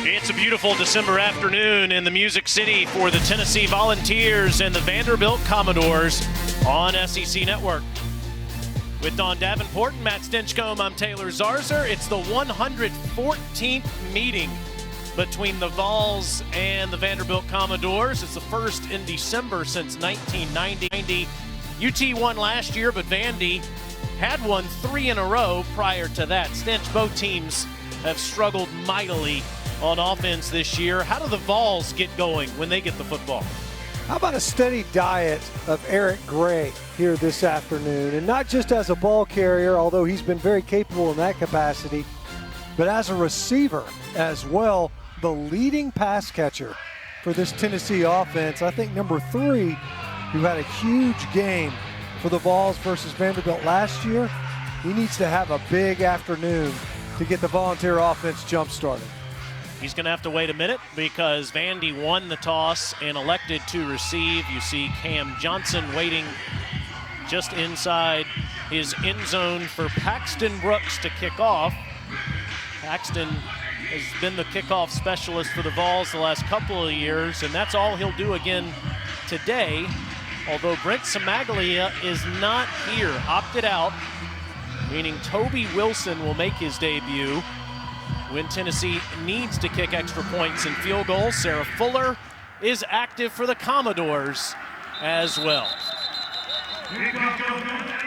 It's a beautiful December afternoon in the Music City for the Tennessee Volunteers and the Vanderbilt Commodores on SEC Network. With Don Davenport and Matt Stinchcomb, I'm Taylor Zarzer. It's the 114th meeting between the Vols and the Vanderbilt Commodores. It's the first in December since 1990. UT won last year, but Vandy had won 3 in a row prior to that. Stinch, both teams have struggled mightily on offense this year. How do the Vols get going when they get the football? How about a steady diet of Eric Gray here this afternoon? And not just as a ball carrier, although he's been very capable in that capacity, but as a receiver as well, the leading pass catcher for this Tennessee offense. I think number 3, who had a huge game for the Vols versus Vanderbilt last year, he needs to have a big afternoon to get the Volunteer offense jump-started. He's going to have to wait a minute because Vandy won the toss and elected to receive. You see Cam Johnson waiting just inside his end zone for Paxton Brooks to kick off. Paxton has been the kickoff specialist for the Vols the last couple of years, and that's all he'll do again today. Although Brent Samaglia is not here, opted out, meaning Toby Wilson will make his debut when Tennessee needs to kick extra points and field goals. Sarah Fuller is active for the Commodores as well.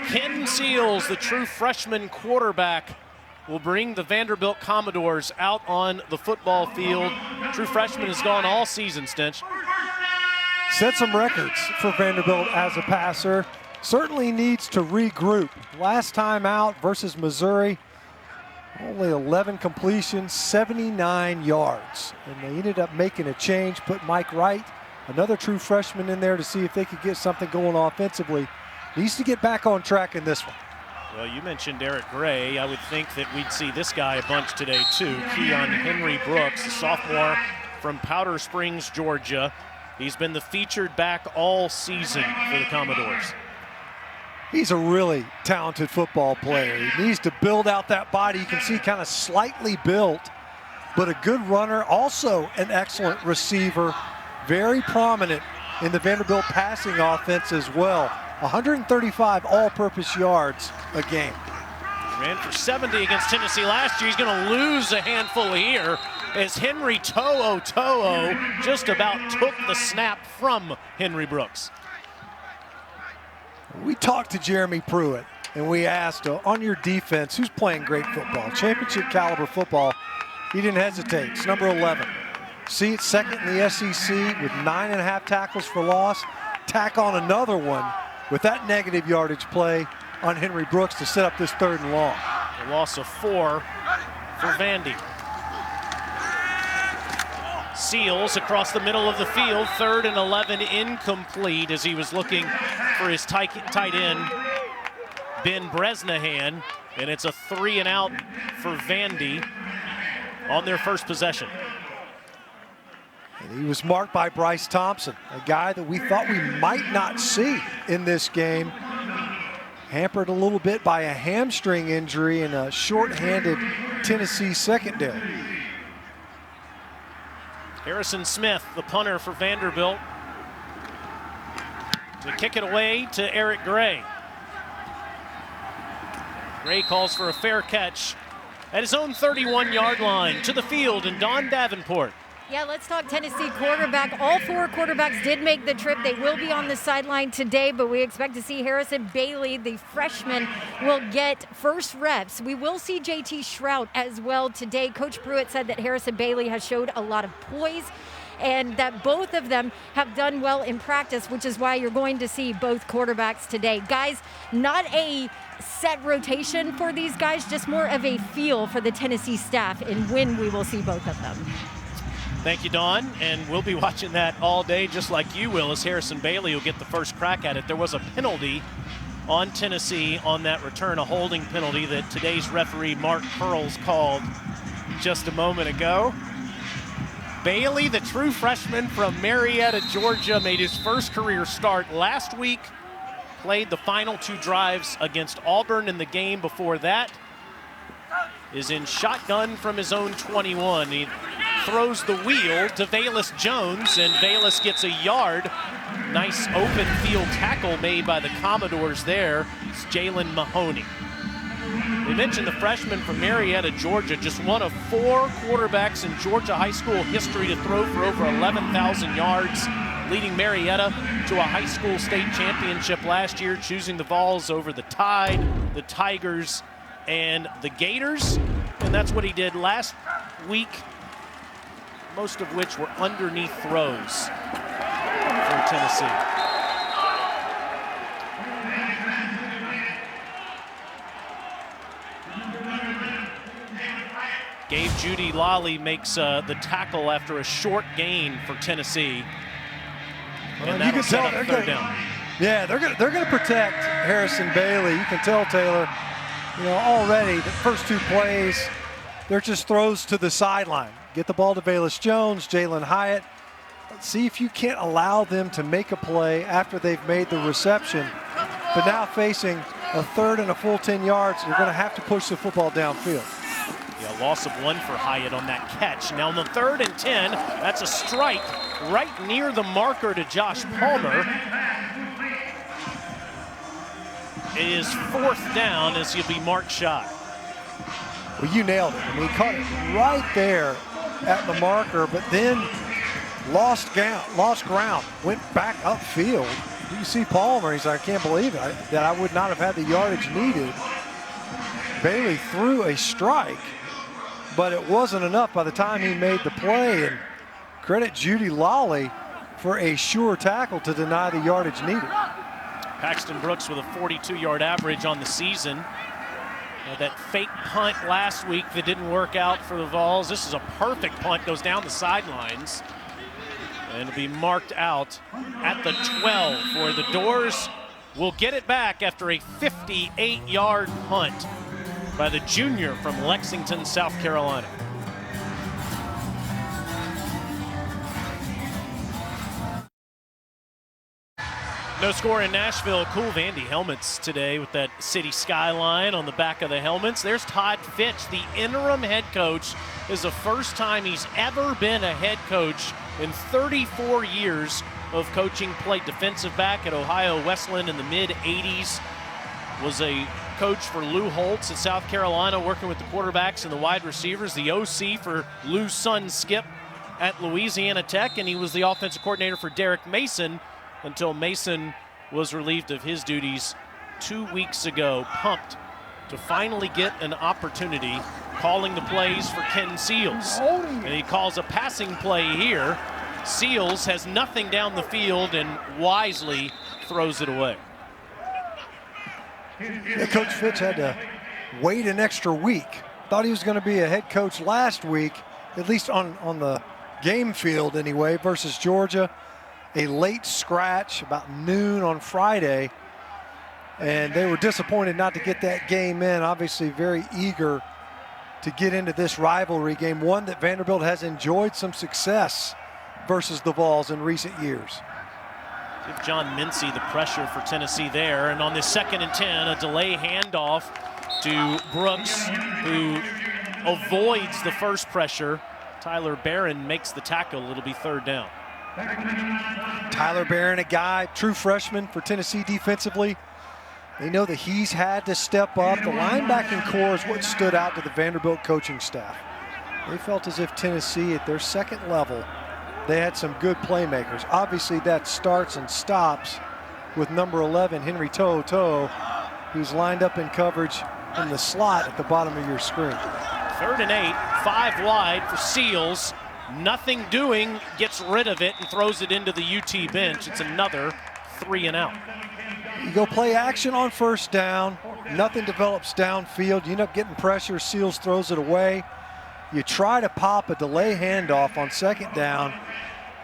Ken Seals, the true freshman quarterback, will bring the Vanderbilt Commodores out on the football field. True freshman has gone all season, Stinch. Set some records for Vanderbilt as a passer. Certainly needs to regroup. Last time out versus Missouri, only 11 completions, 79 yards. And they ended up making a change, put Mike Wright, another true freshman, in there to see if they could get something going offensively. Needs to get back on track in this one. Well, you mentioned Eric Gray. I would think that we'd see this guy a bunch today, too. Keon Henry Brooks, a sophomore from Powder Springs, Georgia. He's been the featured back all season for the Commodores. He's a really talented football player. He needs to build out that body. You can see kind of slightly built, but a good runner, also an excellent receiver, very prominent in the Vanderbilt passing offense as well. 135 all-purpose yards a game. Ran for 70 against Tennessee last year. He's going to lose a handful here as Henry To'o just about took the snap from Henry Brooks. We talked to Jeremy Pruitt and we asked, on your defense, who's playing great football, championship caliber football? He didn't hesitate. It's number 11. See, it's second in the SEC with 9.5 tackles for loss. Tack on another one with that negative yardage play on Henry Brooks to set up this 3rd and long. A loss of 4 for Vandy. Seals across the middle of the field, 3rd and 11, incomplete as he was looking for his tight end, Ben Bresnahan, and it's a 3 and out for Vandy on their first possession. And he was marked by Bryce Thompson, a guy that we thought we might not see in this game. Hampered a little bit by a hamstring injury and a short-handed Tennessee secondary. Harrison Smith, the punter for Vanderbilt, to kick it away to Eric Gray. Gray calls for a fair catch at his own 31-yard line to the field, and Don Davenport. Yeah, let's talk Tennessee quarterback. All 4 quarterbacks did make the trip. They will be on the sideline today, but we expect to see Harrison Bailey, the freshman, will get first reps. We will see JT Shrout as well today. Coach Pruitt said that Harrison Bailey has showed a lot of poise and that both of them have done well in practice, which is why you're going to see both quarterbacks today. Guys, not a set rotation for these guys, just more of a feel for the Tennessee staff and when we will see both of them. Thank you, Dawn, and we'll be watching that all day just like you will as Harrison Bailey will get the first crack at it. There was a penalty on Tennessee on that return, a holding penalty that today's referee Mark Pearls called just a moment ago. Bailey, the true freshman from Marietta, Georgia, made his first career start last week, played the final 2 drives against Auburn in the game before that, is in shotgun from his own 21. He throws the wheel to Velus Jones, and Velus gets a yard. Nice open field tackle made by the Commodores there. It's Jalen Mahoney. We mentioned the freshman from Marietta, Georgia, just one of 4 quarterbacks in Georgia high school history to throw for over 11,000 yards, leading Marietta to a high school state championship last year, choosing the Vols over the Tide, the Tigers, and the Gators. And that's what he did last week, most of which were underneath throws for Tennessee. Gabe Judy Lally makes the tackle after a short gain for Tennessee. And that'll set up third down. Yeah, they're gonna protect Harrison Bailey. You can tell, Taylor, already the first 2 plays, they're just throws to the sideline. Get the ball to Velus Jones, Jalen Hyatt. See if you can't allow them to make a play after they've made the reception. But now facing a 3rd and a full 10 yards, you're gonna have to push the football downfield. Yeah, loss of 1 for Hyatt on that catch. Now on the 3rd and 10, that's a strike right near the marker to Josh Palmer. It is 4th down as he'll be marked shy. Well, you nailed it. I mean, he caught it right there at the marker, but then lost ground, went back upfield. You see Palmer, he's like, I can't believe it, that I would not have had the yardage needed. Bailey threw a strike, but it wasn't enough by the time he made the play. And credit Judy Lally for a sure tackle to deny the yardage needed. Paxton Brooks with a 42-yard average on the season. That fake punt last week that didn't work out for the Vols. This is a perfect punt, goes down the sidelines. And it'll be marked out at the 12, where the Doors will get it back after a 58-yard punt by the junior from Lexington, South Carolina. No score in Nashville. Cool Vandy helmets today with that city skyline on the back of the helmets. There's Todd Fitch, the interim head coach. This is the first time he's ever been a head coach in 34 years of coaching. Played defensive back at Ohio Wesleyan in the mid-'80s. Was a coach for Lou Holtz at South Carolina, working with the quarterbacks and the wide receivers. The OC for Lou's son Skip at Louisiana Tech, and he was the offensive coordinator for Derek Mason until Mason was relieved of his duties 2 weeks ago. Pumped to finally get an opportunity calling the plays for Ken Seals. And he calls a passing play here. Seals has nothing down the field and wisely throws it away. Yeah, Coach Fitch had to wait an extra week. Thought he was going to be a head coach last week, at least on the game field anyway, versus Georgia. A late scratch about noon on Friday, and they were disappointed not to get that game in. Obviously very eager to get into this rivalry game, one that Vanderbilt has enjoyed some success versus the Vols in recent years. Give John Mincy the pressure for Tennessee there, and on this 2nd and 10, a delay handoff to Brooks, who avoids the first pressure. Tyler Barron makes the tackle. It'll be 3rd down. Tyler Barron, a guy, true freshman for Tennessee defensively. They know that he's had to step up. The linebacking core is what stood out to the Vanderbilt coaching staff. They felt as if Tennessee, at their second level, they had some good playmakers. Obviously, that starts and stops with number 11, Henry To'oTo'o, who's lined up in coverage in the slot at the bottom of your screen. 3rd and 8, 5 wide for Seals. Nothing doing, gets rid of it and throws it into the UT bench. It's another 3 and out. You go play action on 1st down, nothing develops downfield, you end up getting pressure, Seals throws it away. You try to pop a delay handoff on 2nd down.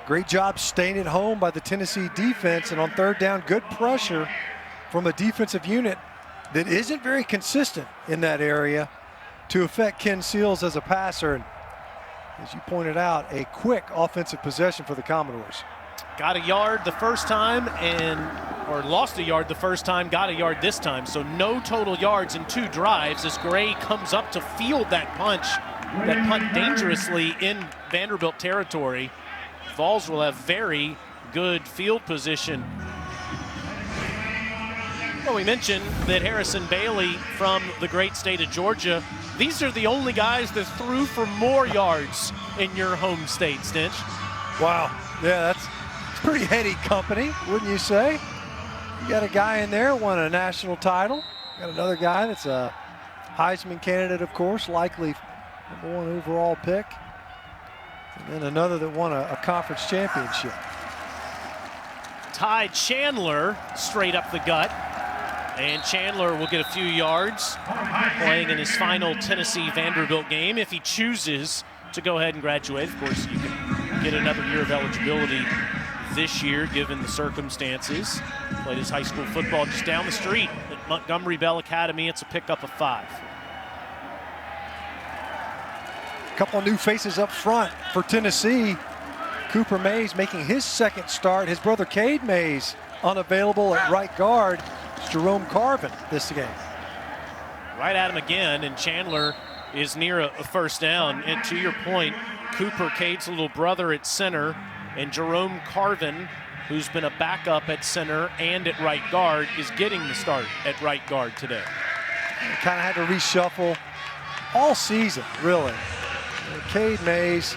Great job staying at home by the Tennessee defense, and on 3rd down, good pressure from a defensive unit that isn't very consistent in that area to affect Ken Seals as a passer. And as you pointed out, a quick offensive possession for the Commodores. Got a yard the first time or lost a yard the first time, got a yard this time. So no total yards in 2 drives as Gray comes up to field that punch that punt dangerously in Vanderbilt territory, Vols will have very good field position. Well, we mentioned that Harrison Bailey from the great state of Georgia, these are the only guys that threw for more yards in your home state, Stinch. Wow, yeah, that's pretty heady company, wouldn't you say? You got a guy in there, won a national title. Got another guy that's a Heisman candidate, of course, likely #1 overall pick. And then another that won a conference championship. Ty Chandler straight up the gut. And Chandler will get a few yards playing in his final Tennessee Vanderbilt game if he chooses to go ahead and graduate. Of course, you can get another year of eligibility this year given the circumstances. Played his high school football just down the street at Montgomery Bell Academy. It's a pickup of 5. A couple of new faces up front for Tennessee. Cooper Mays making his second start. His brother Cade Mays unavailable at right guard. It's Jerome Carvin this game. Right at him again, and Chandler is near a first down. And to your point, Cooper, Cade's little brother at center, and Jerome Carvin, who's been a backup at center and at right guard, is getting the start at right guard today. Kind of had to reshuffle all season, really. Cade Mays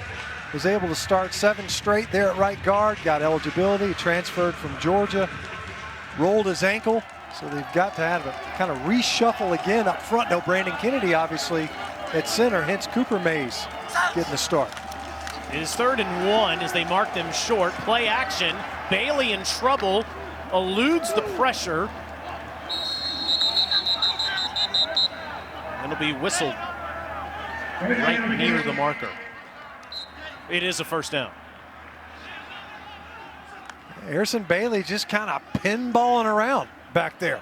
was able to start 7 straight there at right guard, got eligibility, transferred from Georgia, rolled his ankle, so they've got to have a kind of reshuffle again up front. No Brandon Kennedy, obviously, at center, hence Cooper Mays getting the start. It is 3rd and 1 as they mark them short. Play action. Bailey in trouble, eludes the pressure. And it'll be whistled right near the marker. It is a first down. Harrison Bailey just kind of pinballing around back there.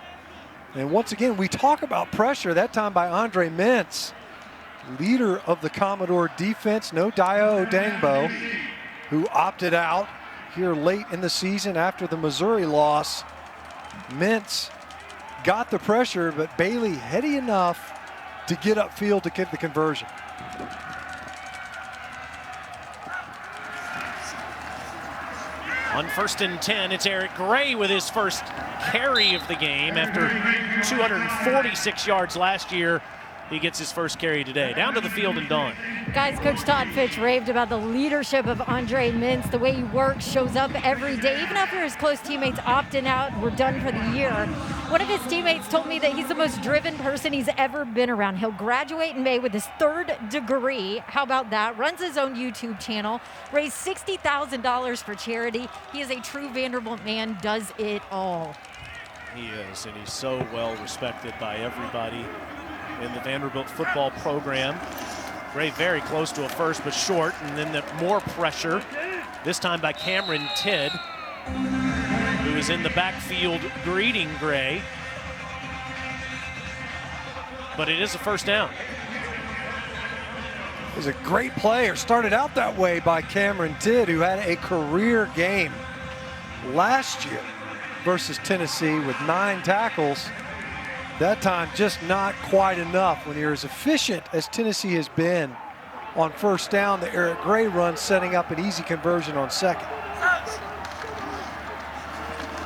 And once again, we talk about pressure, that time by Andre Mintz, leader of the Commodore defense. No Dio Odangbo, who opted out here late in the season after the Missouri loss. Mintz got the pressure, but Bailey heady enough to get upfield to get the conversion. On 1st and 10, it's Eric Gray with his first carry of the game after 246 yards last year. He gets his first carry today. Down to the field and done. Guys, Coach Todd Fitch raved about the leadership of Andre Mintz, the way he works, shows up every day, even after his close teammates opting out and were done for the year. One of his teammates told me that he's the most driven person he's ever been around. He'll graduate in May with his 3rd degree. How about that? Runs his own YouTube channel, raised $60,000 for charity. He is a true Vanderbilt man, does it all. He is, and he's so well respected by everybody in the Vanderbilt football program. Gray very close to a first, but short, and then more pressure, this time by Cameron Tidd, who is in the backfield greeting Gray. But it is a first down. It was a great play, or started out that way by Cameron Tidd, who had a career game last year versus Tennessee with 9 tackles. That time just not quite enough when you're as efficient as Tennessee has been on first down. The Eric Gray run setting up an easy conversion on 2nd.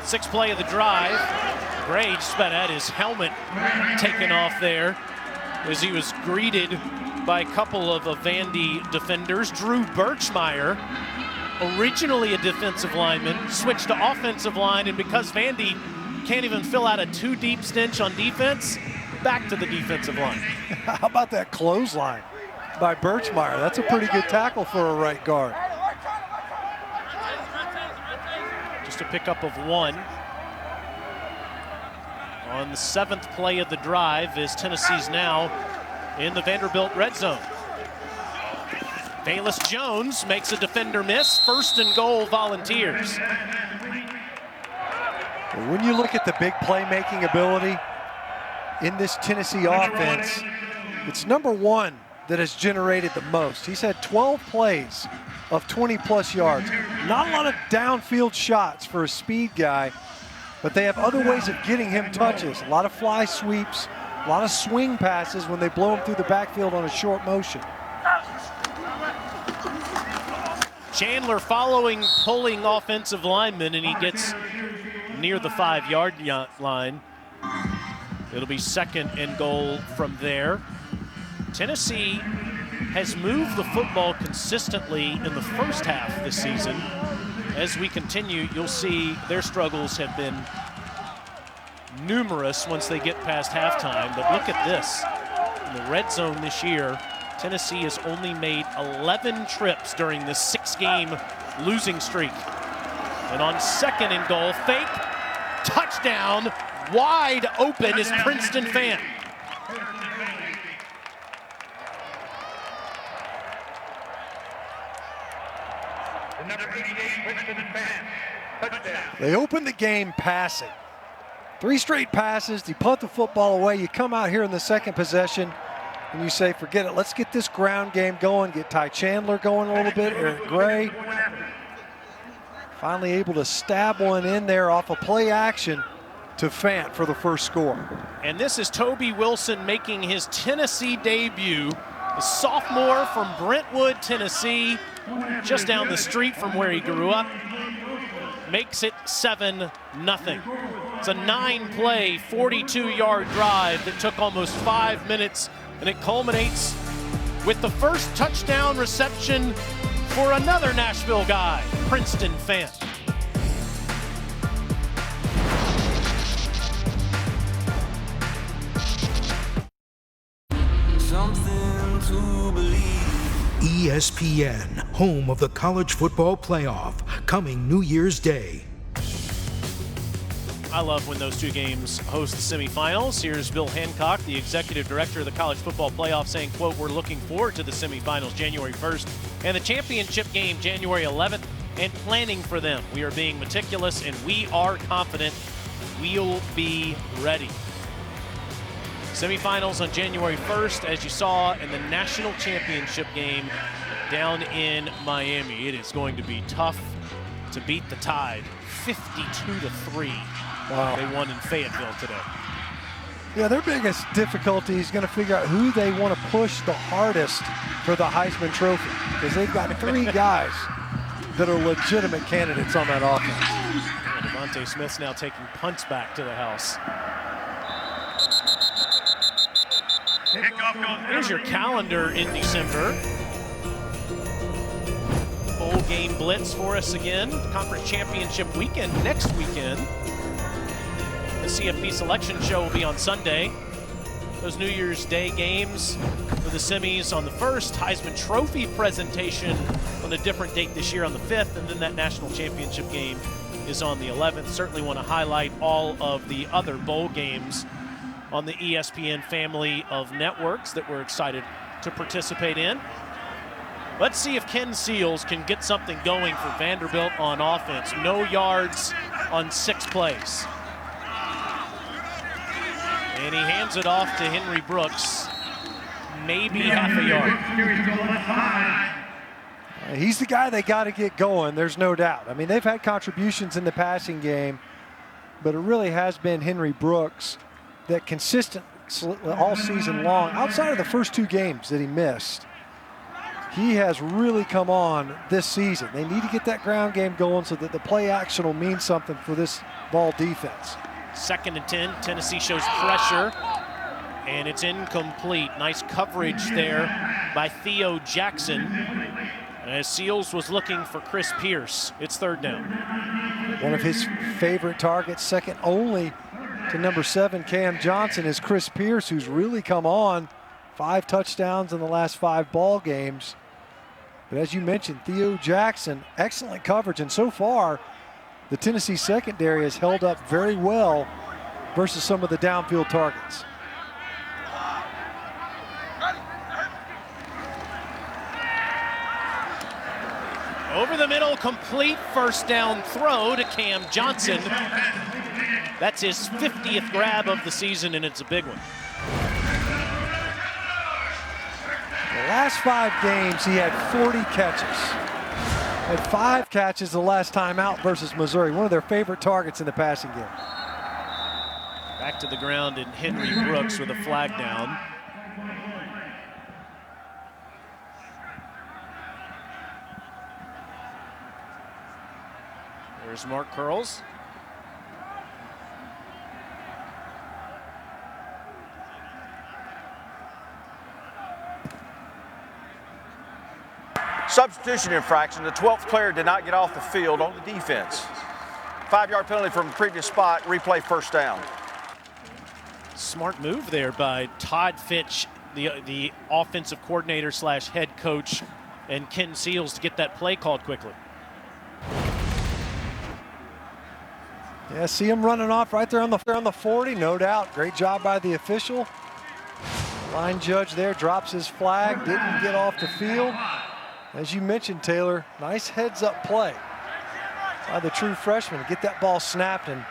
6th play of the drive. Gray just about had his helmet taken off there as he was greeted by a couple of Vandy defenders. Drew Birchmeyer, originally a defensive lineman, switched to offensive line, and because Vandy can't even fill out a 2-deep stench on defense, back to the defensive line. How about that clothesline by Birchmeyer? That's a pretty good tackle for a right guard. Just a pickup of 1. On the 7th play of the drive as Tennessee's now in the Vanderbilt red zone. Bayless Jones makes a defender miss. 1st and goal, Volunteers. When you look at the big playmaking ability in this Tennessee offense, it's #1 that has generated the most. He's had 12 plays of 20-plus yards. Not a lot of downfield shots for a speed guy, but they have other ways of getting him touches. A lot of fly sweeps, a lot of swing passes when they blow him through the backfield on a short motion. Chandler following, pulling offensive lineman, and he gets near the 5-yard line. It'll be 2nd and goal from there. Tennessee has moved the football consistently in the first half this season. As we continue, you'll see their struggles have been numerous once they get past halftime. But look at this. In the red zone this year, Tennessee has only made 11 trips during this 6-game losing streak. And on 2nd and goal, fake, touchdown, wide open is Princeton Fant. The number 88, Princeton Fant, touchdown. They opened the game passing. 3 straight passes, you punt the football away, you come out here in the second possession, and you say, forget it, let's get this ground game going, get Ty Chandler going a little bit, Eric Gray. Finally able to stab one in there off a play action to Fant for the first score. And this is Toby Wilson making his Tennessee debut. A sophomore from Brentwood, Tennessee, just down the street from where he grew up. Makes it 7-0. It's a 9-play, 42-yard drive that took almost 5 minutes, and it culminates with the first touchdown reception for another Nashville guy, Princeton Fant. Something to believe. ESPN, home of the college football playoff, coming New Year's Day. I love when those 2 games host the semifinals. Here's Bill Hancock, the executive director of the college football playoff, saying, quote, we're looking forward to the semifinals January 1st and the championship game January 11th and planning for them. We are being meticulous and we are confident we'll be ready. Semifinals on January 1st, as you saw in the national championship game down in Miami. It is going to be tough to beat the Tide 52-3. Wow. They won in Fayetteville today. Yeah, their biggest difficulty is going to figure out who they want to push the hardest for the Heisman Trophy, because they've got 3 guys that are legitimate candidates on that offense. Yeah, Devontae Smith's now taking punts back to the house. Here's your calendar in December. Bowl game blitz for us again. Conference championship weekend next weekend. The CFP selection show will be on Sunday. Those New Year's Day games for the semis on the 1st. Heisman Trophy presentation on a different date this year on the 5th. And then that national championship game is on the 11th. Certainly want to highlight all of the other bowl games on the ESPN family of networks that we're excited to participate in. Let's see if Ken Seals can get something going for Vanderbilt on offense. No yards on 6 plays. And he hands it off to Henry Brooks, maybe half a yard. He's the guy they got to get going, there's no doubt. I mean, they've had contributions in the passing game, but it really has been Henry Brooks that consistent all season long, outside of the first 2 games that he missed. He has really come on this season. They need to get that ground game going so that the play action will mean something for this ball defense. 2nd and 10, Tennessee shows pressure, and it's incomplete. Nice coverage there by Theo Jackson, as Seals was looking for Chris Pierce. It's 3rd down. One of his favorite targets, second only to number 7, Cam Johnson, is Chris Pierce, who's really come on. 5 touchdowns in the last 5 ball games. But as you mentioned, Theo Jackson, excellent coverage, and so far, the Tennessee secondary has held up very well versus some of the downfield targets. Over the middle, complete first down throw to Cam Johnson. That's his 50th grab of the season, and it's a big one. The last 5 games, he had 40 catches. Had 5 catches the last time out versus Missouri, one of their favorite targets in the passing game. Back to the ground, and Henry Brooks with a flag down. There's Mark Curls. Substitution infraction. The 12th player did not get off the field on the defense. 5-yard penalty from the previous spot. Replay first down. Smart move there by Todd Fitch, the offensive coordinator slash head coach, and Ken Seals to get that play called quickly. Yeah, see him running off right there on the 40, no doubt. Great job by the official. Line judge there drops his flag, didn't get off the field. As you mentioned, Taylor, nice heads-up play by the true freshman to get that ball snapped and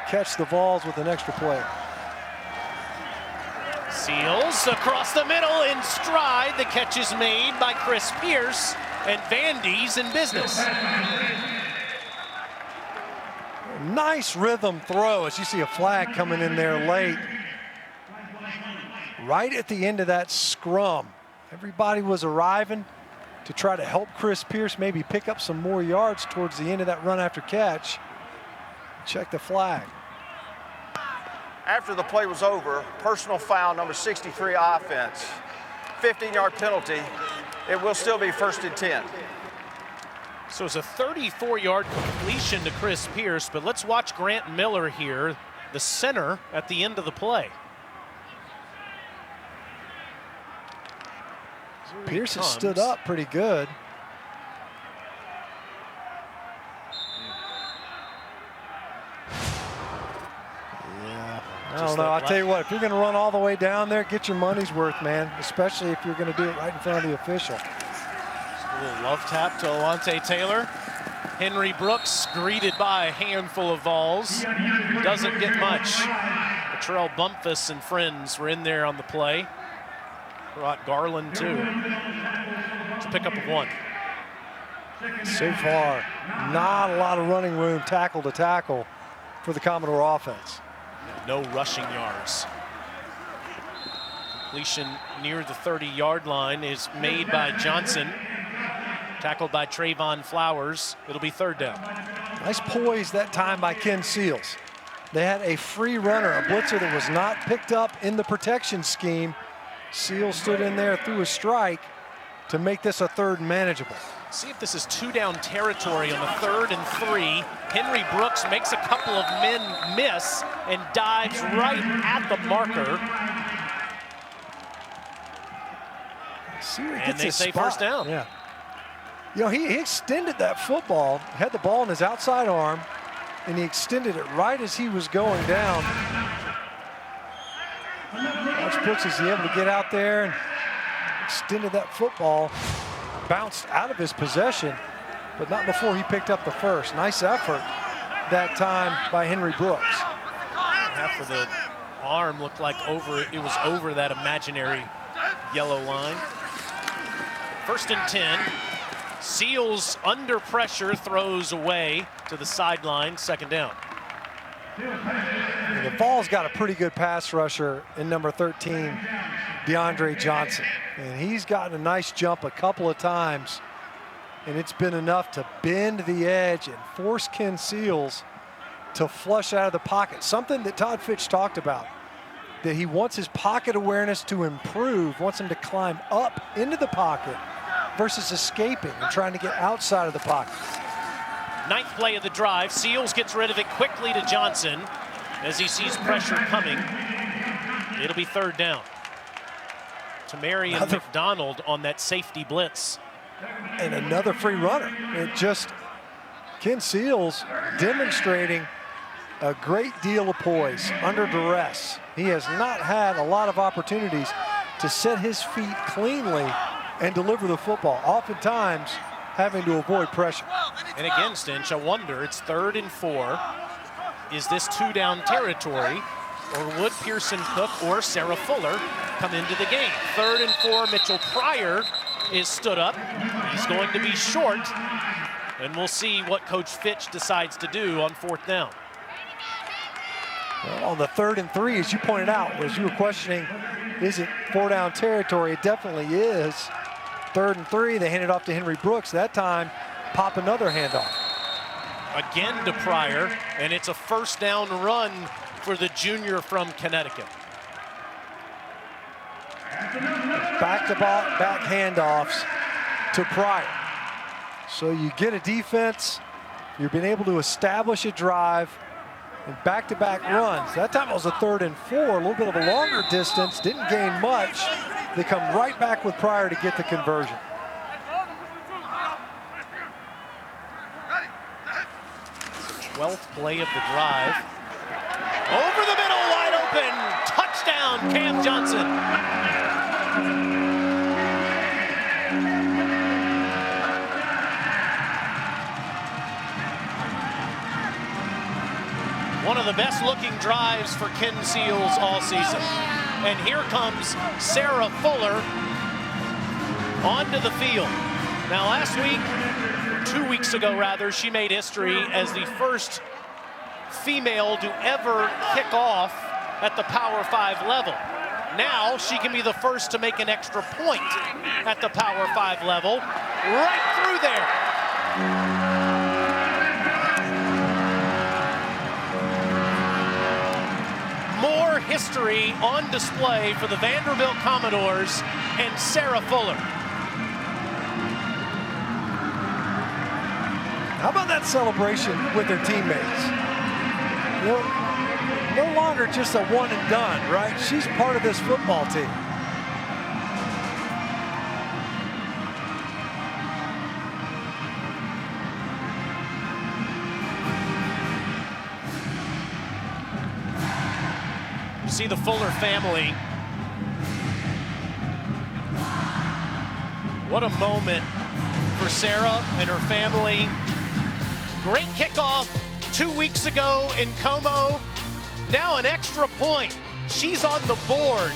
catch the Vols with an extra play. Seals across the middle in stride. The catch is made by Chris Pierce, and Vandy's in business. Nice rhythm throw as you see a flag coming in there late. Right at the end of that scrum. Everybody was arriving to try to help Chris Pierce maybe pick up some more yards towards the end of that run after catch. Check the flag. After the play was over, personal foul number 63 offense. 15-yard penalty. It will still be 1st and 10. So it's a 34-yard completion to Chris Pierce, but let's watch Grant Miller here, the center at the end of the play. Pierce has stood up pretty good. Yeah, I don't know. I'll tell you what, if you're going to run all the way down there, get your money's worth, man, especially if you're going to do it right in front of the official. A little love tap to Alante Taylor. Henry Brooks greeted by a handful of Vols. Doesn't get much. Latrell Bumpus and friends were in there on the play. Brought Garland too. It's a pickup of 1. So far, not a lot of running room tackle to tackle for the Commodore offense. No rushing yards. Completion near the 30-yard line is made by Johnson. Tackled by Trayvon Flowers. It'll be 3rd down. Nice poise that time by Ken Seals. They had a free runner, a blitzer that was not picked up in the protection scheme. Seals stood in there, threw a strike to make this a 3rd and manageable. See if this is 2-down territory on the 3rd and 3. Henry Brooks makes a couple of men miss and dives right at the marker. See where he and gets they his say spot. 1st down. Yeah. You know, he extended that football, had the ball in his outside arm, and he extended it right as he was going down. Watch Brooks, is he able to get out there and extended that football, bounced out of his possession, but not before he picked up the first. Nice effort that time by Henry Brooks. Half of the arm looked like it was over that imaginary yellow line. 1st and 10. Seals under pressure, throws away to the sideline, 2nd down. And the Vols got a pretty good pass rusher in number 13, DeAndre Johnson. And he's gotten a nice jump a couple of times, and it's been enough to bend the edge and force Ken Seals to flush out of the pocket. Something that Todd Fitch talked about, that he wants his pocket awareness to improve, wants him to climb up into the pocket versus escaping and trying to get outside of the pocket. 9th play of the drive. Seals gets rid of it quickly to Johnson as he sees pressure coming. It'll be 3rd down. Tamarian McDonald on that safety blitz. And another free runner. Ken Seals demonstrating a great deal of poise under duress. He has not had a lot of opportunities to set his feet cleanly and deliver the football, oftentimes having to avoid pressure. And again, Stinch, I wonder, it's 3rd and 4. Is this 2-down territory, or would Pearson Cook or Sarah Fuller come into the game? 3rd and 4, Mitchell Pryor is stood up. He's going to be short, and we'll see what Coach Fitch decides to do on 4th down. Well, on the 3rd and 3, as you pointed out, as you were questioning, is it 4-down territory? It definitely is. 3rd and 3, they hand it off to Henry Brooks. That time, pop another handoff. again to Pryor, and it's a first down run for the junior from Connecticut. Back handoffs to Pryor. So you get a defense, you've been able to establish a drive, and back-to-back runs. That time it was a 3rd and 4, a little bit of a longer distance, didn't gain much. They come right back with Pryor to get the conversion. It's the 12th play of the drive. Over the middle, wide open, touchdown, Cam Johnson. One of the best looking drives for Ken Seals all season. And here comes Sarah Fuller onto the field. Now last week, 2 weeks ago rather, she made history as the first female to ever kick off at the Power 5 level. Now she can be the first to make an extra point at the Power 5 level, right through there. More history on display for the Vanderbilt Commodores and Sarah Fuller. How about that celebration with their teammates? No longer just a one and done, right? She's part of this football team. You see the Fuller family. What a moment for Sarah and her family. Great kickoff 2 weeks ago in Como. Now an extra point. She's on the board.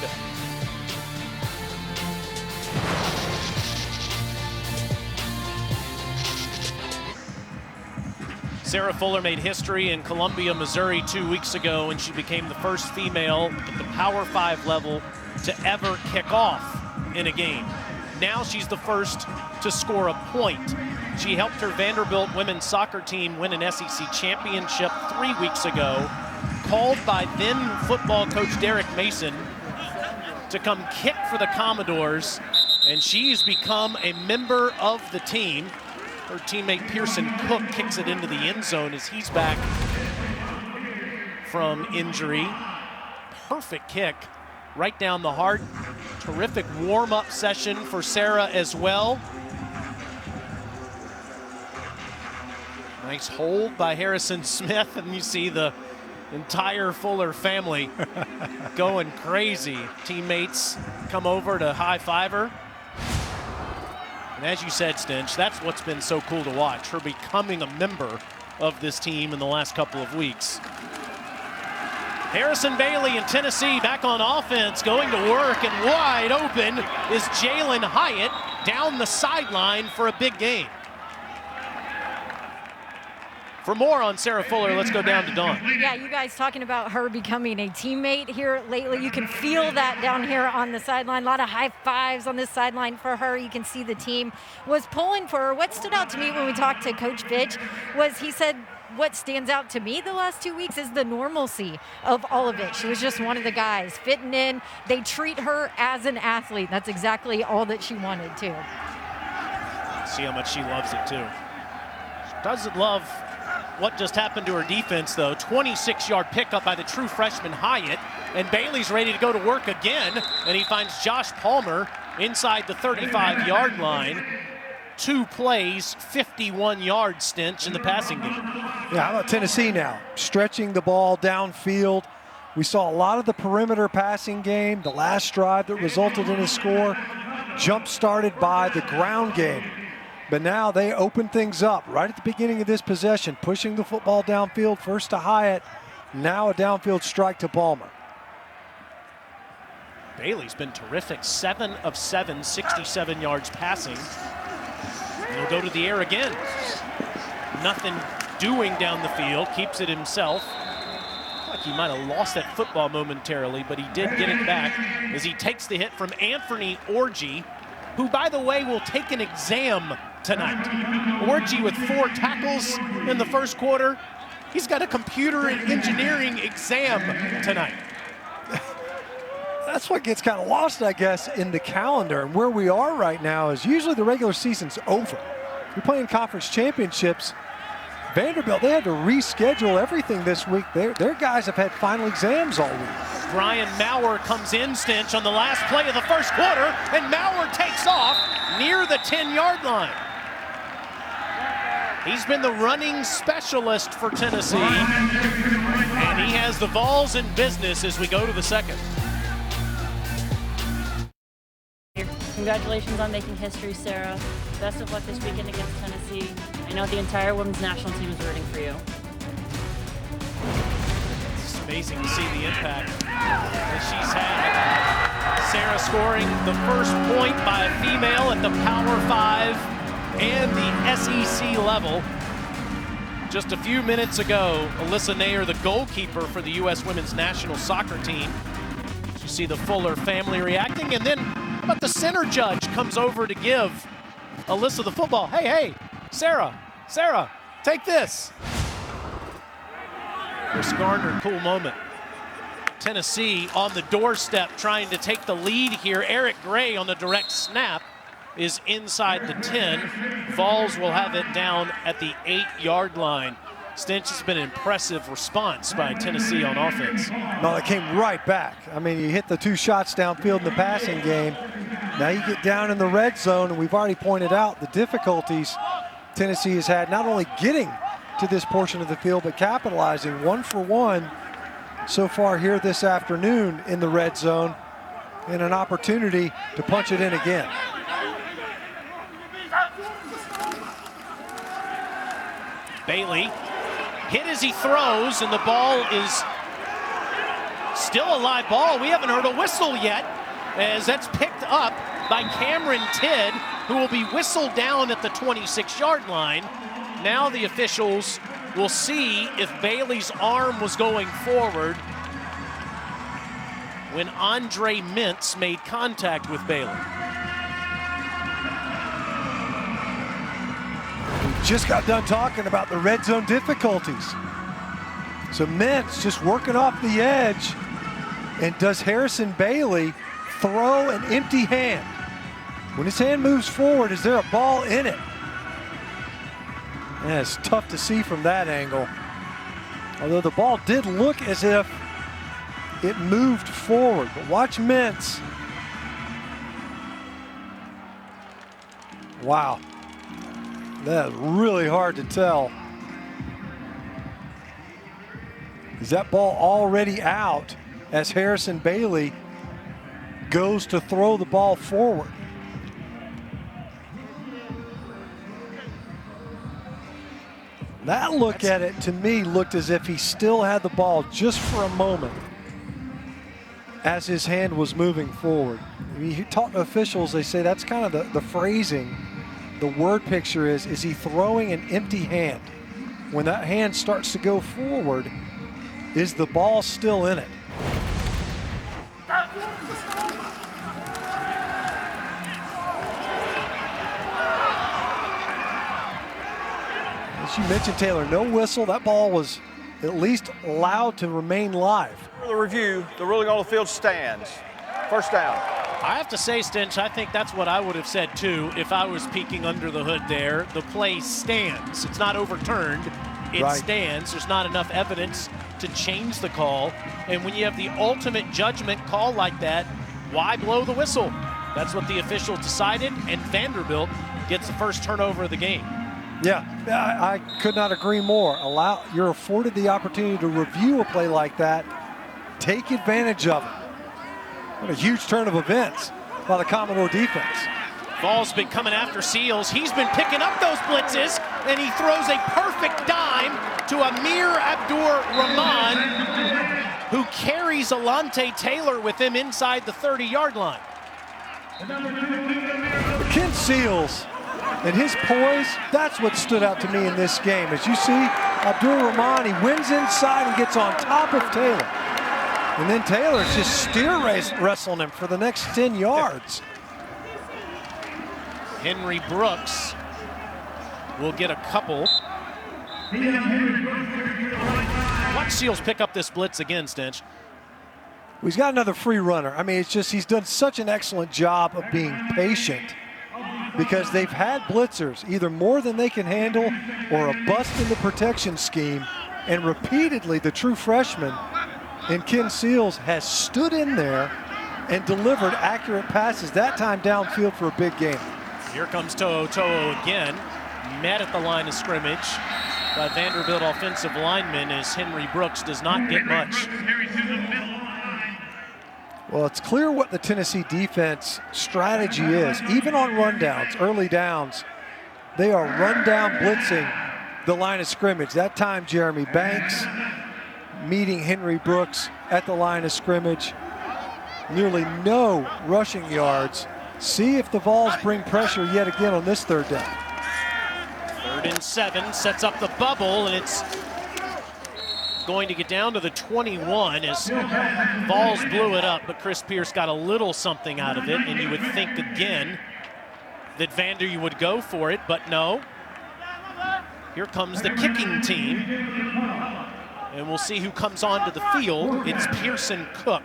Sarah Fuller made history in Columbia, Missouri 2 weeks ago, and she became the first female at the Power 5 level to ever kick off in a game. Now she's the first to score a point. She helped her Vanderbilt women's soccer team win an SEC championship 3 weeks ago, called by then football coach Derek Mason to come kick for the Commodores, and she's become a member of the team. Her teammate Pearson Cook kicks it into the end zone as he's back from injury. Perfect kick right down the heart. Terrific warm-up session for Sarah as well. Nice hold by Harrison Smith, and you see the entire Fuller family going crazy. Teammates come over to high-five her. And as you said, Stinch, that's what's been so cool to watch, her becoming a member of this team in the last couple of weeks. Harrison Bailey in Tennessee back on offense, going to work, and wide open is Jalen Hyatt down the sideline for a big gain. For more on Sarah Fuller, let's go down to Dawn. Yeah, you guys talking about her becoming a teammate here lately. You can feel that down here on the sideline. A lot of high fives on this sideline for her. You can see the team was pulling for her. What stood out to me when we talked to Coach Fitch was he said, what stands out to me the last 2 weeks is the normalcy of all of it. She was just one of the guys fitting in. They treat her as an athlete. That's exactly all that she wanted too. See how much she loves it too. She doesn't love what just happened to her defense, though. 26-yard pickup by the true freshman Hyatt, and Bailey's ready to go to work again, and he finds Josh Palmer inside the 35-yard line. 2 plays, 51-yard Stinch in the passing game. Yeah, how about Tennessee now? Stretching the ball downfield. We saw a lot of the perimeter passing game, the last drive that resulted in a score, jump-started by the ground game. But now they open things up right at the beginning of this possession, pushing the football downfield, first to Hyatt, now a downfield strike to Palmer. Bailey's been terrific, 7 of 7, 67 yards passing. And he'll go to the air again. Nothing doing down the field, keeps it himself. Like he might have lost that football momentarily, but he did get it back as he takes the hit from Anthony Orgy, who, by the way, will take an exam tonight. Orgy with 4 tackles in the first quarter. He's got a computer and engineering exam tonight. That's what gets kind of lost, I guess, in the calendar. And where we are right now is usually the regular season's over. You're playing conference championships. Vanderbilt, they had to reschedule everything this week. Their guys have had final exams all week. Brian Maurer comes in, Stinch, on the last play of the first quarter, and Maurer takes off near the 10-yard line. He's been the running specialist for Tennessee, and he has the Vols in business as we go to the second. Congratulations on making history, Sarah. Best of luck this weekend against Tennessee. I know the entire women's national team is rooting for you. It's amazing to see the impact that she's had. Sarah scoring the first point by a female at the Power 5 and the SEC level. Just a few minutes ago, Alyssa Nair, the goalkeeper for the U.S. women's national soccer team. You see the Fuller family reacting, and then but the center judge comes over to give Alyssa the football. Hey, Sarah, take this. Chris Gardner, cool moment. Tennessee on the doorstep trying to take the lead here. Eric Gray on the direct snap is inside the 10. Vols will have it down at the 8-yard line. Stinch, has been an impressive response by Tennessee on offense. No, it came right back. I mean, you hit the 2 shots downfield in the passing game. Now you get down in the red zone, and we've already pointed out the difficulties Tennessee has had not only getting to this portion of the field, but capitalizing 1 for 1 so far here this afternoon in the red zone, and an opportunity to punch it in again. Bailey hit as he throws, and the ball is still a live ball. We haven't heard a whistle yet, as that's picked up by Cameron Tidd, who will be whistled down at the 26-yard line. Now the officials will see if Bailey's arm was going forward when Andre Mintz made contact with Bailey. We just got done talking about the red zone difficulties. So Mintz just working off the edge, and does Harrison Bailey throw an empty hand? When his hand moves forward, is there a ball in it? Yeah, it's tough to see from that angle. Although the ball did look as if it moved forward. But watch Mintz. Wow. That's really hard to tell. Is that ball already out as Harrison Bailey goes to throw the ball forward? That look at it, to me, looked as if he still had the ball just for a moment as his hand was moving forward. You talk to officials, they say that's kind of the phrasing. The word picture is he throwing an empty hand? When that hand starts to go forward, is the ball still in it? As you mentioned, Taylor, no whistle. That ball was at least allowed to remain live. For the review, the ruling on the field stands. First down. I have to say, Stinch, I think that's what I would have said too if I was peeking under the hood there. The play stands. It's not overturned. It stands. There's not enough evidence to change the call. And when you have the ultimate judgment call like that, why blow the whistle? That's what the official decided, and Vanderbilt gets the first turnover of the game. Yeah, I could not agree more. You're afforded the opportunity to review a play like that. Take advantage of it. What a huge turn of events by the Commodore defense. Ball's been coming after Seals. He's been picking up those blitzes, and he throws a perfect dime to Amir Abdur-Rahman, who carries Alante Taylor with him inside the 30-yard line. Ken Seals and his poise, that's what stood out to me in this game. As you see, Abdur-Rahman, he wins inside and gets on top of Taylor. And then Taylor's just steer wrestling him for the next 10 yards. Henry Brooks will get a couple. Watch Seals pick up this blitz again, Stench. He's got another free runner. I mean, it's just he's done such an excellent job of being patient because they've had blitzers, either more than they can handle or a bust in the protection scheme. And repeatedly, the true freshman in Ken Seals has stood in there and delivered accurate passes, that time downfield for a big gain. Here comes To'o again, met at the line of scrimmage by Vanderbilt offensive lineman as Henry Brooks does not get much. Well, it's clear what the Tennessee defense strategy is. Even on rundowns, early downs, they are run down blitzing the line of scrimmage. That time, Jeremy Banks meeting Henry Brooks at the line of scrimmage. Nearly no rushing yards. See if the Vols bring pressure yet again on this third down. 3rd and 7, sets up the bubble, and it's going to get down to the 21 as Vols blew it up, but Chris Pierce got a little something out of it, and you would think again that Vander would go for it, but no. Here comes the kicking team, and we'll see who comes onto the field. It's Pearson Cook,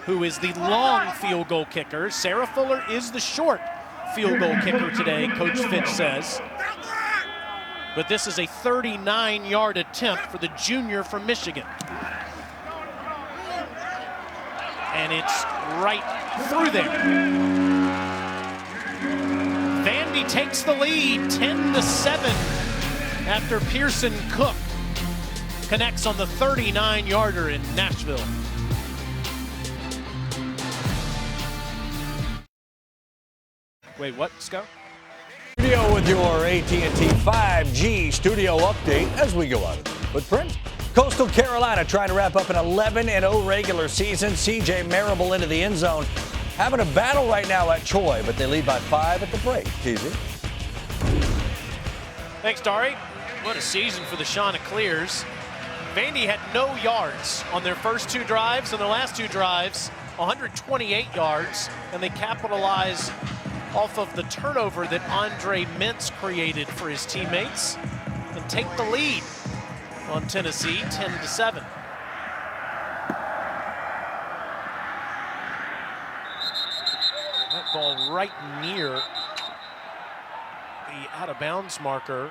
who is the long field goal kicker. Sarah Fuller is the short field goal kicker today, Coach Fitch says. But this is a 39-yard attempt for the junior from Michigan. And it's right through there. Vandy takes the lead, 10-7, after Pearson Cook connects on the 39-yarder in Nashville. Wait, what, Scott? Studio with your AT&T 5G studio update as we go out of the footprint. Coastal Carolina trying to wrap up an 11-0 regular season. CJ Marable into the end zone. Having a battle right now at Troy, but they lead by 5 at the break. TZ. Thanks, Dari. What a season for the Chanticleers. Vandy had no yards on their first 2 drives, and their last 2 drives, 128 yards, and they capitalize off of the turnover that Andre Mintz created for his teammates and take the lead on Tennessee, 10-7. That ball right near the out-of-bounds marker,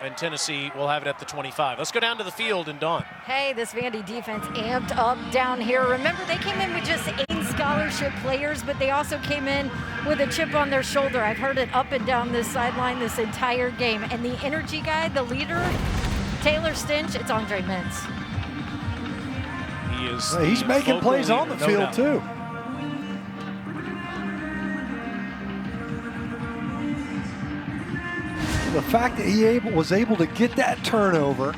and Tennessee will have it at the 25. Let's go down to the field and Dawn. Hey, this Vandy defense amped up down here. Remember, they came in with just 8 scholarship players, but they also came in with a chip on their shoulder. I've heard it up and down this sideline this entire game. And the energy guy, the leader, Taylor Stinch, it's Andre Mintz. He is. He's making plays on the field, too. The fact that he was able to get that turnover,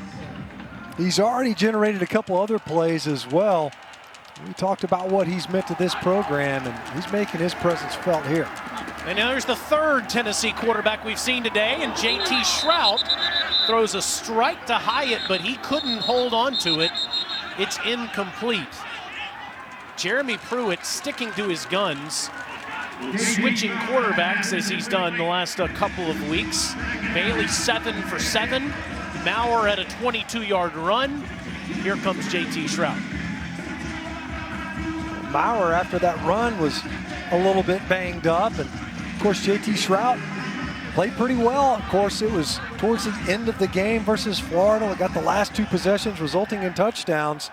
he's already generated a couple other plays as well. We talked about what he's meant to this program, and he's making his presence felt here. And now there's the 3rd Tennessee quarterback we've seen today, and J.T. Shrout throws a strike to Hyatt, but he couldn't hold on to it. It's incomplete. Jeremy Pruitt sticking to his guns, switching quarterbacks as he's done the last couple of weeks. Bailey 7 for 7. Maurer at a 22-yard run. Here comes J.T. Shrout. Maurer, after that run, was a little bit banged up. And, of course, J.T. Shrout played pretty well. Of course, it was towards the end of the game versus Florida. They got the last 2 possessions resulting in touchdowns.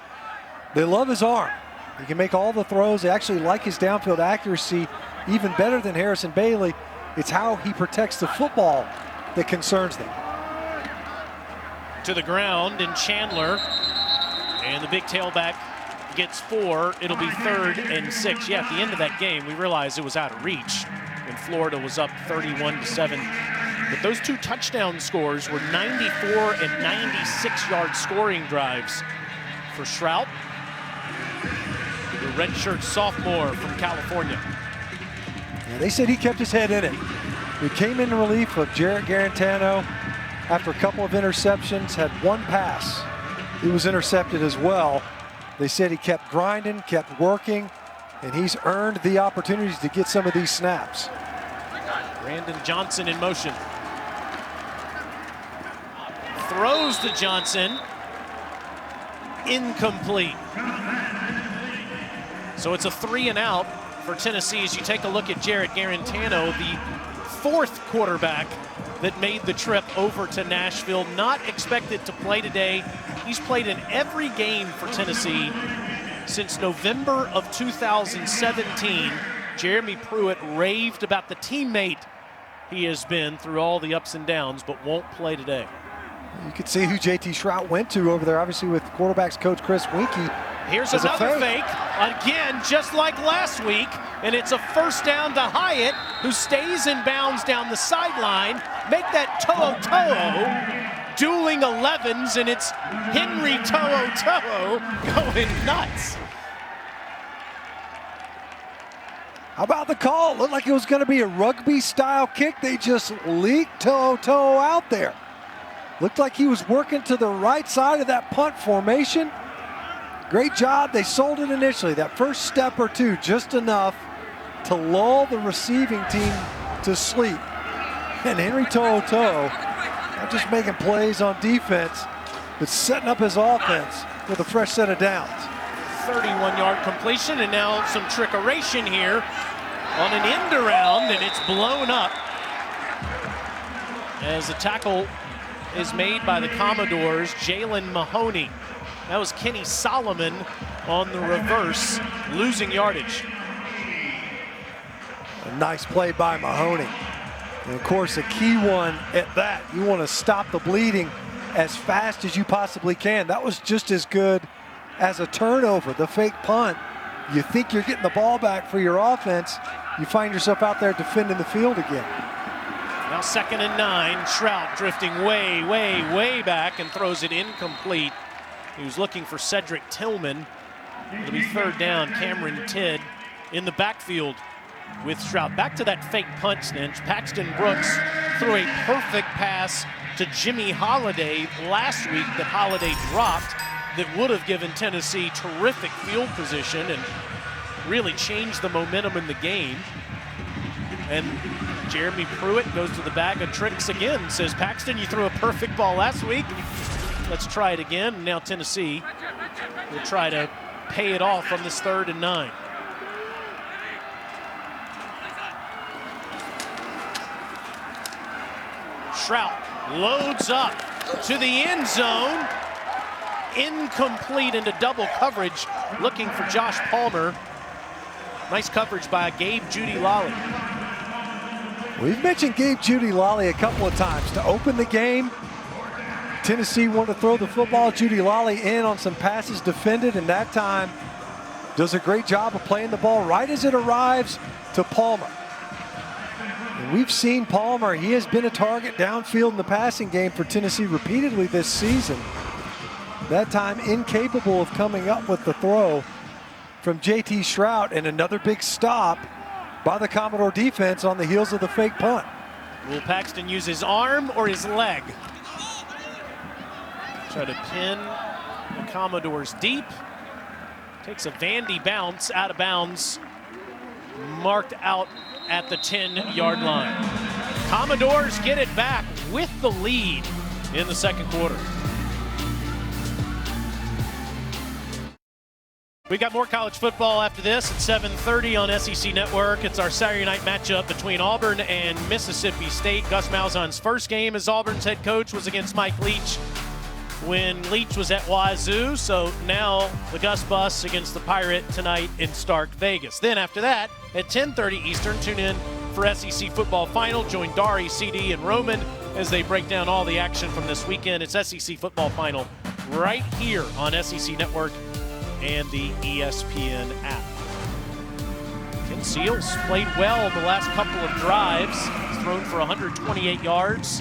They love his arm. He can make all the throws. They actually like his downfield accuracy even better than Harrison Bailey. It's how he protects the football that concerns them. To the ground, and Chandler, and the big tailback gets 4. It'll be 3rd and 6. Yeah, at the end of that game, we realized it was out of reach when Florida was up 31-7. But those 2 touchdown scores were 94 and 96-yard scoring drives for Shrout, the redshirt sophomore from California. Yeah, they said he kept his head in it. He came in relief of Jarrett Garantano after a couple of interceptions, had 1 pass. He was intercepted as well. They said he kept grinding, kept working, and he's earned the opportunities to get some of these snaps. Brandon Johnson in motion. throws to Johnson. Incomplete. So it's a 3 and out for Tennessee as you take a look at Jarrett Garantano, the 4th quarterback that made the trip over to Nashville. Not expected to play today. He's played in every game for Tennessee since November of 2017. Jeremy Pruitt raved about the teammate he has been through all the ups and downs, but won't play today. You could see who JT Shrout went to over there, obviously with quarterbacks coach Chris Winkie. Here's another fake. Again, just like last week, and it's a first down to Hyatt, who stays in bounds down the sideline. Make that To'o, dueling 11s, and it's Henry To'o going nuts. How about the call? Looked like it was going to be a rugby-style kick. They just leaked To'o out there. Looked like he was working to the right side of that punt formation. Great job. They sold it initially. That first step or two, just enough to lull the receiving team to sleep. And Henry To'o, not just making plays on defense, but setting up his offense with a fresh set of downs. 31-yard completion, and now some trickeration here on an end around, and it's blown up as the tackle is made by the Commodores, Jalen Mahoney. That was Kenny Solomon on the reverse, losing yardage. A nice play by Mahoney. And of course, a key one at that. You want to stop the bleeding as fast as you possibly can. That was just as good as a turnover, the fake punt. You think you're getting the ball back for your offense, you find yourself out there defending the field again. Now 2nd and 9, Shrout drifting way back and throws it incomplete. He was looking for Cedric Tillman. It'll be 3rd down, Cameron Tidd in the backfield with Shrout. Back to that fake punt snitch. Paxton Brooks threw a perfect pass to Jimmy Holiday last week that Holiday dropped, that would have given Tennessee terrific field position and really changed the momentum in the game. And Jeremy Pruitt goes to the bag of tricks again, says, Paxton, you threw a perfect ball last week. Let's try it again. And now Tennessee will try to pay it off on this 3rd and 9. Shrout loads up to the end zone. Incomplete into double coverage, looking for Josh Palmer. Nice coverage by Gabe Judy Lally. We've mentioned Gabe Judy Lally a couple of times to open the game. Tennessee wanted to throw the football. Judy Lally in on some passes defended, and that time does a great job of playing the ball right as it arrives to Palmer. And we've seen Palmer. He has been a target downfield in the passing game for Tennessee repeatedly this season. That time incapable of coming up with the throw from JT Shrout, and another big stop by the Commodore defense on the heels of the fake punt. Will Paxton use his arm or his leg? Try to pin the Commodores deep. Takes a Vandy bounce out of bounds, marked out at the 10-yard line. Commodores get it back with the lead in the 2nd quarter. We got more college football after this at 7:30 on SEC Network. It's our Saturday night matchup between Auburn and Mississippi State. Gus Malzahn's first game as Auburn's head coach was against Mike Leach when Leach was at Wazoo. So now the Gus Bus against the Pirate tonight in Stark Vegas. Then after that, at 10:30 Eastern, tune in for SEC Football Final. Join Dari, CD, and Roman as they break down all the action from this weekend. It's SEC Football Final right here on SEC Network and the ESPN app. Ken Seals played well the last couple of drives. He's thrown for 128 yards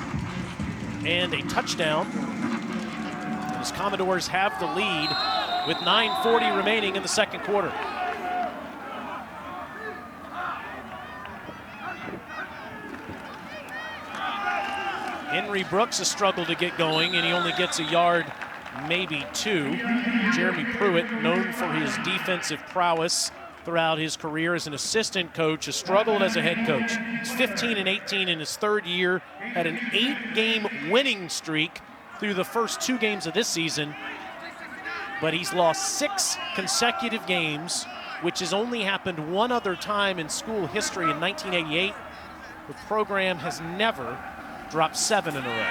and a touchdown. His Commodores have the lead with 9:40 remaining in the 2nd quarter. Henry Brooks has struggled to get going, and he only gets a yard, maybe 2. Jeremy Pruitt, known for his defensive prowess throughout his career as an assistant coach, has struggled as a head coach. He's 15-18 in his 3rd year, had an 8-game winning streak through the first 2 games of this season, but he's lost 6 consecutive games, which has only happened one other time in school history in 1988. The program has never dropped 7 in a row.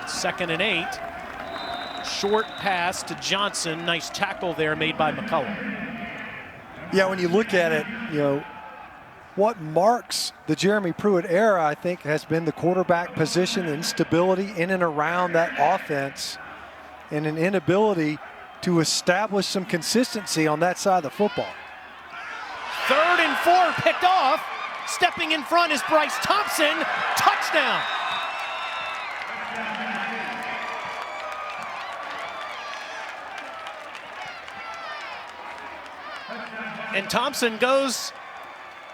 2nd and 8. Short pass to Johnson. Nice tackle there made by McCullough. Yeah, when you look at it, you know, what marks the Jeremy Pruitt era, I think, has been the quarterback position, instability in and around that offense, and an inability to establish some consistency on that side of the football. 3rd and 4 picked off. Stepping in front is Bryce Thompson. Touchdown. And Thompson goes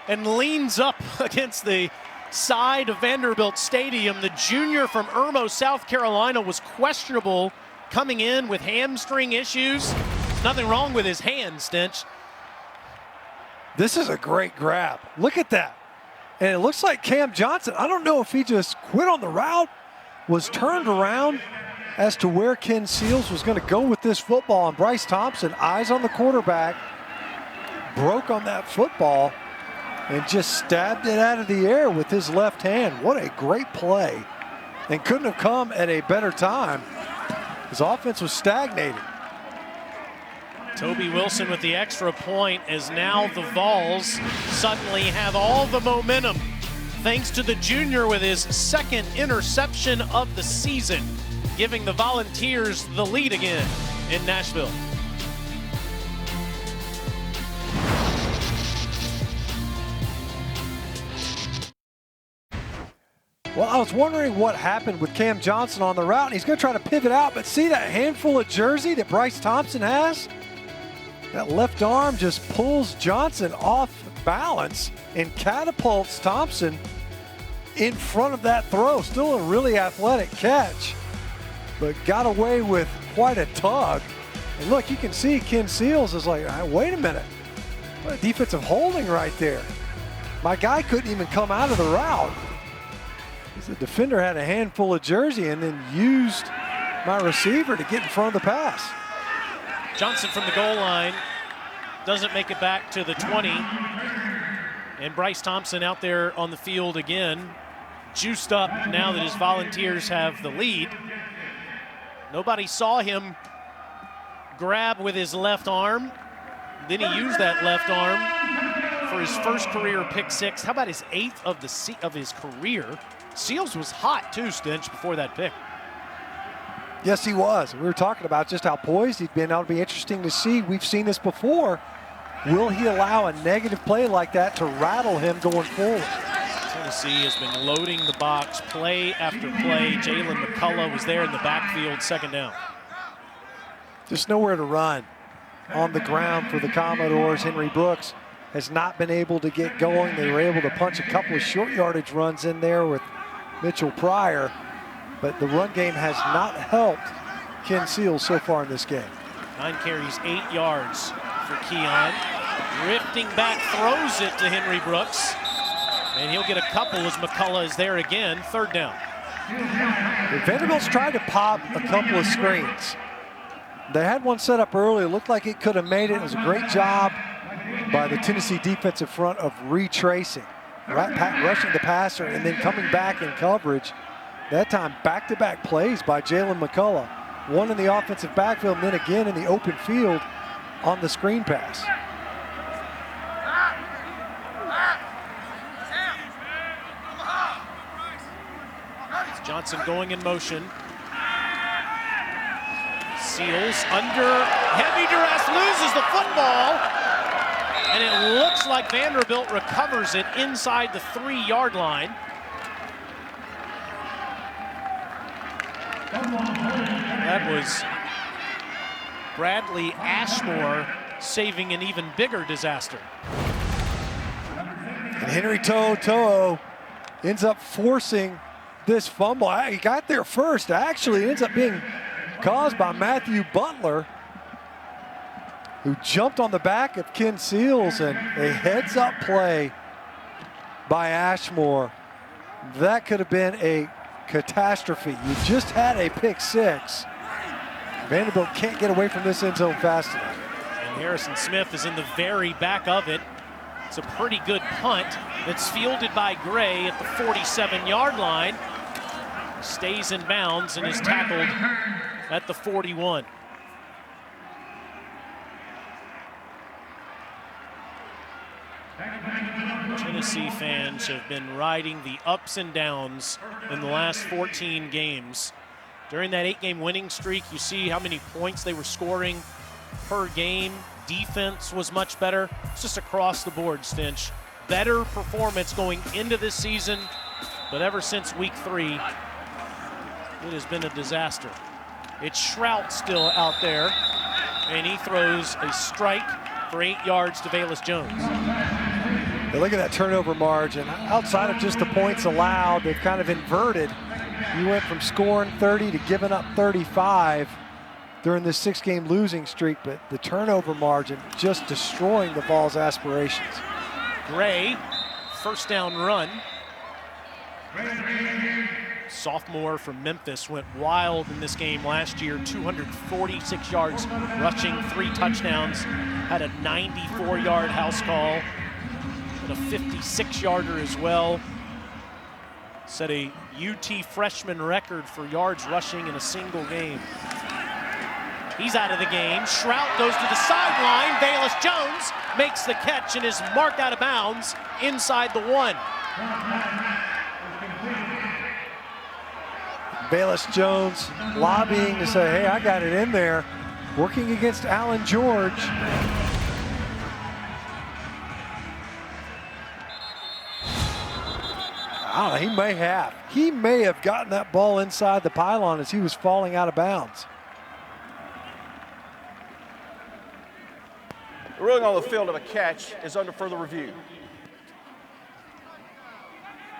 and leans up against the side of Vanderbilt Stadium. The junior from Irmo, South Carolina, was questionable coming in with hamstring issues. There's nothing wrong with his hand, Stinch. This is a great grab. Look at that. And it looks like Cam Johnson, I don't know if he just quit on the route, was turned around as to where Ken Seals was going to go with this football. And Bryce Thompson, eyes on the quarterback, broke on that football and just stabbed it out of the air with his left hand. What a great play. And couldn't have come at a better time. His offense was stagnating. Toby Wilson with the extra point, as now the Vols suddenly have all the momentum thanks to the junior with his 2nd interception of the season, giving the Volunteers the lead again in Nashville. Well, I was wondering what happened with Cam Johnson on the route. He's going to try to pivot out, but see that handful of jersey that Bryce Thompson has? That left arm just pulls Johnson off balance and catapults Thompson in front of that throw. Still a really athletic catch, but got away with quite a tug. And look, you can see Ken Seals is like, wait a minute. What a defensive holding right there. My guy couldn't even come out of the route. The defender had a handful of jersey and then used my receiver to get in front of the pass. Johnson from the goal line doesn't make it back to the 20. And Bryce Thompson out there on the field again, juiced up now that his Volunteers have the lead. Nobody saw him grab with his left arm. Then he used that left arm for his first career pick 6. How about his 8th of his career? Seals was hot too, Stinch, before that pick. Yes, he was. We were talking about just how poised he'd been. That'll be interesting to see. We've seen this before. Will he allow a negative play like that to rattle him going forward? Tennessee has been loading the box play after play. Jalen McCullough was there in the backfield, 2nd down. Just nowhere to run on the ground for the Commodores. Henry Brooks has not been able to get going. They were able to punch a couple of short yardage runs in there with Mitchell Pryor, but the run game has not helped Ken Seals so far in this game. 9 carries, 8 yards for Keon. Drifting back, throws it to Henry Brooks, and he'll get a couple as McCullough is there again, 3rd down. Vanderbilt's tried to pop a couple of screens. They had one set up early. It looked like it could have made it. It was a great job by the Tennessee defensive front of retracing, rushing the passer and then coming back in coverage. That time, back-to-back plays by Jalen McCullough. One in the offensive backfield and then again in the open field on the screen pass. Johnson going in motion. Seals under heavy duress, loses the football. And it looks like Vanderbilt recovers it inside the 3-yard line. That was Bradley Ashmore saving an even bigger disaster. And Henry To'o ends up forcing this fumble. He got there first. Actually, it ends up being caused by Matthew Butler, who jumped on the back of Ken Seals, and a heads-up play by Ashmore. That could have been a catastrophe. You just had a pick six. Vanderbilt can't get away from this end zone fast enough. And Harrison Smith is in the very back of it. It's a pretty good punt that's fielded by Gray at the 47-yard line. Stays in bounds and is tackled at the 41. Tennessee fans have been riding the ups and downs in the last 14 games. During that 8-game winning streak, you see how many points they were scoring per game. Defense was much better. It's just across the board, Stinch. Better performance going into this season, but ever since week 3, it has been a disaster. It's Shrout still out there, and he throws a strike for 8 yards to Velus Jones. Now look at that turnover margin. Outside of just the points allowed, they've kind of inverted. You went from scoring 30 to giving up 35 during this 6-game losing streak, but the turnover margin just destroying the Vols' aspirations. Gray, first down run. Sophomore from Memphis went wild in this game last year, 246 yards rushing, 3 touchdowns, had a 94-yard house call, and a 56-yarder as well. Set a UT freshman record for yards rushing in a single game. He's out of the game. Shrout goes to the sideline. Velus Jones makes the catch and is marked out of bounds inside the 1. Velus Jones lobbying to say, hey, I got it in there. Working against Alan George. I don't know, he may have gotten that ball inside the pylon as he was falling out of bounds. The ruling on the field of a catch is under further review.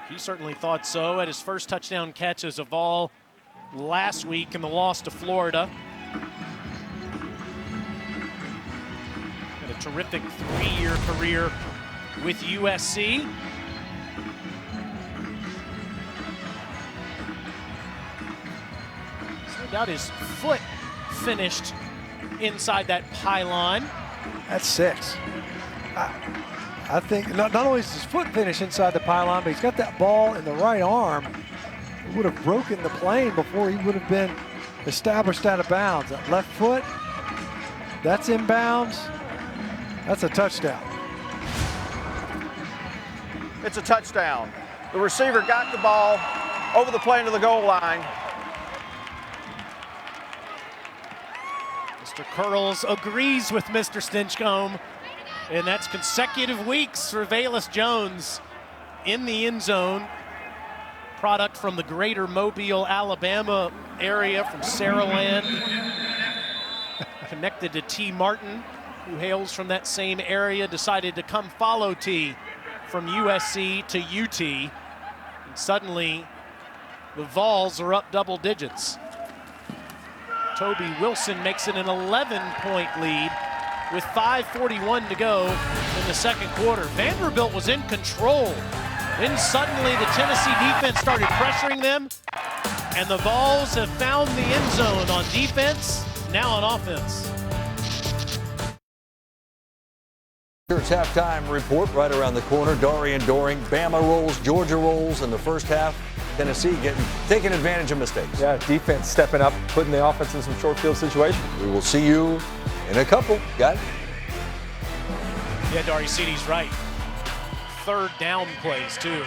He certainly thought so at his first touchdown catch as a Vol last week in the loss to Florida. Had a terrific 3-year career with USC. No doubt his foot finished inside that pylon. That's 6. I think not only is his foot finish inside the pylon, but he's got that ball in the right arm. It would have broken the plane before he would have been established out of bounds. That left foot, that's inbounds. That's a touchdown. It's a touchdown. The receiver got the ball over the plane to the goal line. Mr. Curls agrees with Mr. Stinchcomb, and that's consecutive weeks for Velus Jones in the end zone. Product from the greater Mobile, Alabama area, from Saraland. Connected to T. Martin, who hails from that same area, decided to come follow T from USC to UT. And suddenly, the Vols are up double digits. Toby Wilson makes it an 11-point lead with 5:41 to go in the second quarter. Vanderbilt was in control. Then suddenly the Tennessee defense started pressuring them, and the Vols have found the end zone on defense, now on offense. Here's halftime report right around the corner. Dorian Doring, Bama rolls, Georgia rolls in the first half. Tennessee taking advantage of mistakes. Yeah, defense stepping up, putting the offense in some short field situations. We will see you in a couple. Got it? Yeah, Dari Citi's right. Third down plays, too,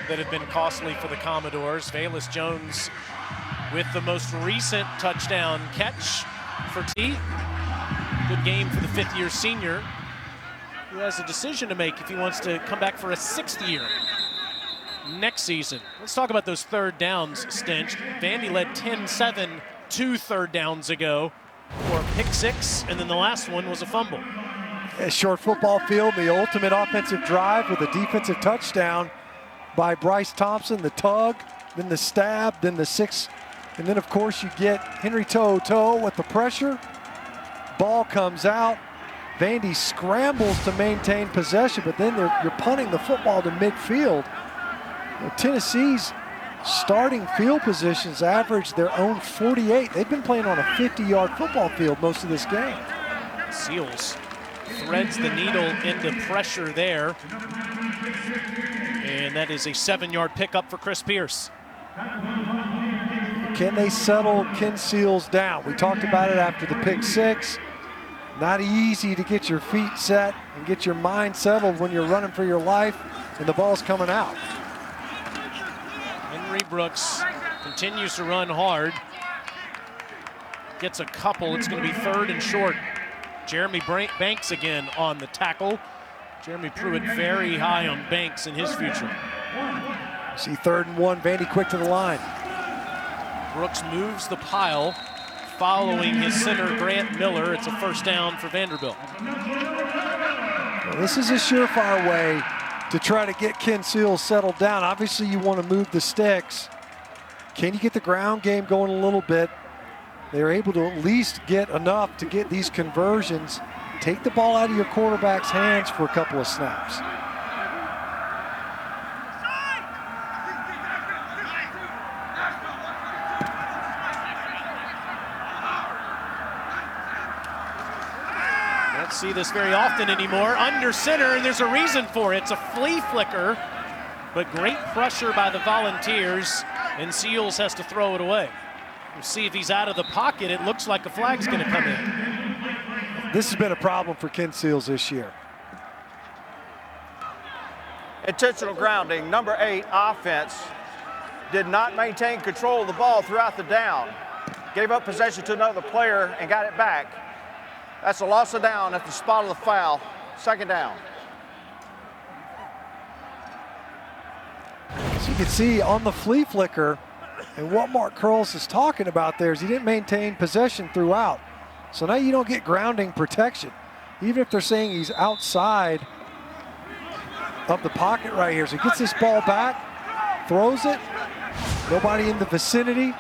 that have been costly for the Commodores. Velus Jones with the most recent touchdown catch for T. Good game for the fifth-year senior, who has a decision to make if he wants to come back for a 6th year next season. Let's talk about those third downs, Stinch. Vandy led 10-7 2 third downs ago for a pick 6, and then the last one was a fumble. A short football field, the ultimate offensive drive with a defensive touchdown by Bryce Thompson, the tug, then the stab, then the 6, and then of course you get Henry Toe with the pressure. Ball comes out. Vandy scrambles to maintain possession, but then you're punting the football to midfield. Tennessee's starting field positions average their own 48. They've been playing on a 50-yard football field most of this game. Seals threads the needle into pressure there. And that is a 7-yard pickup for Chris Pierce. Can they settle Ken Seals down? We talked about it after the pick 6. Not easy to get your feet set and get your mind settled when you're running for your life and the ball's coming out. Henry Brooks continues to run hard. Gets a couple. It's going to be 3rd and short. Jeremy Banks again on the tackle. Jeremy Pruitt very high on Banks in his future. See 3rd and 1, Vandy quick to the line. Brooks moves the pile following his center, Grant Miller. It's a 1st down for Vanderbilt. Well, this is a surefire way to try to get Ken Seals settled down. Obviously, you want to move the sticks. Can you get the ground game going a little bit? They're able to at least get enough to get these conversions. Take the ball out of your quarterback's hands for a couple of snaps. Don't see this very often anymore. Under center, and there's a reason for it. It's a flea flicker, but great pressure by the Volunteers, and Seals has to throw it away. We'll see if he's out of the pocket. It looks like a flag's going to come in. This has been a problem for Ken Seals this year. Intentional grounding, number 8 offense did not maintain control of the ball throughout the down. Gave up possession to another player and got it back. That's a loss of down at the spot of the foul. 2nd down. So you can see on the flea flicker, and what Mark Curls is talking about there is he didn't maintain possession throughout. So now you don't get grounding protection. Even if they're saying he's outside of the pocket right here. So he gets this ball back, throws it, nobody in the vicinity.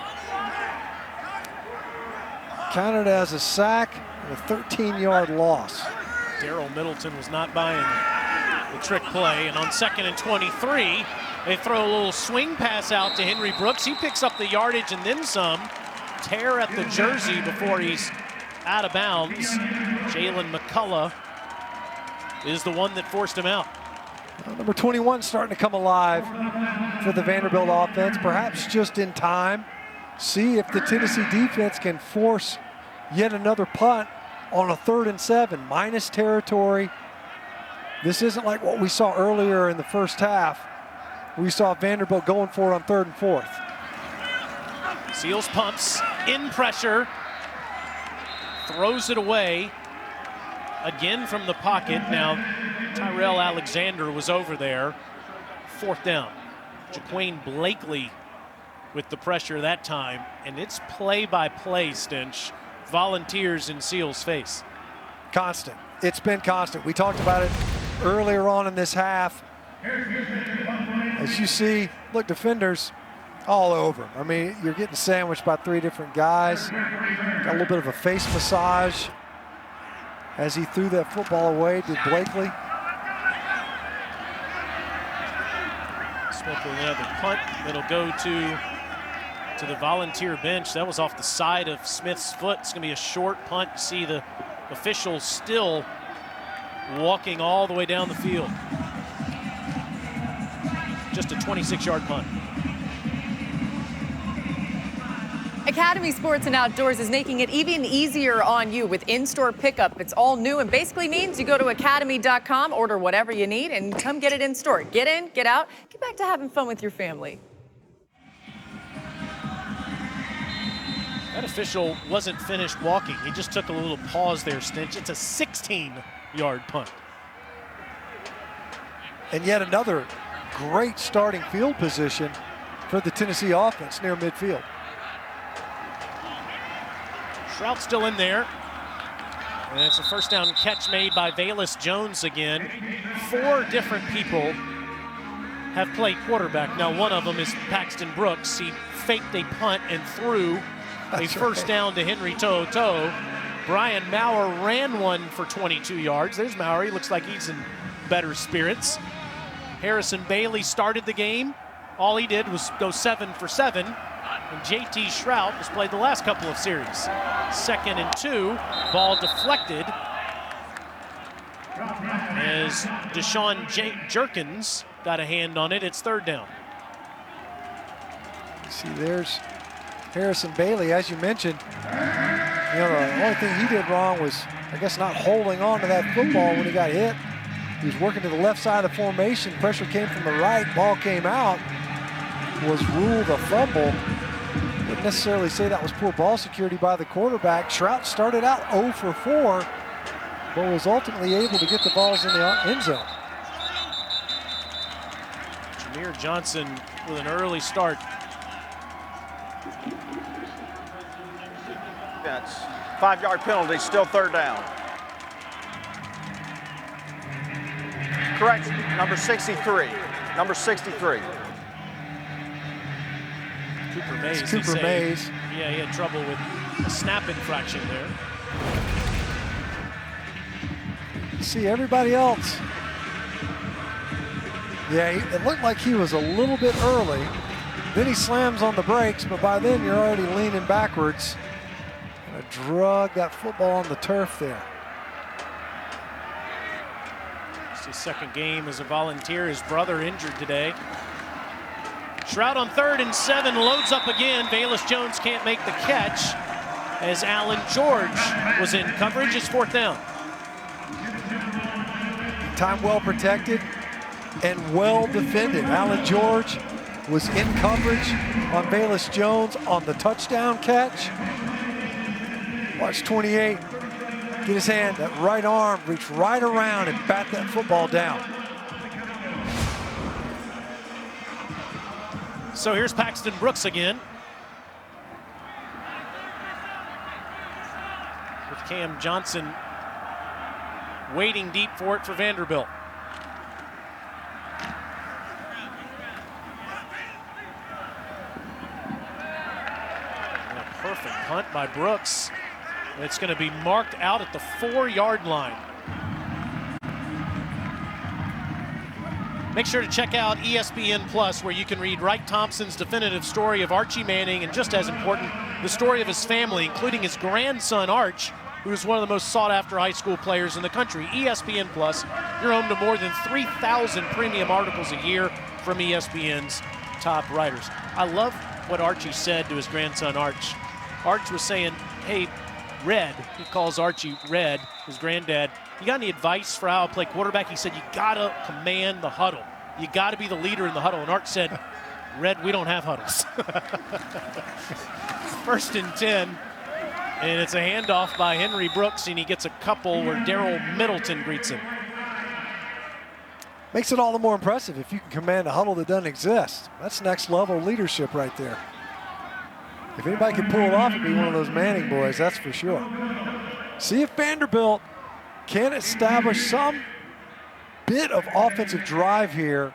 Counted as a sack and a 13-yard loss. Darryl Middleton was not buying the trick play, and on 2nd and 23, they throw a little swing pass out to Henry Brooks. He picks up the yardage and then some. Tear at the jersey before he's out of bounds. Jalen McCullough is the one that forced him out. Number 21 starting to come alive for the Vanderbilt offense, perhaps just in time. See if the Tennessee defense can force yet another punt on a 3rd and 7, minus territory. This isn't like what we saw earlier in the first half. We saw Vanderbilt going for it on 3rd and 4th. Seals pumps, in pressure, throws it away, again from the pocket. Now, Tyrell Alexander was over there. 4th down. Jaquane Blakely with the pressure that time, and it's play-by-play, Stinch. Volunteers in Seals' face. Constant. It's been constant. We talked about it earlier on in this half. As you see, look, defenders all over. I mean, you're getting sandwiched by 3 different guys. Got a little bit of a face massage as he threw that football away. Did Blakely. Smith with another punt. It'll go to the Volunteer bench. That was off the side of Smith's foot. It's going to be a short punt. You see the officials still walking all the way down the field. Just a 26-yard punt. Academy Sports and Outdoors is making it even easier on you with in-store pickup. It's all new and basically means you go to academy.com, order whatever you need, and come get it in store. Get in, get out, get back to having fun with your family. That official wasn't finished walking. He just took a little pause there, Stinch. It's a 16-yard punt. And yet another great starting field position for the Tennessee offense near midfield. Trout still in there. And it's a 1st down catch made by Valus Jones again. 4 different people have played quarterback. Now, one of them is Paxton Brooks. He faked a punt and threw a 1st down to Henry Toto. Brian Maurer ran one for 22 yards. There's Maurer. He looks like he's in better spirits. Harrison Bailey started the game all he did was go 7 for 7. And JT Shrout has played the last couple of series. 2nd and 2, ball deflected as Deshaun Jerkins got a hand on it. It's 3rd down. See, there's Harrison Bailey, as you mentioned. You know, the only thing he did wrong was, I guess, not holding on to that football when he got hit. He was working to the left side of the formation. Pressure came from the right. Ball came out. Was ruled a fumble. Wouldn't necessarily say that was poor ball security by the quarterback. Shrout started out 0 for 4, but was ultimately able to get the balls in the end zone. Jameer Johnson with an early start. That's 5-yard penalty, still 3rd down. Correct, number 63. Number 63. Cooper Mays. It's Cooper Mays. Yeah, he had trouble with a snap infraction there. See everybody else. Yeah, it looked like he was a little bit early. Then he slams on the brakes, but by then you're already leaning backwards. And drug that football on the turf there. It's his 2nd game as a volunteer. His brother injured today. Shrout on 3rd and 7, loads up again. Bayless Jones can't make the catch as Alan George was in coverage. It's 4th down. Time well protected and well defended. Alan George was in coverage on Bayless Jones on the touchdown catch. Watch 28 get his hand, that right arm, reach right around and bat that football down. So here's Paxton Brooks again. With Cam Johnson waiting deep for it for Vanderbilt. And a perfect punt by Brooks. And it's going to be marked out at the 4-yard line. Make sure to check out ESPN Plus, where you can read Wright Thompson's definitive story of Archie Manning, and just as important, the story of his family, including his grandson Arch, who is one of the most sought-after high school players in the country. ESPN Plus, you're home to more than 3,000 premium articles a year from ESPN's top writers. I love what Archie said to his grandson Arch. Arch was saying, hey, Red, he calls Archie Red, his granddad, you got any advice for how I play quarterback? He said, you gotta command the huddle. You gotta be the leader in the huddle. And Arch said, Red, we don't have huddles. 1st and 10, and it's a handoff by Henry Brooks, and he gets a couple where Darrell Middleton greets him. Makes it all the more impressive if you can command a huddle that doesn't exist. That's next level leadership right there. If anybody can pull it off, it'd be one of those Manning boys, that's for sure. See if Vanderbilt can establish some bit of offensive drive here,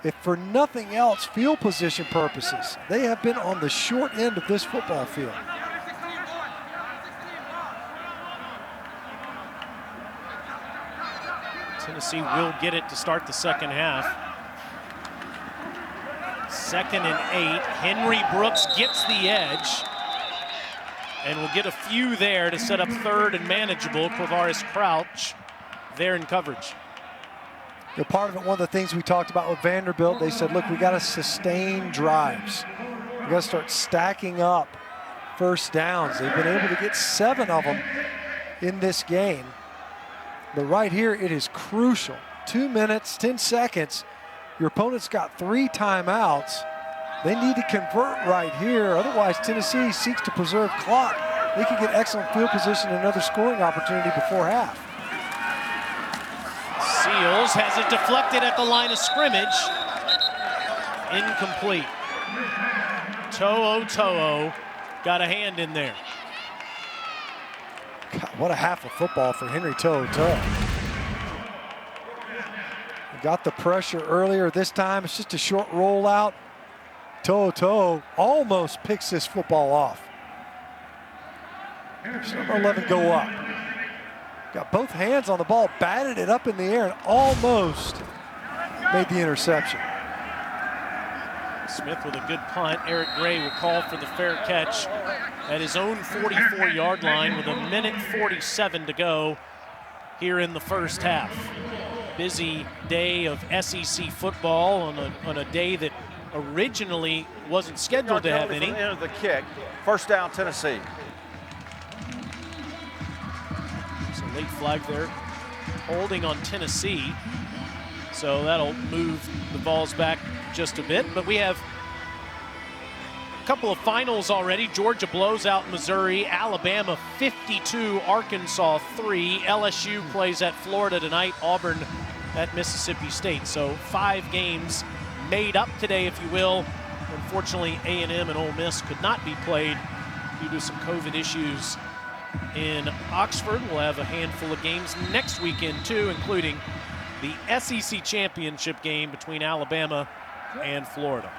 if for nothing else, field position purposes. They have been on the short end of this football field. Tennessee will get it to start the 2nd half. 2nd and 8. Henry Brooks gets the edge. And we'll get a few there to set up 3rd and manageable. Quavaris Crouch there in coverage. You know, part of it, one of the things we talked about with Vanderbilt, they said, look, we got to sustain drives. We got to start stacking up 1st downs. They've been able to get 7 of them in this game. But right here, it is crucial. 2 minutes, 10 seconds. Your opponent's got 3 timeouts. They need to convert right here. Otherwise, Tennessee seeks to preserve clock. They could get excellent field position and another scoring opportunity before half. Seals has it deflected at the line of scrimmage. Incomplete. To'o got a hand in there. God, what a half of football for Henry To'o. Got the pressure earlier. This time it's just a short rollout. To'o almost picks this football off. Number 11 go up. Got both hands on the ball, batted it up in the air, and almost made the interception. Smith with a good punt. Eric Gray will call for the fair catch at his own 44-yard line with 1:47 to go here in the first half. Busy day of SEC football on a day that originally wasn't scheduled to have any. From the end of the kick. First down, Tennessee. It's a late flag there. Holding on Tennessee. So that'll move the balls back just a bit. But we have a couple of finals already. Georgia blows out Missouri. Alabama 52, Arkansas 3. LSU plays at Florida tonight. Auburn at Mississippi State. So 5 games made up today, if you will. Unfortunately, A&M and Ole Miss could not be played due to some COVID issues in Oxford. We'll have a handful of games next weekend too, including the SEC championship game between Alabama and Florida.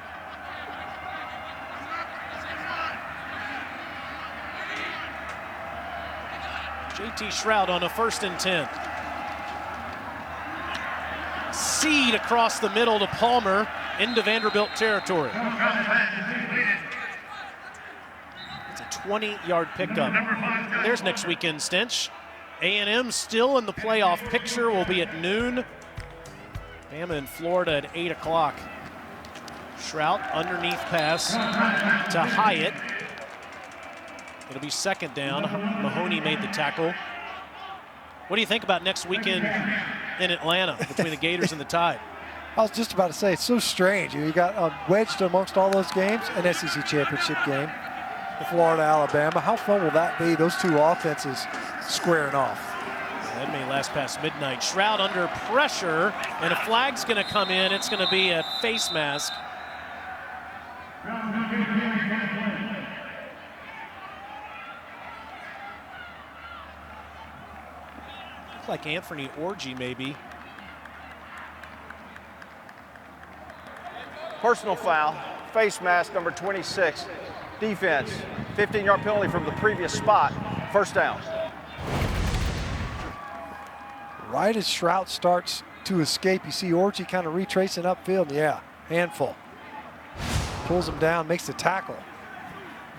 JT Shroud on a 1st and 10. Seed across the middle to Palmer into Vanderbilt territory. It's a 20-yard pickup. There's next weekend's stench. A&M still in the playoff picture, will be at noon. Bama and Florida at 8 o'clock. Shroud underneath pass to Hyatt. It'll be 2nd down. Mahoney made the tackle. What do you think about next weekend in Atlanta between the Gators and the Tide? I was just about to say, it's so strange. You got wedged amongst all those games, an SEC championship game, Florida, Alabama. How fun will that be, those two offenses squaring off? That may last past midnight. Shroud under pressure, and a flag's going to come in. It's going to be a face mask. Looks like Anthony Orji, maybe. Personal foul, face mask, number 26. Defense, 15-yard penalty from the previous spot. First down. Right as Shroud starts to escape, you see Orji kind of retracing upfield. Yeah, handful. Pulls him down, makes the tackle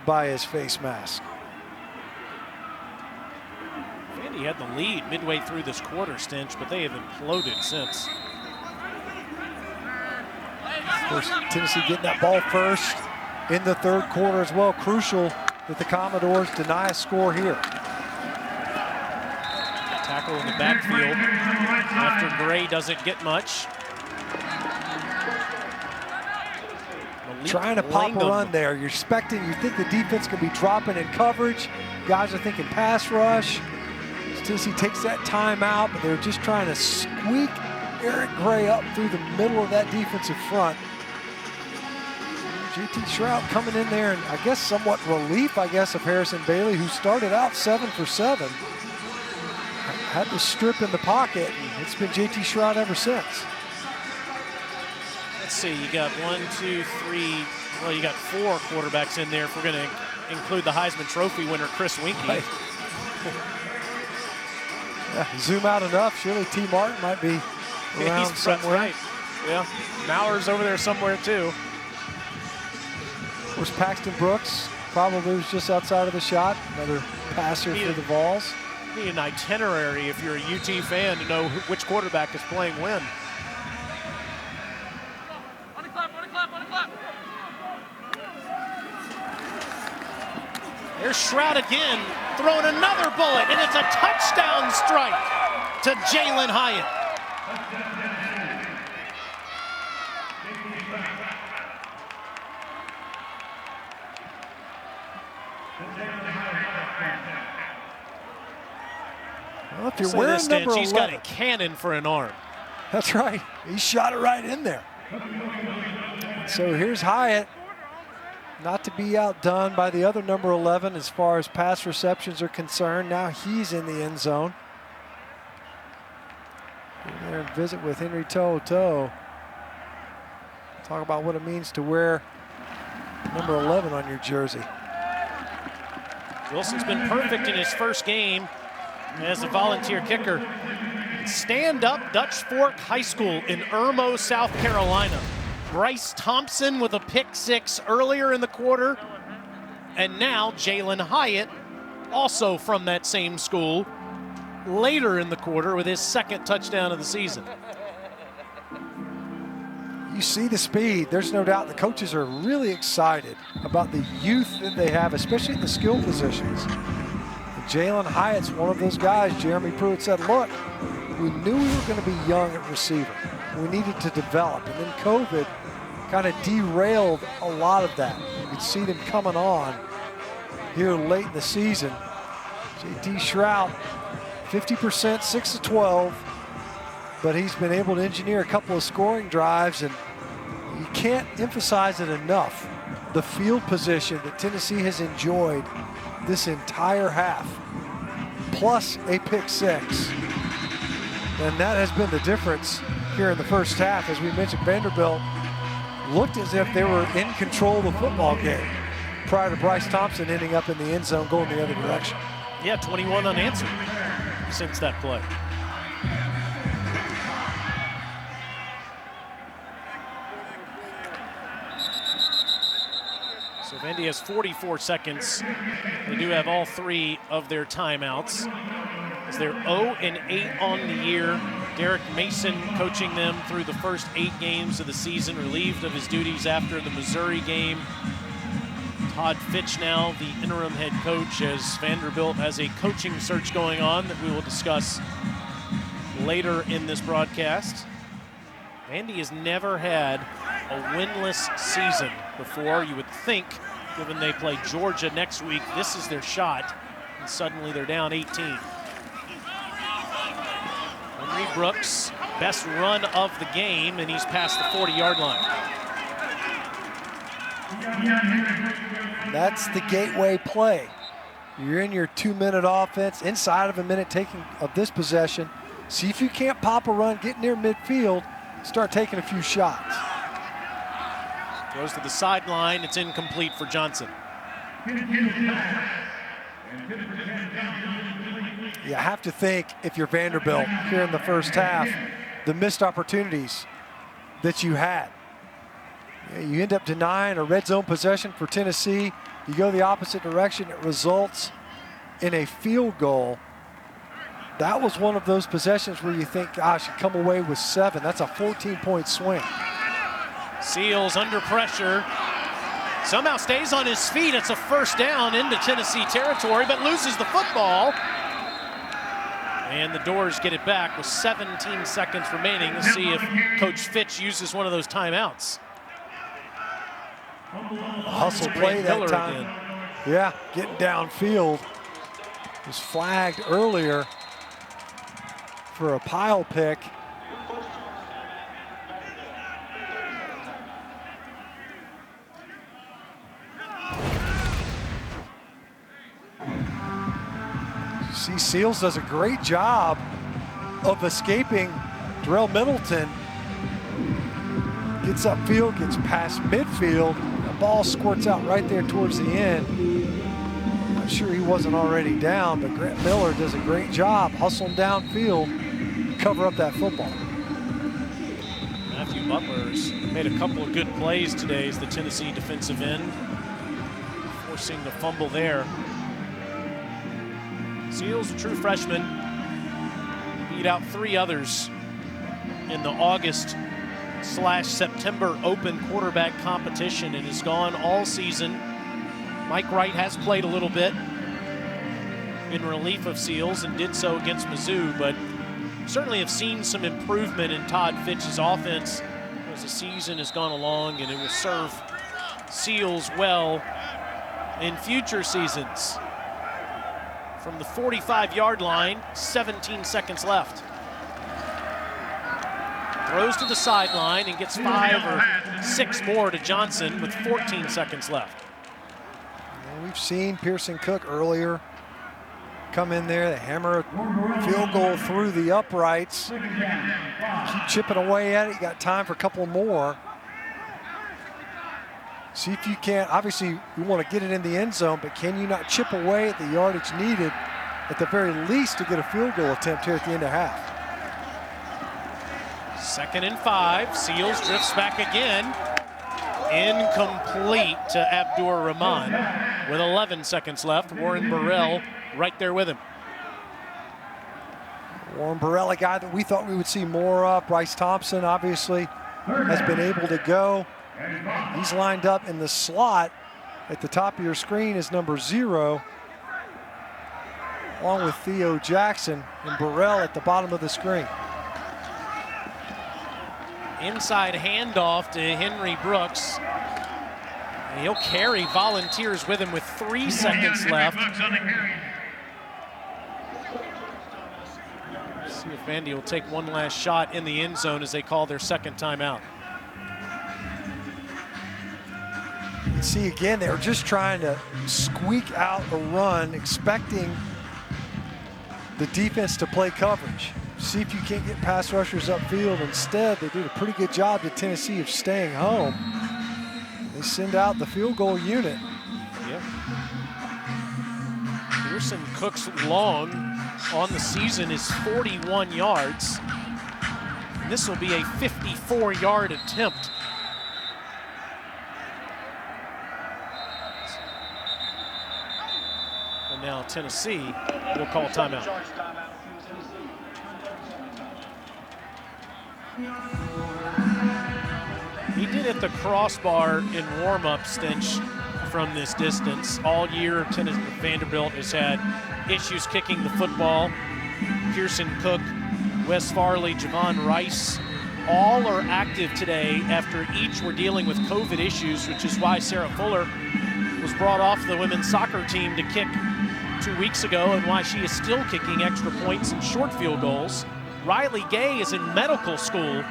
by his face mask. Vandy had the lead midway through this quarter, Stench, but they have imploded since. Of course, Tennessee getting that ball first in the 3rd quarter as well. Crucial that the Commodores deny a score here. Tackle in the backfield after Gray doesn't get much. Malik Trying to pop Langham. a run there. You're expecting, you think the defense can be dropping in coverage. Guys are thinking pass rush. Tennessee takes that time out, but they're just trying to squeak Eric Gray up through the middle of that defensive front. JT Shroud coming in there, and I guess somewhat relief, of Harrison Bailey, who started out 7 for 7. Had to strip in the pocket, and it's been JT Shroud ever since. Let's see, you got 1, 2, 3, well, you got 4 quarterbacks in there if we're going to include the Heisman Trophy winner, Chris Winkie. Right. Yeah, zoom out enough, surely T. Martin might be around somewhere. Right. Yeah, Maurer's over there somewhere too. Of course, Paxton Brooks probably was just outside of the shot. Another passer for the Vols. Need an itinerary if you're a UT fan to know which quarterback is playing when. There's Shroud again, throwing another bullet, and it's a touchdown strike to Jalen Hyatt. Well, if you're wearing number 11, he's got a cannon for an arm. That's right. He shot it right in there. So here's Hyatt. Not to be outdone by the other number 11 as far as pass receptions are concerned. Now he's in the end zone. Go there and visit with Henry To'oTo'o. Talk about what it means to wear number 11 on your jersey. Wilson's been perfect in his first game as a volunteer kicker. Stand Up Dutch Fork High School in Irmo, South Carolina. Bryce Thompson with a pick 6 earlier in the quarter. And now Jalen Hyatt, also from that same school, later in the quarter with his second touchdown of the season. You see the speed. There's no doubt the coaches are really excited about the youth that they have, especially in the skill positions. Jalen Hyatt's one of those guys. Jeremy Pruitt said, look, we knew we were going to be young at receiver. We needed to develop. And then COVID kind of derailed a lot of that. You could see them coming on here late in the season. J.T. Shrout, 50%, 6 of 12. But he's been able to engineer a couple of scoring drives, and you can't emphasize it enough. The field position that Tennessee has enjoyed this entire half, plus a pick 6. And that has been the difference here in the first half. As we mentioned, Vanderbilt looked as if they were in control of the football game prior to Bryce Thompson ending up in the end zone going the other direction. Yeah, 21 unanswered since that play. So Vandy has 44 seconds. They do have all 3 of their timeouts. As they're 0-8 on the year. Derek Mason coaching them through the first 8 games of the season, relieved of his duties after the Missouri game. Todd Fitch now the interim head coach, as Vanderbilt has a coaching search going on that we will discuss later in this broadcast. Vandy has never had a winless season before. You would think, given they play Georgia next week, this is their shot, and suddenly they're down 18. Henry Brooks, best run of the game, and he's past the 40-yard line. That's the gateway play. You're in your 2-minute offense, inside of a minute taking of this possession. See if you can't pop a run, get near midfield, start taking a few shots. Throws to the sideline, it's incomplete for Johnson. You have to think, if you're Vanderbilt here in the first half, the missed opportunities that you had. You end up denying a red zone possession for Tennessee. You go the opposite direction, it results in a field goal. That was one of those possessions where you think, gosh, you come away with 7. That's a 14-point swing. Seals under pressure. Somehow stays on his feet. It's a first down into Tennessee territory, but loses the football. And the Doors get it back with 17 seconds remaining. Let's see if Coach Fitch uses one of those timeouts. Hustle play that time. Again. Yeah, getting downfield. Was flagged earlier for a pile pick. See, Seals does a great job of escaping Darrell Middleton. Gets upfield, gets past midfield. The ball squirts out right there towards the end. Not sure he wasn't already down, but Grant Miller does a great job hustling downfield to cover up that football. Matthew Butler's made a couple of good plays today as the Tennessee defensive end, forcing the fumble there. Seals, a true freshman, beat out 3 others in the August/September Open quarterback competition and has gone all season. Mike Wright has played a little bit in relief of Seals and did so against Mizzou, but certainly have seen some improvement in Todd Fitch's offense as the season has gone along, and it will serve Seals well in future seasons. From the 45-yard line, 17 seconds left. Throws to the sideline and gets 5 or 6 more to Johnson with 14 seconds left. We've seen Pearson Cook earlier come in there, they hammer a field goal through the uprights. Keep chipping away at it, you got time for a couple more. See if you can, obviously you want to get it in the end zone, but can you not chip away at the yardage needed at the very least to get a field goal attempt here at the end of half? 2nd and 5. Seals drifts back again. Incomplete to Abdur Rahman with 11 seconds left. Warren Burrell right there with him. Warren Burrell, a guy that we thought we would see more of. Bryce Thompson obviously has been able to go. He's lined up in the slot at the top of your screen is number 0, along with Theo Jackson and Burrell at the bottom of the screen. Inside handoff to Henry Brooks. And he'll carry Volunteers with him with 3 seconds left. See if Vandy will take one last shot in the end zone as they call their second timeout. See, again, they were just trying to squeak out a run, expecting the defense to play coverage. See if you can't get pass rushers upfield. Instead, they did a pretty good job to Tennessee of staying home. They send out the field goal unit. Yep. Pearson Cook's long on the season is 41 yards. And this will be a 54-yard attempt. And now Tennessee will call timeout. He did hit the crossbar in warm-up, Stinch, from this distance. All year, Vanderbilt has had issues kicking the football. Pearson Cook, Wes Farley, Javon Rice, all are active today after each were dealing with COVID issues, which is why Sarah Fuller was brought off the women's soccer team to kick 2 weeks ago and why she is still kicking extra points and short field goals. Riley Gay is in medical school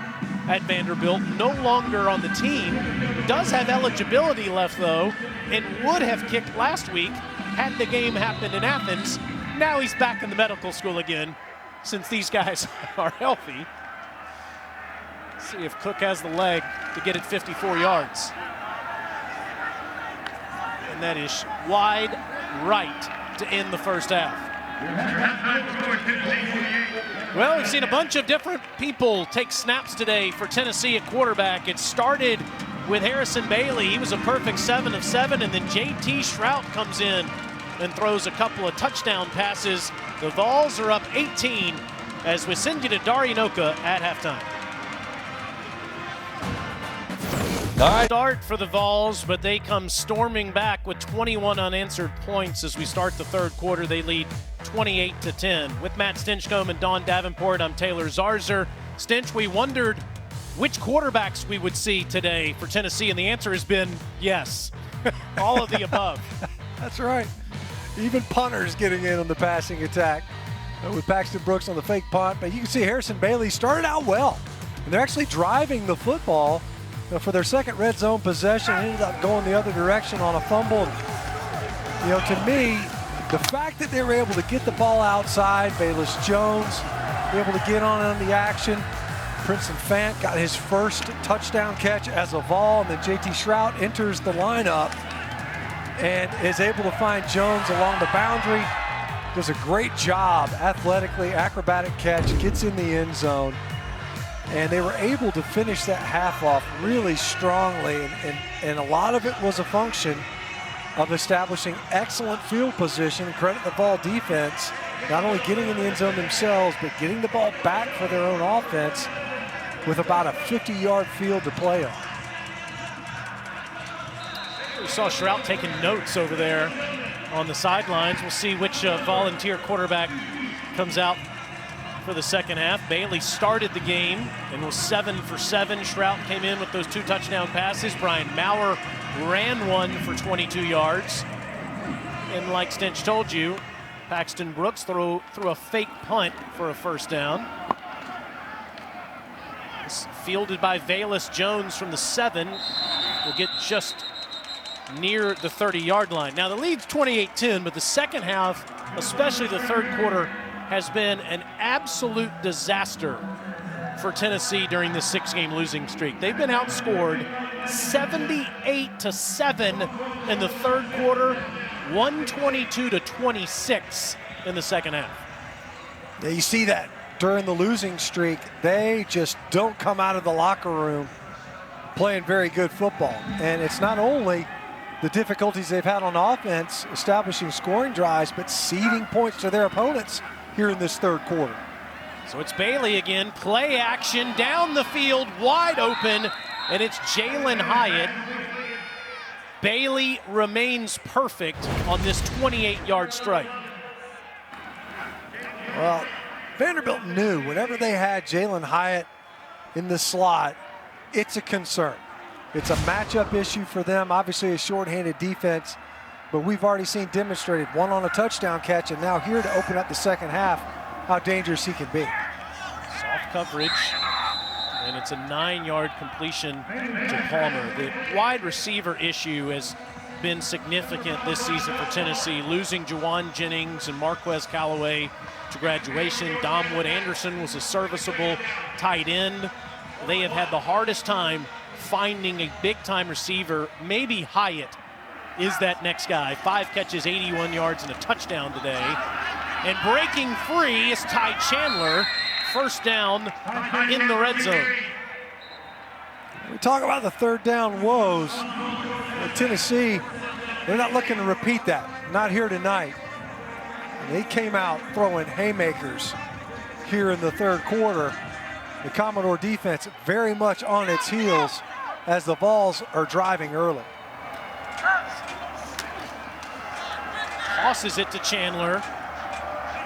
at Vanderbilt, no longer on the team. Does have eligibility left, though, and would have kicked last week had the game happened in Athens. Now he's back in the medical school again since these guys are healthy. See if Cook has the leg to get it 54 yards. And that is wide right to end the first half. Well, we've seen a bunch of different people take snaps today for Tennessee at quarterback. It started with Harrison Bailey. He was a perfect 7 of 7, and then J.T. Shrout comes in and throws a couple of touchdown passes. The Vols are up 18 as we send you to Darinoka at halftime. All right. Start for the Vols, but they come storming back with 21 unanswered points as we start the third quarter. They lead 28-10. With Matt Stinchcomb and Dawn Davenport, I'm Taylor Zarzer. Stinch, we wondered which quarterbacks we would see today for Tennessee, and the answer has been yes. All of the above. That's right. Even punters getting in on the passing attack with Paxton Brooks on the fake punt. But you can see Harrison Bailey started out well. And they're actually driving the football for their second red zone possession. Ended up going the other direction on a fumble. You know, to me, the fact that they were able to get the ball outside, Bayless Jones able to get on the action. Princeton Fant got his first touchdown catch as a Vol, and then J.T. Shrout enters the lineup and is able to find Jones along the boundary. Does a great job athletically, acrobatic catch, gets in the end zone. And they were able to finish that half off really strongly, and a lot of it was a function of establishing excellent field position. Credit the Vol defense, not only getting in the end zone themselves, but getting the ball back for their own offense with about a 50-yard field to play on. We saw Shrout taking notes over there on the sidelines. We'll see which Volunteer quarterback comes out for the second half. Bailey started the game and was 7 for 7. Shrout came in with those 2 touchdown passes. Brian Maurer ran one for 22 yards. And like Stinch told you, Paxton Brooks threw a fake punt for a first down. It's fielded by Bayless Jones from the 7. Will get just near the 30-yard line. Now the lead's 28-10, but the second half, especially the third quarter, has been an absolute disaster for Tennessee during this 6-game losing streak. They've been outscored 78-7 in the third quarter, 122-26 in the second half. Yeah, you see that during the losing streak, they just don't come out of the locker room playing very good football. And it's not only the difficulties they've had on offense establishing scoring drives, but ceding points to their opponents here in this third quarter. So it's Bailey again, play action down the field, wide open, and it's Jalen Hyatt. Bailey remains perfect on this 28-yard strike. Well, Vanderbilt knew whenever they had Jalen Hyatt in the slot, it's a concern. It's a matchup issue for them, obviously a shorthanded defense, but we've already seen demonstrated, one on a touchdown catch, and now here to open up the second half, how dangerous he can be. Soft coverage, and it's a 9-yard completion to Palmer. The wide receiver issue has been significant this season for Tennessee, losing Juwan Jennings and Marquez Callaway to graduation. Domwood Anderson was a serviceable tight end. They have had the hardest time finding a big-time receiver. Maybe Hyatt is that next guy. 5 catches, 81 yards, and a touchdown today. And breaking free is Ty Chandler. First down in the red zone. We talk about the third down woes. Tennessee, they're not looking to repeat that. Not here tonight. And they came out throwing haymakers here in the third quarter. The Commodore defense very much on its heels as the Vols are driving early. Tosses it to Chandler,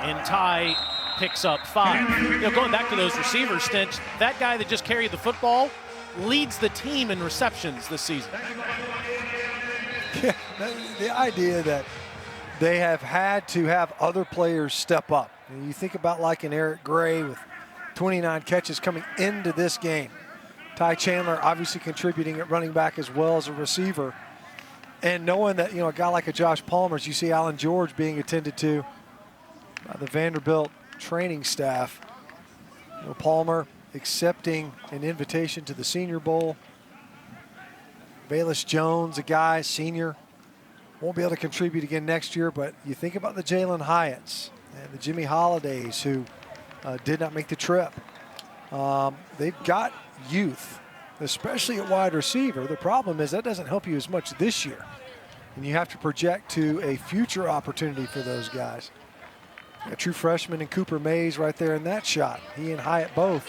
and Ty picks up 5. You know, going back to those receivers, Stench, that guy that just carried the football leads the team in receptions this season. Yeah, the idea that they have had to have other players step up. And you think about like an Eric Gray with 29 catches coming into this game. Ty Chandler obviously contributing at running back as well as a receiver. And knowing that, you know, a guy like a Josh Palmer, as you see Alan George being attended to by the Vanderbilt training staff. You know, Palmer accepting an invitation to the Senior Bowl. Bayless Jones, a guy, senior, won't be able to contribute again next year, but you think about the Jalen Hyatts and the Jimmy Holidays who did not make the trip. They've got youth, especially at wide receiver. The problem is that doesn't help you as much this year, and you have to project to a future opportunity for those guys. A true freshman in Cooper Mays right there in that shot. He and Hyatt both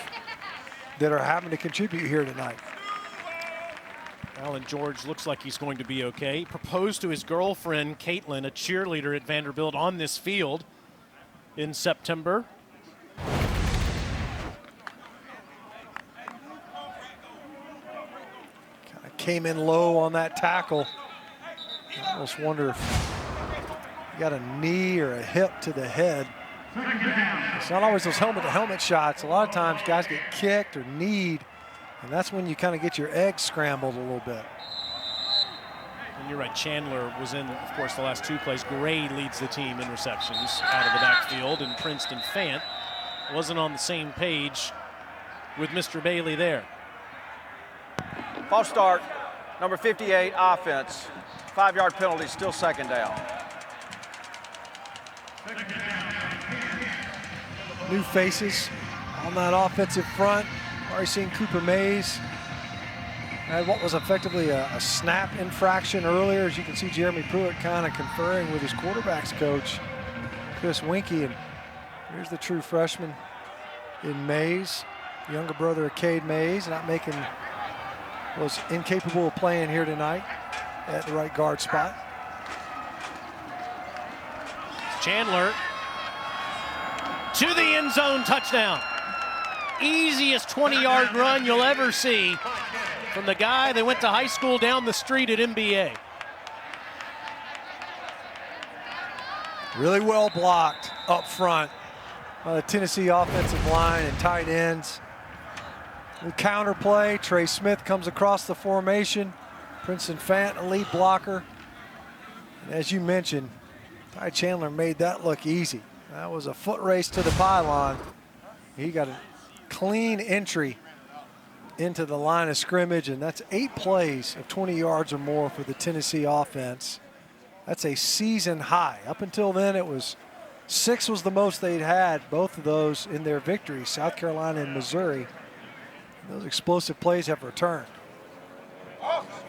that are having to contribute here tonight. Alan George looks like he's going to be okay. He proposed to his girlfriend, Caitlin, a cheerleader at Vanderbilt, on this field in September. Kind of came in low on that tackle. I almost wonder if he got a knee or a hip to the head. It's not always those helmet-to-helmet shots. A lot of times guys get kicked or kneed, and that's when you kind of get your eggs scrambled a little bit. And you're right, Chandler was in, of course, the last 2 plays. Gray leads the team in receptions out of the backfield, and Princeton Fant wasn't on the same page with Mr. Bailey there. False start, number 58, offense. 5-yard penalty, still second down. New faces on that offensive front. Already seen Cooper Mays had what was effectively a snap infraction earlier. As you can see, Jeremy Pruitt kind of conferring with his quarterbacks coach, Chris Winkie. And here's the true freshman in Mays, younger brother of Cade Mays, was incapable of playing here tonight at the right guard spot. Chandler to the end zone, touchdown. Easiest 20-yard run you'll ever see from the guy that went to high school down the street at MBA. Really well blocked up front by the Tennessee offensive line and tight ends. The counter play, Trey Smith comes across the formation. Princeton Fant, a lead blocker. And as you mentioned, Ty Chandler made that look easy. That was a foot race to the pylon. He got a clean entry into the line of scrimmage, and that's 8 plays of 20 yards or more for the Tennessee offense. That's a season high. Up until then, it was 6 was the most they'd had, both of those in their victories, South Carolina and Missouri. Those explosive plays have returned.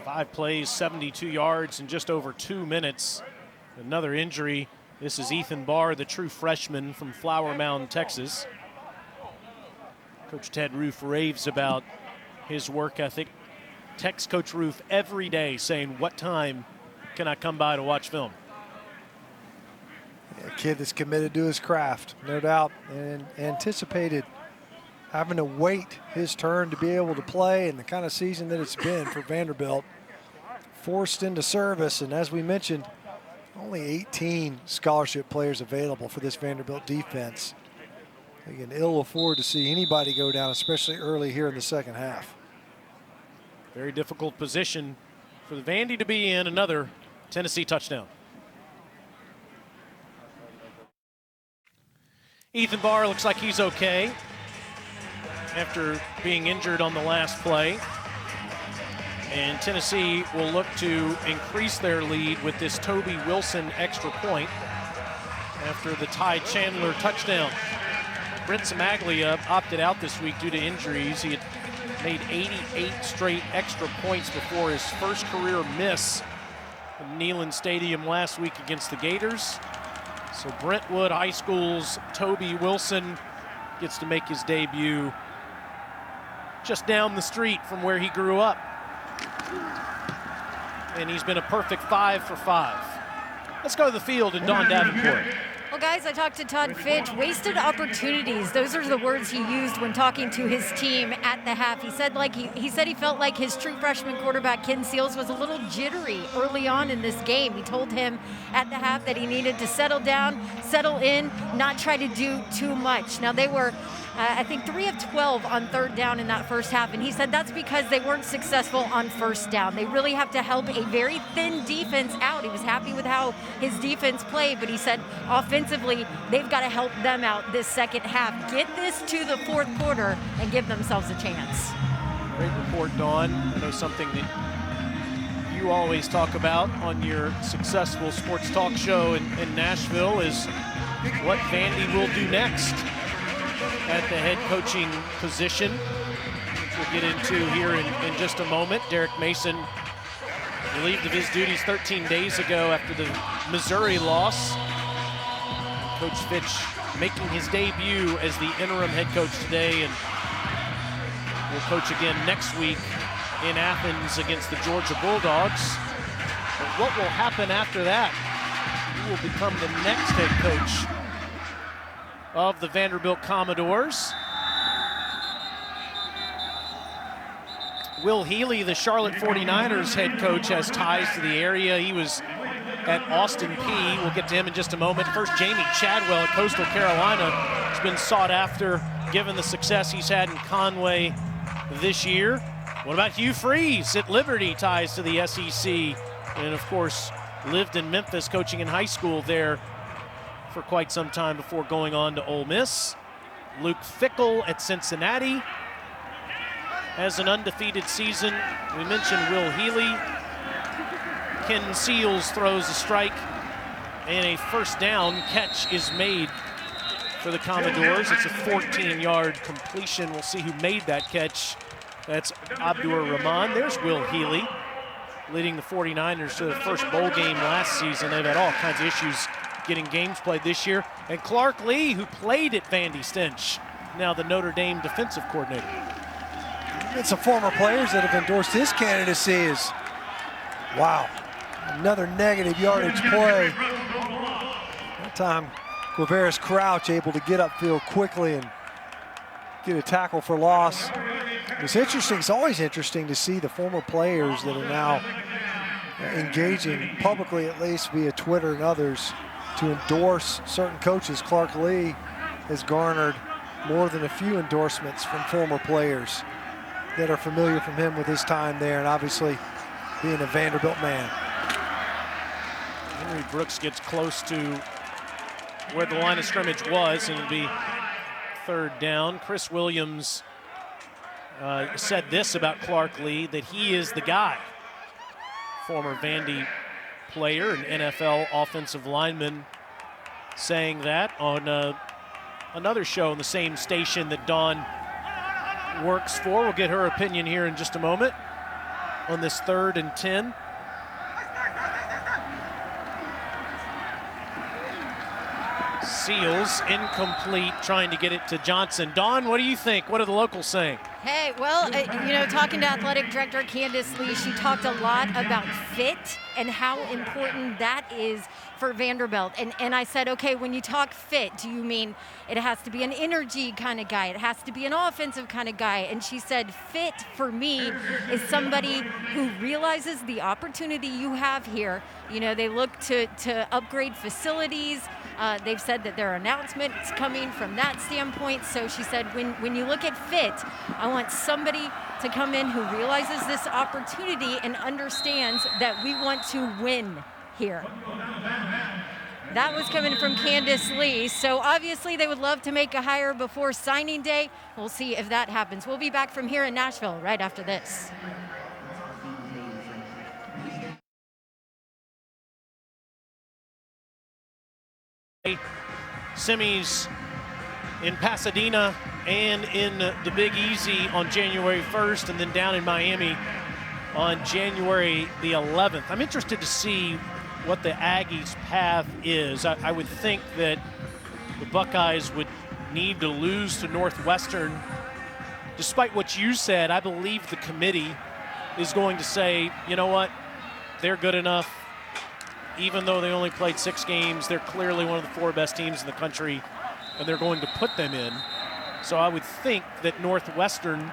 5 plays, 72 yards in just over 2 minutes. Another injury. This is Ethan Barr, the true freshman from Flower Mound, Texas. Coach Ted Roof raves about his work ethic. Texts Coach Roof every day saying, what time can I come by to watch film? A kid that's committed to his craft, no doubt, and anticipated having to wait his turn to be able to play, and the kind of season that it's been for Vanderbilt. Forced into service, and as we mentioned, only 18 scholarship players available for this Vanderbilt defense. They can ill afford to see anybody go down, especially early here in the second half. Very difficult position for the Vandy to be in. Another Tennessee touchdown. Ethan Barr looks like he's okay after being injured on the last play. And Tennessee will look to increase their lead with this Toby Wilson extra point after the Ty Chandler touchdown. Brent Samaglia opted out this week due to injuries. He had made 88 straight extra points before his first career miss in Neyland Stadium last week against the Gators. So Brentwood High School's Toby Wilson gets to make his debut just down the street from where he grew up. And he's been a perfect 5 for 5. Let's go to the field and Don Davenport. Well, guys, I talked to Todd Fitch. Wasted opportunities. Those are the words he used when talking to his team at the half. He said he felt like his true freshman quarterback, Ken Seals, was a little jittery early on in this game. He told him at the half that he needed to settle down, settle in, not try to do too much. Now, they were, I think, 3 of 12 on third down in that first half, and he said that's because they weren't successful on first down. They really have to help a very thin defense out. He was happy with how his defense played, but he said offensively, they've got to help them out this second half. Get this to the fourth quarter and give themselves a chance. Great report, Dawn. I know something that you always talk about on your successful sports talk show in Nashville is what Vandy will do next at the head coaching position, which we'll get into here in just a moment. Derek Mason relieved of his duties 13 days ago after the Missouri loss. Coach Fitch making his debut as the interim head coach today, and will coach again next week in Athens against the Georgia Bulldogs. But what will happen after that? He will become the next head coach of the Vanderbilt Commodores. Will Healy, the Charlotte 49ers head coach, has ties to the area. He was at Austin Peay. We'll get to him in just a moment. First, Jamie Chadwell at Coastal Carolina has been sought after given the success he's had in Conway this year. What about Hugh Freeze at Liberty, ties to the SEC? And of course, lived in Memphis, coaching in high school there for quite some time before going on to Ole Miss. Luke Fickell at Cincinnati has an undefeated season. We mentioned Will Healy. Ken Seals throws a strike, and a first down catch is made for the Commodores. It's a 14-yard completion. We'll see who made that catch. That's Abdur Rahman. There's Will Healy, leading the 49ers to the first bowl game last season. They've had all kinds of issues getting games played this year. And Clark Lee, who played at Vandy Stinch, now the Notre Dame defensive coordinator. And some former players that have endorsed his candidacy is, wow, another negative yardage play. That time, Quavaris Crouch able to get upfield quickly and get a tackle for loss. It's interesting, it's always interesting to see the former players that are now engaging publicly, at least via Twitter and others, to endorse certain coaches. Clark Lee has garnered more than a few endorsements from former players that are familiar from him with his time there, and obviously being a Vanderbilt man. Henry Brooks gets close to where the line of scrimmage was, and it'll be third down. Chris Williams said this about Clark Lee, that he is the guy. Former Vandy player and NFL offensive lineman saying that on another show on the same station that Dawn works for. We'll get her opinion here in just a moment on this 3rd and 10. Seals incomplete, trying to get it to Johnson. Dawn, what do you think? What are the locals saying? Hey, well, talking to athletic director Candace Lee, she talked a lot about fit and how important that is for Vanderbilt. And I said, okay, when you talk fit, do you mean it has to be an energy kind of guy? It has to be an offensive kind of guy? And she said, fit for me is somebody who realizes the opportunity you have here. They look to upgrade facilities. They've said that there are announcements coming from that standpoint. So she said, when you look at fit, I want somebody to come in who realizes this opportunity and understands that we want to win here. That was coming from Candace Lee. So obviously they would love to make a hire before signing day. We'll see if that happens. We'll be back from here in Nashville right after this. Semis in Pasadena and in the Big Easy on January 1st, and then down in Miami on January the 11th. I'm interested to see what the Aggies' path is. I would think that the Buckeyes would need to lose to Northwestern. Despite what you said, I believe the committee is going to say, you know what, they're good enough. Even though they only played 6 games, they're clearly one of the 4 best teams in the country, and they're going to put them in. So I would think that Northwestern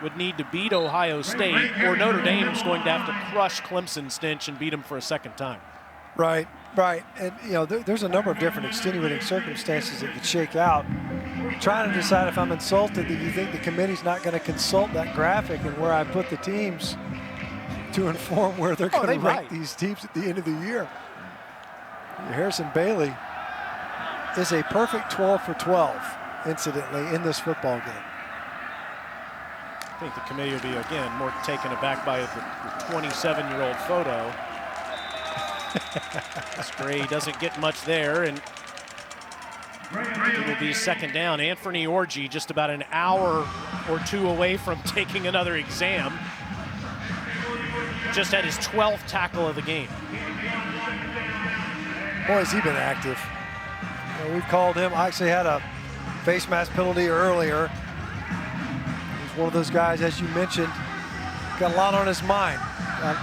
would need to beat Ohio State, or Notre Dame's going to have to crush Clemson Stinch and beat them for a second time. Right. And, there's a number of different extenuating circumstances that could shake out. Trying to decide if I'm insulted that you think the committee's not going to consult that graphic and where I put the teams to inform where they're going to rank these teams at the end of the year. Harrison Bailey is a perfect 12 for 12, incidentally, in this football game. I think the committee will be, again, more taken aback by the 27-year-old photo. This Gray doesn't get much there, and it will be 2nd down. Anthony Orji just about an hour or 2 away from taking another exam. Just had his 12th tackle of the game. Boy, has he been active. We've called him. I actually had a face mask penalty earlier. He's one of those guys, as you mentioned, got a lot on his mind. A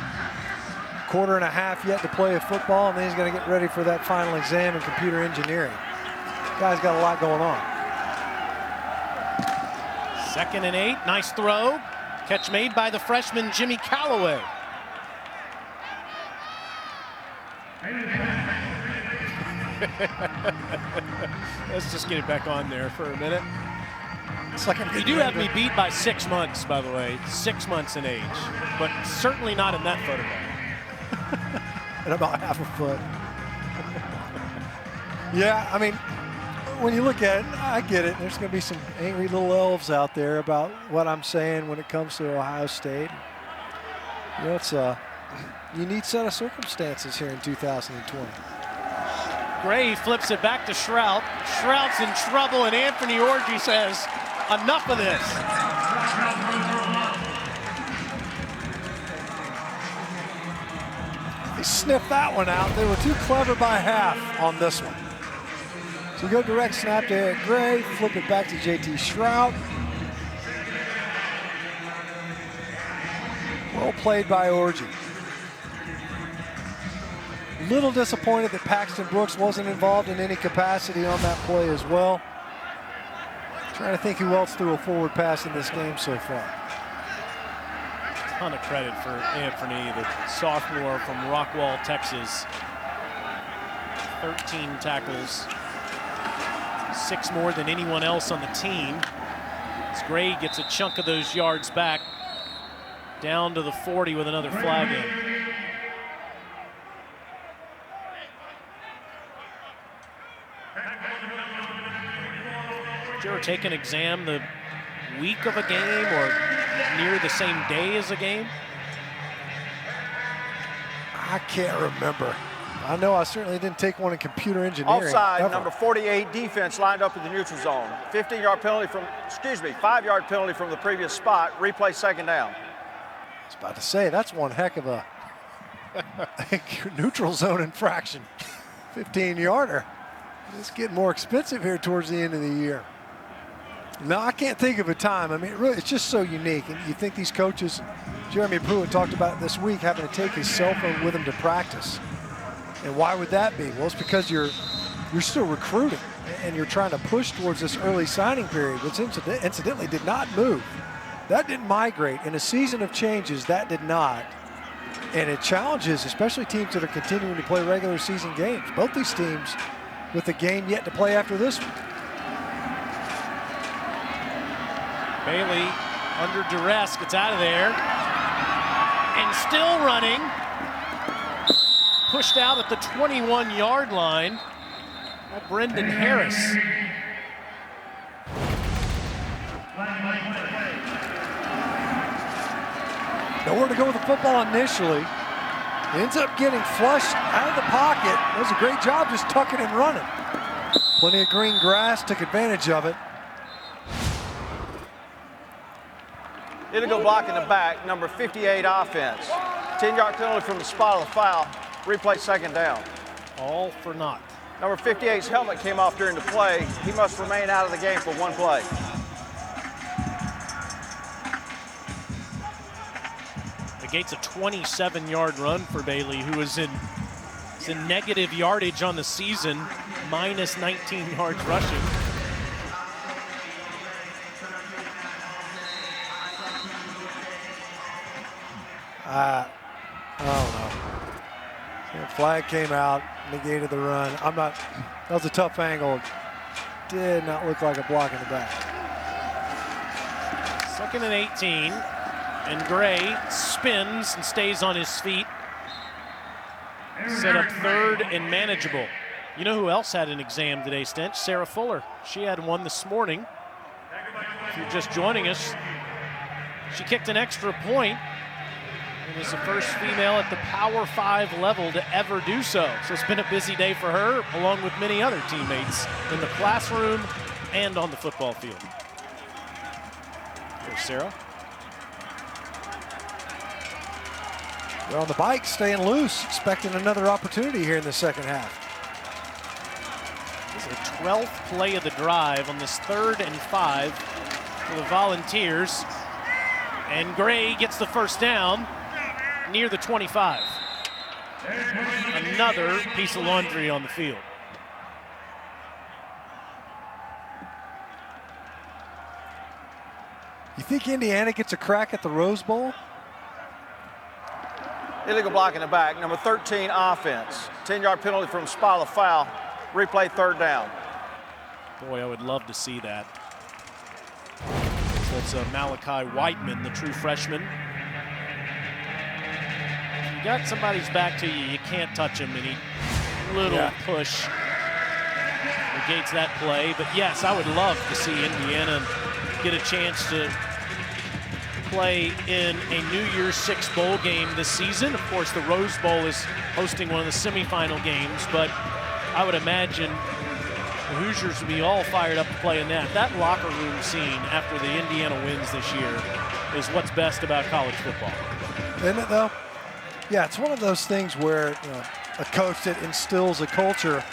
quarter and a half yet to play a football, and then he's going to get ready for that final exam in computer engineering. Guy's got a lot going on. 2nd and 8. Nice throw. Catch made by the freshman Jimmy Callaway. Let's just get it back on there for a minute. It's like you do have me beat by 6 months, by the way. 6 months in age, but certainly not in that photograph. And about half a foot. Yeah, I mean, when you look at it, I get it. There's going to be some angry little elves out there about what I'm saying when it comes to Ohio State. It's a unique set of circumstances here in 2020. Gray flips it back to Shrout. Shrout's in trouble, and Anthony Orji says, enough of this. They sniffed that one out. They were too clever by half on this one. So go direct snap to Eric Gray, flip it back to JT Shrout. Well played by Orji. Little disappointed that Paxton Brooks wasn't involved in any capacity on that play as well. Trying to think who else threw a forward pass in this game so far. Ton of credit for Anthony, the sophomore from Rockwall, Texas. 13 tackles, 6 more than anyone else on the team. As Gray gets a chunk of those yards back, down to the 40 with another flag in. Did you ever take an exam the week of a game or near the same day as a game? I can't remember. I know I certainly didn't take one in computer engineering. Offside, ever. number 48 defense lined up in the neutral zone. 15-yard penalty from, 5-yard penalty from the previous spot. Replay second down. I was about to say, that's one heck of a neutral zone infraction. 15-yarder. It's getting more expensive here towards the end of the year. No, I can't think of a time. I mean, it's just so unique. And you think these coaches, Jeremy Pruitt talked about it this week, having to take his cell phone with him to practice. And why would that be? Well, it's because you're still recruiting and you're trying to push towards this early signing period, which incidentally did not move. That didn't migrate. In a season of changes, that did not. And it challenges, especially teams that are continuing to play regular season games. Both these teams with a game yet to play after this one. Bailey under duress gets out of there and still running. Pushed out at the 21-yard line by Brendan Harris. Nowhere to go with the football initially. Ends up getting flushed out of the pocket. Does a great job just tucking and running. Plenty of green grass, took advantage of it. Illegal block in the back, number 58 offense. 10-yard penalty from the spot of the foul. Replay second down. All for naught. Number 58's helmet came off during the play. He must remain out of the game for one play. Negates a 27-yard run for Bailey, who is in negative yardage on the season, minus 19 yards rushing. I don't know. The flag came out, negated the run. That was a tough angle. Did not look like a block in the back. 2nd and 18, and Gray spins and stays on his feet. Set up 3rd and manageable. You know who else had an exam today, Stench? Sarah Fuller. She had one this morning. If you're just joining us, she kicked an extra point and is the first female at the Power 5 level to ever do so. So it's been a busy day for her, along with many other teammates in the classroom and on the football field. There's Sarah. They're on the bike, staying loose, expecting another opportunity here in the second half. This is the 12th play of the drive on this 3rd and 5 for the Volunteers. And Gray gets the first down near the 25. Another piece of laundry on the field. You think Indiana gets a crack at the Rose Bowl? Illegal block in the back, number 13 offense. 10-yard penalty from spot of the foul. Replay 3rd down. Boy, I would love to see that. So that's Malachi Whiteman, the true freshman. If you got somebody's back to you, you can't touch him. Any little push negates that play. But yes, I would love to see Indiana get a chance to play in a New Year's Six bowl game this season. Of course, the Rose Bowl is hosting one of the semifinal games, but I would imagine the Hoosiers would be all fired up to play in that. That locker room scene after the Indiana wins this year is what's best about college football. Isn't it, though? Yeah, it's one of those things where a coach that instills a culture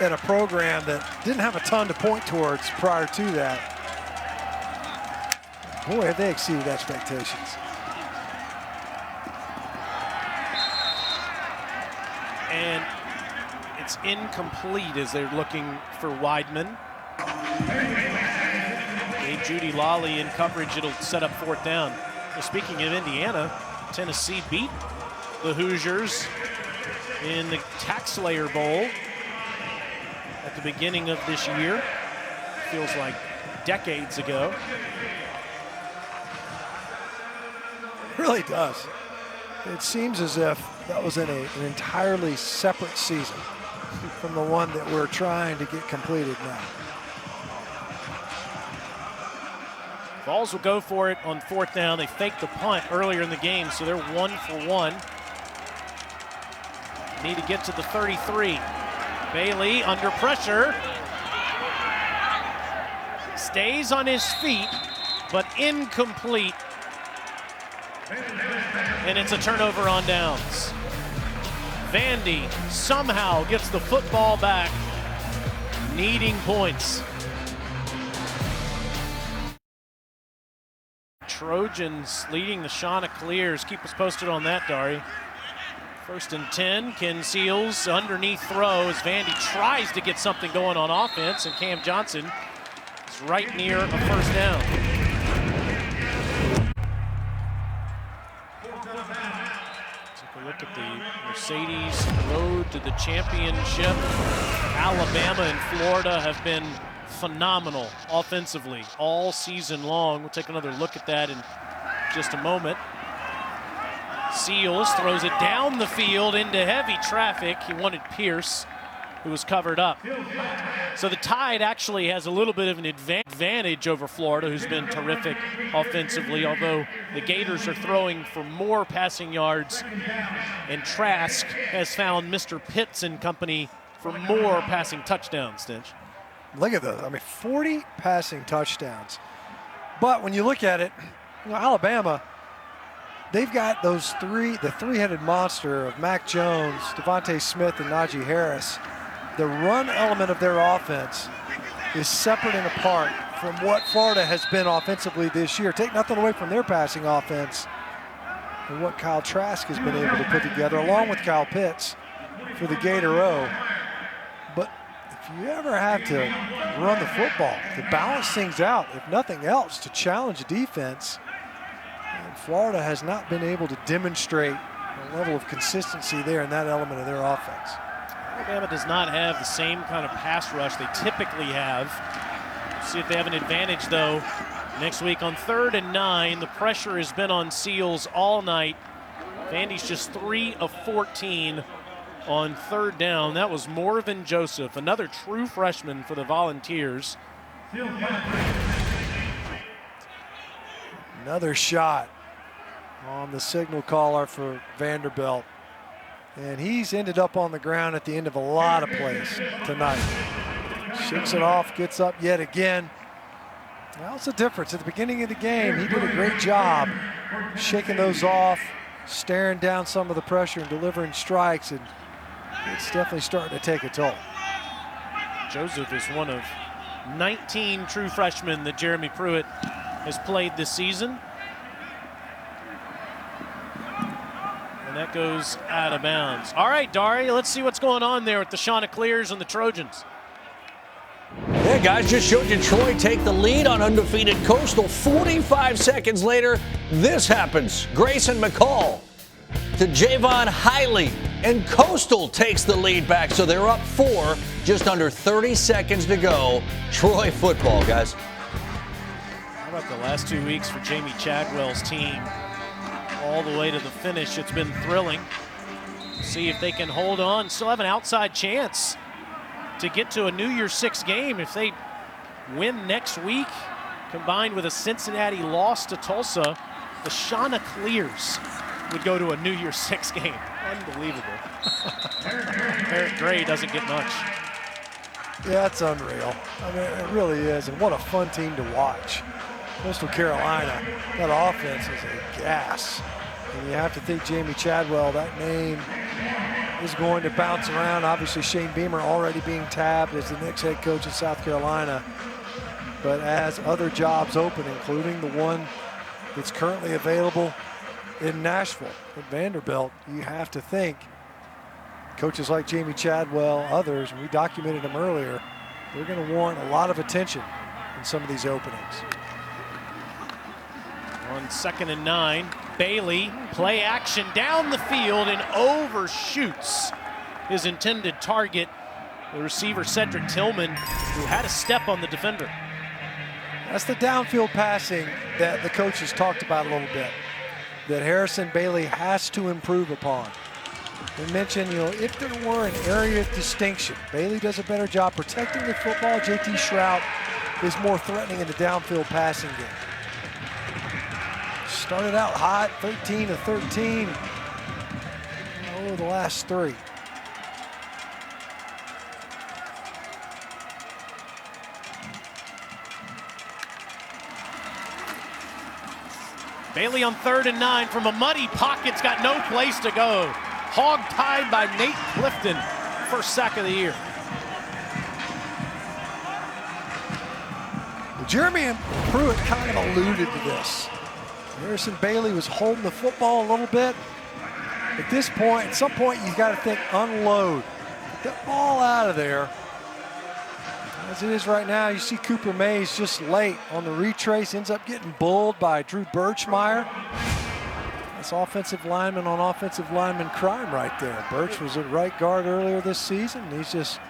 in a program that didn't have a ton to point towards prior to that. Boy, have they exceeded expectations. And it's incomplete as they're looking for Weidman. Hey, Judy Lawley in coverage, it'll set up 4th down. Well, speaking of Indiana, Tennessee beat the Hoosiers in the Taxslayer Bowl at the beginning of this year. Feels like decades ago. It really does. It seems as if that was in an entirely separate season from the one that we're trying to get completed now. Vols will go for it on 4th down. They faked the punt earlier in the game, so they're 1 for 1. Need to get to the 33. Bailey under pressure. Stays on his feet, but incomplete. And it's a turnover on downs. Vandy somehow gets the football back, needing points. Trojans leading the Chanticleers. Keep us posted on that, Dari. 1st and 10. Ken Seals underneath throw as Vandy tries to get something going on offense, and Cam Johnson is right near a first down. Take a look at the Mercedes road to the championship. Alabama and Florida have been phenomenal offensively all season long. We'll take another look at that in just a moment. Seals throws it down the field into heavy traffic. He wanted Pierce, who was covered up. So the Tide actually has a little bit of an advantage over Florida, who's been terrific offensively, although the Gators are throwing for more passing yards, and Trask has found Mr. Pitts and company for more passing touchdowns, Stinch. Look at those. I mean, 40 passing touchdowns. But when you look at it, you know, Alabama, they've got the three-headed monster of Mac Jones, Devontae Smith, and Najee Harris. The run element of their offense is separate and apart from what Florida has been offensively this year. Take nothing away from their passing offense and what Kyle Trask has been able to put together, along with Kyle Pitts for the Gator O. But if you ever have to run the football, to balance things out, if nothing else, to challenge a defense, and Florida has not been able to demonstrate a level of consistency there in that element of their offense. Alabama does not have the same kind of pass rush they typically have. See if they have an advantage, though, next week on 3rd and 9. The pressure has been on Seals all night. Vandy's just 3 of 14 on 3rd down. That was Morven Joseph, another true freshman for the Volunteers. Another shot on the signal caller for Vanderbilt. And he's ended up on the ground at the end of a lot of plays tonight. Shakes it off, gets up yet again. Well, it's a difference. At the beginning of the game, he did a great job shaking those off, staring down some of the pressure and delivering strikes, and it's definitely starting to take a toll. Joseph is one of 19 true freshmen that Jeremy Pruitt has played this season. That goes out of bounds. All right, Dari, let's see what's going on there with the Chanticleers and the Trojans. Yeah, guys, just showed you Troy take the lead on undefeated Coastal. 45 seconds later, this happens. Grayson McCall to Javon Hiley, and Coastal takes the lead back, so they're up 4, just under 30 seconds to go. Troy football, guys. How about the last 2 weeks for Jamie Chadwell's team? All the way to the finish. It's been thrilling. See if they can hold on. Still have an outside chance to get to a New Year's 6 game if they win next week, combined with a Cincinnati loss to Tulsa. The Chanticleers would go to a New Year's 6 game. Unbelievable. Eric Gray doesn't get much. Yeah, it's unreal. I mean, it really is, and what a fun team to watch. Coastal Carolina, that offense is a gas. And you have to think Jamie Chadwell, that name is going to bounce around. Obviously, Shane Beamer already being tabbed as the next head coach in South Carolina. But as other jobs open, including the one that's currently available in Nashville at Vanderbilt, you have to think coaches like Jamie Chadwell, others, we documented them earlier, they're going to warrant a lot of attention in some of these openings. On 2nd and 9, Bailey, play action down the field and overshoots his intended target, the receiver Cedric Tillman, who had a step on the defender. That's the downfield passing that the coaches talked about a little bit, that Harrison Bailey has to improve upon. They mentioned, you know, if there were an area of distinction, Bailey does a better job protecting the football. JT Shrout is more threatening in the downfield passing game. Started out hot, 13 of 13 over the last 3. Bailey on 3rd and 9 from a muddy pocket's got no place to go. Hog tied by Nate Clifton. First sack of the year. Jeremy Pruitt kind of alluded to this. Harrison Bailey was holding the football a little bit. At this point, at some point, you've got to think unload. Get the ball out of there. As it is right now, you see Cooper Mays just late on the retrace, ends up getting bulled by Drew Birchmeyer. That's offensive lineman on offensive lineman crime right there. Birch was at right guard earlier this season. He's just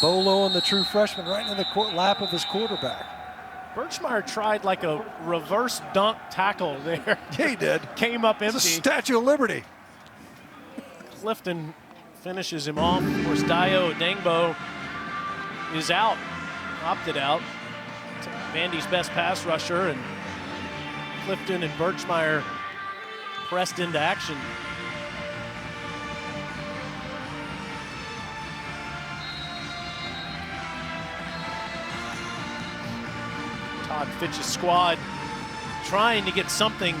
boloing the true freshman right into the lap of his quarterback. Birchmeyer tried like a reverse dunk tackle there. Yeah, he did. Came up empty. It's a Statue of Liberty. Clifton finishes him off. Of course, Dio Dangbo is out, opted out. Vandy's best pass rusher, and Clifton and Birchmeyer pressed into action. Todd Fitch's squad trying to get something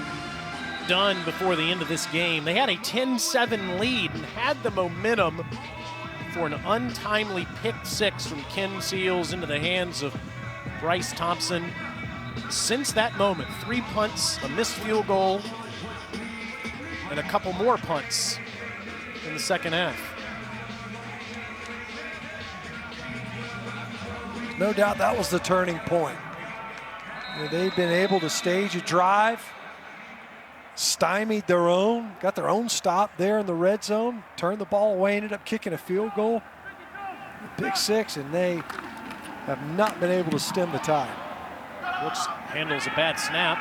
done before the end of this game. They had a 10-7 lead and had the momentum for an untimely pick six from Ken Seals into the hands of Bryce Thompson. Since that moment, 3 punts, a missed field goal, and a couple more punts in the second half. No doubt that was the turning point. They've been able to stage a drive, stymied their own, got their own stop there in the red zone, turned the ball away, ended up kicking a field goal, pick six, and they have not been able to stem the tide. Brooks handles a bad snap.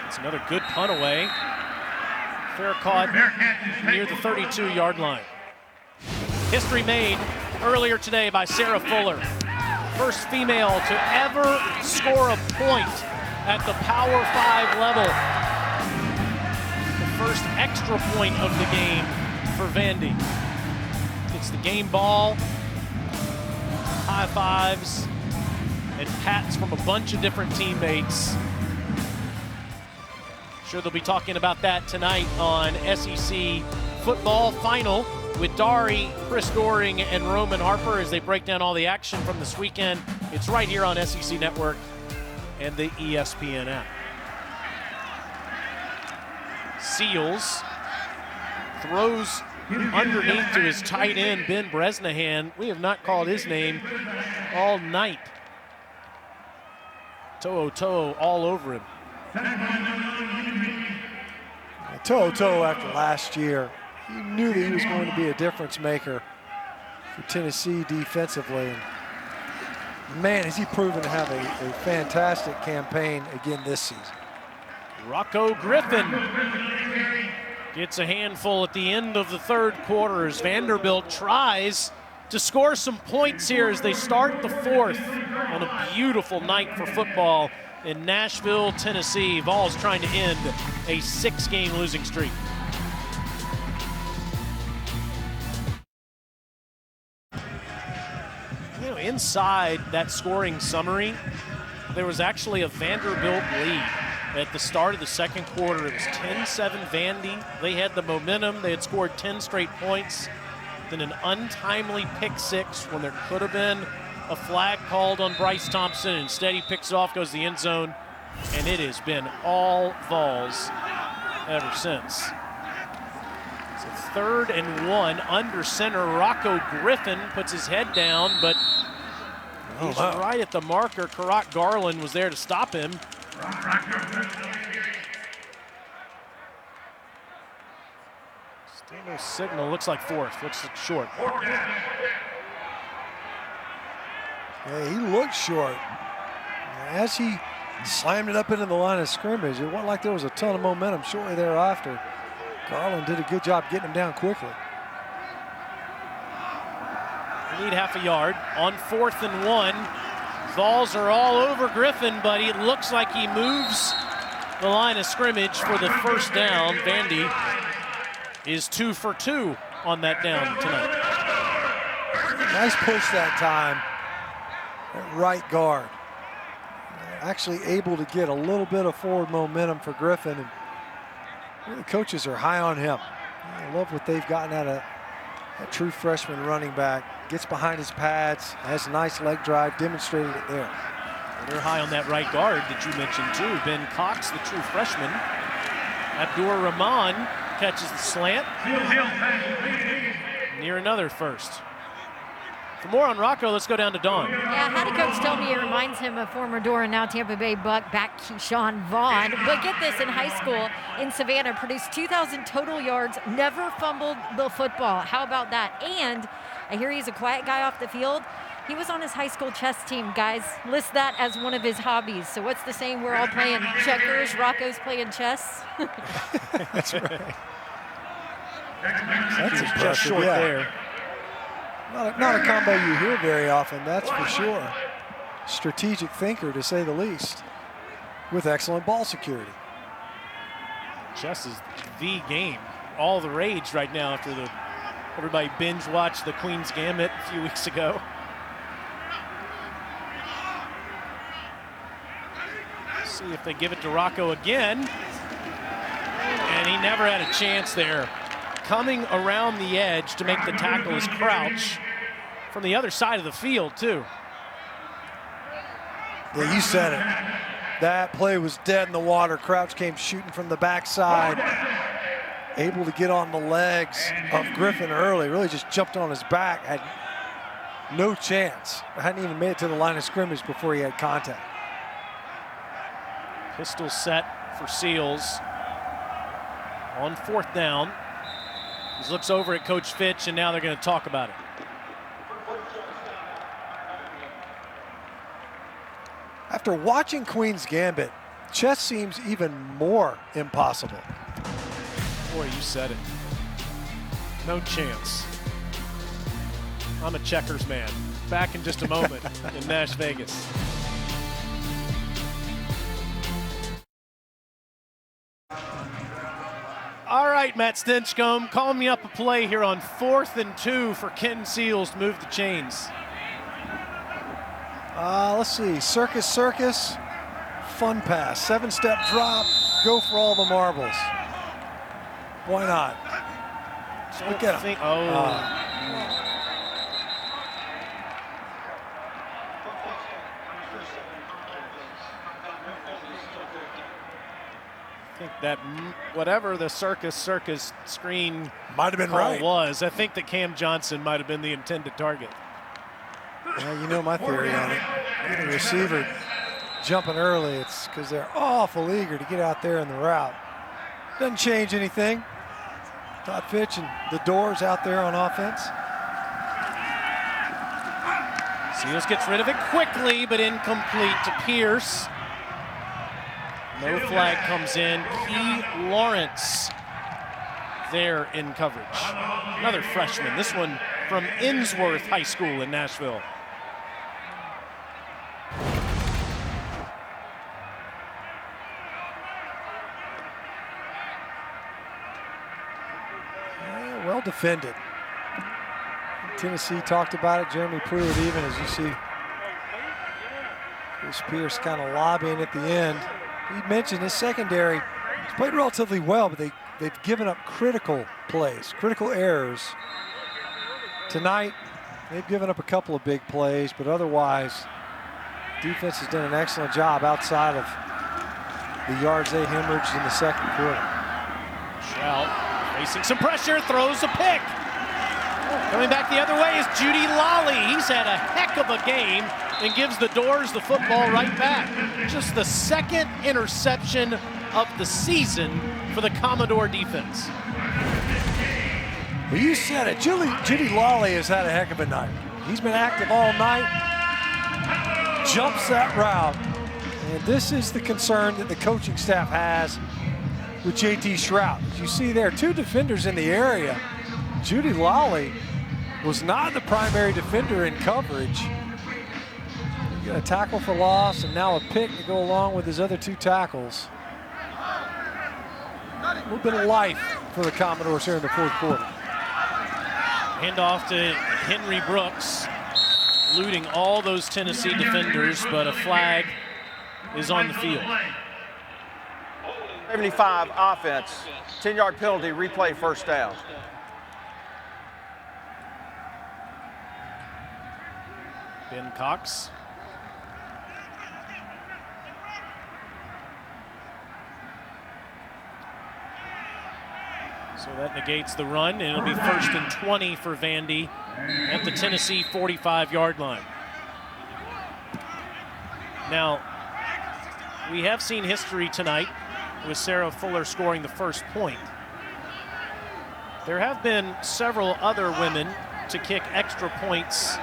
It's another good punt away. Fair caught near the 32-yard line. History made earlier today by Sarah Fuller. First female to ever score a point at the Power 5 level. The first extra point of the game for Vandy. It's the game ball, high fives, and pats from a bunch of different teammates. Sure, they'll be talking about that tonight on SEC Football Final with Dari, Chris Doring, and Roman Harper as they break down all the action from this weekend. It's right here on SEC Network and the ESPN app. Seals throws underneath to his tight end, Ben Bresnahan. We have not called his name all night. To'o all over him. To'o after last year, he knew that he was going to be a difference maker for Tennessee defensively. And man, has he proven to have a fantastic campaign again this season. Rocco Griffin gets a handful at the end of the third quarter as Vanderbilt tries to score some points here as they start the fourth on a beautiful night for football in Nashville, Tennessee. Vols trying to end a 6-game losing streak. You know, inside that scoring summary, there was actually a Vanderbilt lead at the start of the second quarter. It was 10-7 Vandy. They had the momentum. They had scored 10 straight points. Then an untimely pick six when there could have been a flag called on Bryce Thompson. Instead, he picks it off, goes to the end zone, and it has been all Vols ever since. So 3rd and 1 under center. Rocco Griffin puts his head down, but he's right at the marker. Karak Garland was there to stop him. Still no signal. Looks like fourth. Looks like short. Yeah, he looked short. As he slammed it up into the line of scrimmage, it wasn't like there was a ton of momentum shortly thereafter. Garland did a good job getting him down quickly. We need half a yard. On 4th and 1, Vols are all over Griffin, but it looks like he moves the line of scrimmage for the first down. Vandy is 2 for 2 on that down tonight. Nice push that time at right guard. actually able to get a little bit of forward momentum for Griffin. And the coaches are high on him. I love what they've gotten out of that true freshman running back. Gets behind his pads, has a nice leg drive, demonstrated it there. Well, they're high on that right guard that you mentioned too. Ben Cox, the true freshman. Abdur Rahman catches the slant. Near another first. For more on Rocco, let's go down to Dawn. Yeah, had a coach tell me it reminds him of former Dora, now Tampa Bay Buck, back Keyshawn Vaughn. But get this, in high school in Savannah, produced 2,000 total yards, never fumbled the football. How about that? And I hear he's a quiet guy off the field. He was on his high school chess team, guys. List that as one of his hobbies. So what's the saying? We're all playing checkers, Rocco's playing chess. That's right. That's just short there. Not a combo you hear very often, that's for sure. Strategic thinker, to say the least, with excellent ball security. Chess is the game, all the rage right now after everybody binge watched the Queen's Gambit a few weeks ago. See if they give it to Rocco again. And he never had a chance there. Coming around the edge to make the tackle is Crouch from the other side of the field, too. Yeah, you said it. That play was dead in the water. Crouch came shooting from the backside, able to get on the legs of Griffin early, really just jumped on his back, had no chance. Hadn't even made it to the line of scrimmage before he had contact. Pistol set for Seals on 4th down. He looks over at Coach Fitch, and now they're going to talk about it. After watching Queen's Gambit, chess seems even more impossible. Boy, you said it. No chance. I'm a checkers man. Back in just a moment in Nash Vegas. All right, Matt Stinchcomb, call me up a play here on 4th and 2 for Ken Seals to move the chains. Let's see, Circus, fun pass, 7-step drop, go for all the marbles. Why not? Look at him. I think that whatever the circus screen might have been right was, I think that Cam Johnson might have been the intended target. Well, you know my theory on it. The receiver jumping early, it's because they're awful eager to get out there in the route. Doesn't change anything. Todd Fitch and the doors out there on offense. Seals gets rid of it quickly, but incomplete to Pierce. No flag comes in. Key Lawrence there in coverage. Another freshman, this one from Innsworth High School in Nashville. Yeah, well defended. Tennessee talked about it. Jeremy Pruitt even, as you see Chris Pierce kind of lobbying at the end. He mentioned his secondary has played relatively well, but they've given up critical plays, critical errors. Tonight, they've given up a couple of big plays, but otherwise, defense has done an excellent job outside of the yards they hemorrhaged in the second quarter. Shout, facing some pressure, throws a pick. Coming back the other way is Judy Lally. He's had a heck of a game and gives the Doors the football right back. Just the second interception of the season for the Commodore defense. Well, you said it. Judy Lally has had a heck of a night. He's been active all night, jumps that route, and this is the concern that the coaching staff has with JT Shrout. As you see there, 2 defenders in the area. Judy Lally was not the primary defender in coverage. You got a tackle for loss and now a pick to go along with his other 2 tackles. A little bit of life for the Commodores here in the fourth quarter. Handoff to Henry Brooks, looting all those Tennessee defenders, but a flag is on the field. 75 offense, 10-yard penalty, replay first down. Ben Cox. So that negates the run, and it'll be 1st and 20 for Vandy at the Tennessee 45-yard line. Now, we have seen history tonight with Sarah Fuller scoring the first point. There have been several other women to kick extra points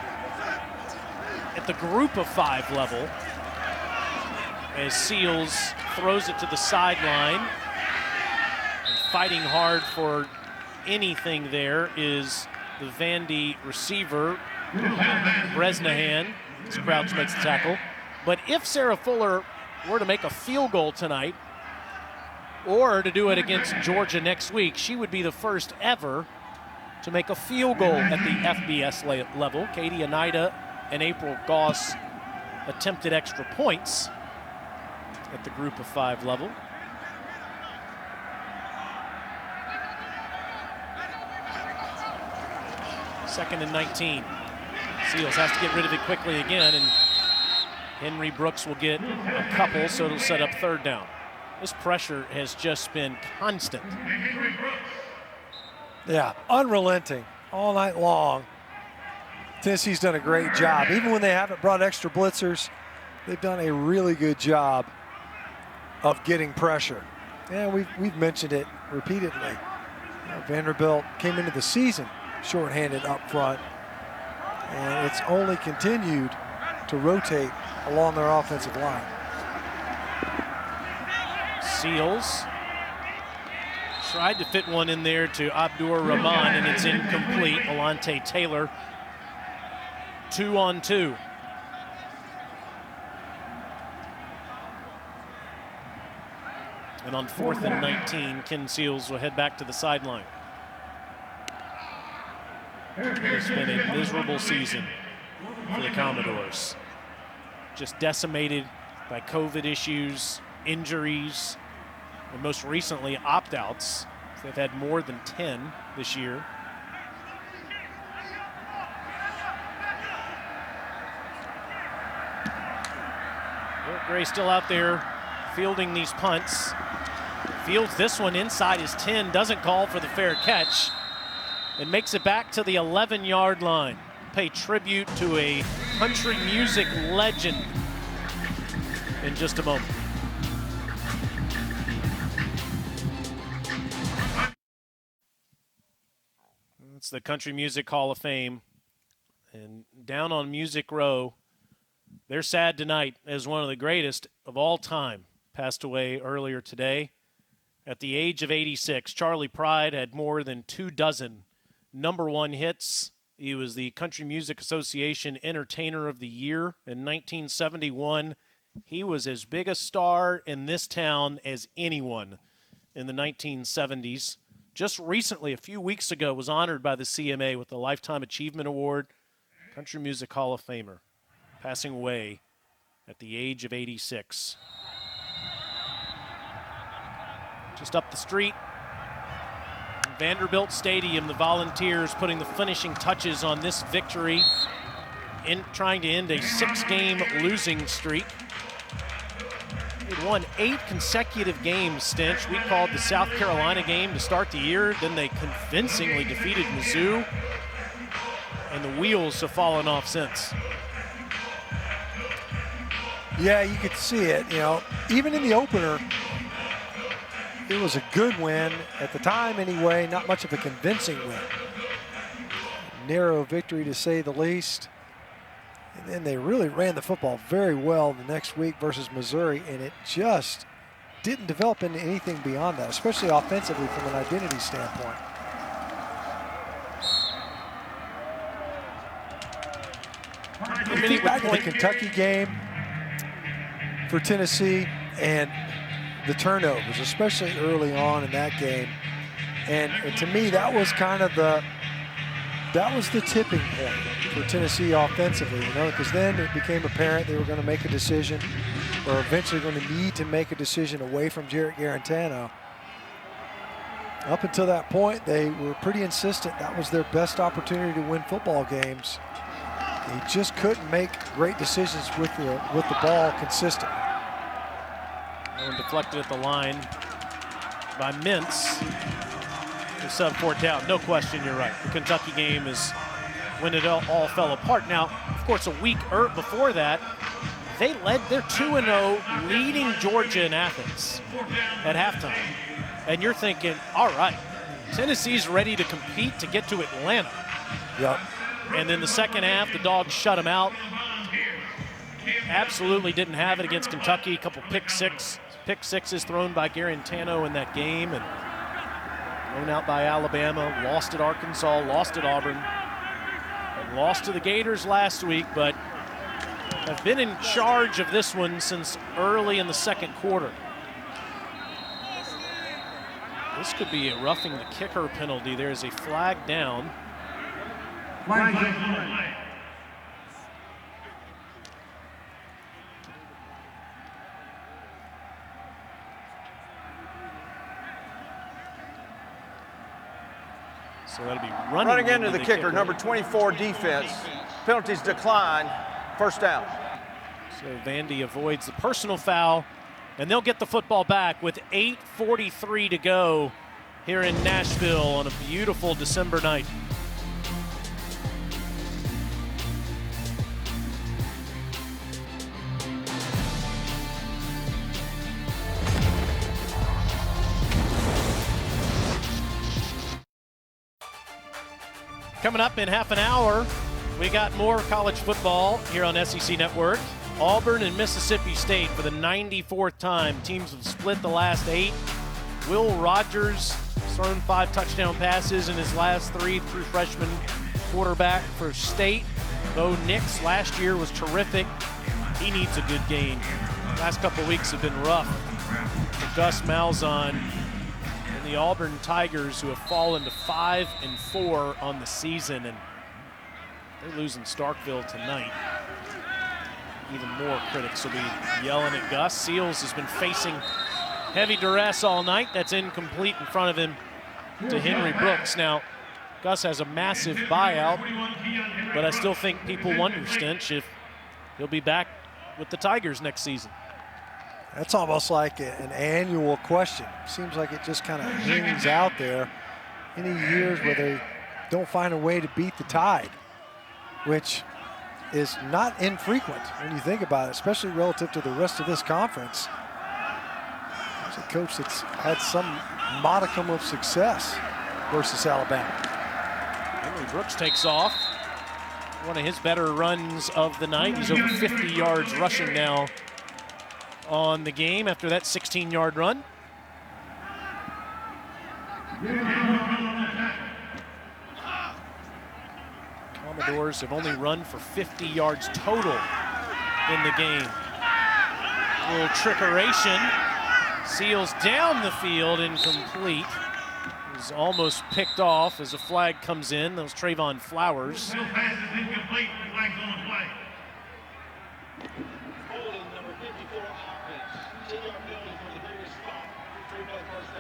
at the group of 5 level as Seals throws it to the sideline. Fighting hard for anything there is the Vandy receiver, Bresnahan. Crouch makes the tackle. But if Sarah Fuller were to make a field goal tonight, or to do it against Georgia next week, she would be the first ever to make a field goal at the FBS level. Katie Oneida and April Goss attempted extra points at the group of 5 level. Second and 19. Seals has to get rid of it quickly again, and Henry Brooks will get a couple, so it'll set up 3rd down. This pressure has just been constant. Yeah, unrelenting all night long. Tennessee's done a great job. Even when they haven't brought extra blitzers, they've done a really good job of getting pressure. And we've mentioned it repeatedly. Vanderbilt came into the season shorthanded up front, and it's only continued to rotate along their offensive line. Seals tried to fit one in there to Abdur Rahman, and it's incomplete. Alante Taylor, 2-on-2. And on 4th and 19, Ken Seals will head back to the sideline. It's been a miserable season for the Commodores. Just decimated by COVID issues, injuries, and most recently opt-outs. They've had more than 10 this year. Eric Gray still out there fielding these punts. Fields this one inside his 10, doesn't call for the fair catch, and makes it back to the 11-yard line. Pay tribute to a country music legend in just a moment. It's the Country Music Hall of Fame. And down on Music Row, they're sad tonight as one of the greatest of all time passed away earlier today. At the age of 86, Charlie Pride had more than 24 #1 hits. He was the Country Music Association Entertainer of the Year in 1971. He was as big a star in this town as anyone in the 1970s. Just recently, a few weeks ago, was honored by the CMA with the Lifetime Achievement Award. Country Music Hall of Famer, passing away at the age of 86. Just up the street, Vanderbilt Stadium, the Volunteers putting the finishing touches on this victory, in trying to end a 6-game losing streak. They'd won 8 consecutive games, Stinch. We called the South Carolina game to start the year. Then they convincingly defeated Mizzou, and the wheels have fallen off since. Yeah, you could see it. You know, even in the opener, it was a good win at the time anyway, not much of a convincing win. Narrow victory to say the least. And then they really ran the football very well the next week versus Missouri, and it just didn't develop into anything beyond that, especially offensively from an identity standpoint. Think back to the Kentucky game for Tennessee and the turnovers, especially early on in that game. And to me, that was kind of the that was the tipping point for Tennessee offensively, because then it became apparent they were going to make a decision, or eventually going to need to make a decision away from Jarrett Garantano. Up until that point, they were pretty insistent that was their best opportunity to win football games. They just couldn't make great decisions with the ball consistently. One deflected at the line by Mintz. The sub fourth down. No question, you're right. The Kentucky game is when it all fell apart. Now, of course, a week before that, they're 2-0, leading Georgia in Athens at halftime. And you're thinking, all right, Tennessee's ready to compete to get to Atlanta. Yep. And then the second half, the Dogs shut them out. Absolutely didn't have it against Kentucky. A couple pick sixes thrown by Garantano in that game, and thrown out by Alabama, lost at Arkansas, lost at Auburn, and lost to the Gators last week, but have been in charge of this one since early in the second quarter. This could be a roughing the kicker penalty. There's a flag down. So that'll be running into the kicker, number 24 defense. Penalties decline, first down. So Vandy avoids the personal foul, and they'll get the football back with 8:43 to go here in Nashville on a beautiful December night. Coming up in half an hour, we got more college football here on SEC Network. Auburn and Mississippi State for the 94th time. Teams have split the last 8. Will Rogers has thrown 5 touchdown passes in his last 3, true freshman quarterback for State. Bo Nix last year was terrific. He needs a good game. Last couple of weeks have been rough for Gus Malzahn and the Auburn Tigers, who have fallen to 5-4 on the season, and they're losing Starkville tonight. Even more critics will be yelling at Gus. Seals has been facing heavy duress all night. That's incomplete in front of him to Henry Brooks. Now, Gus has a massive buyout, but I still think people wonder, Stench, if he'll be back with the Tigers next season. That's almost like an annual question. Seems like it just kind of hangs out there. Any years where they don't find a way to beat the Tide, which is not infrequent when you think about it, especially relative to the rest of this conference. There's a coach that's had some modicum of success versus Alabama. Henry Brooks takes off. One of his better runs of the night. He's over 50 yards rushing now on the game after that 16-yard run. Commodores have only run for 50 yards total in the game. A little trickeration. Seals down the field, incomplete. He's almost picked off as a flag comes in. That was Trayvon Flowers.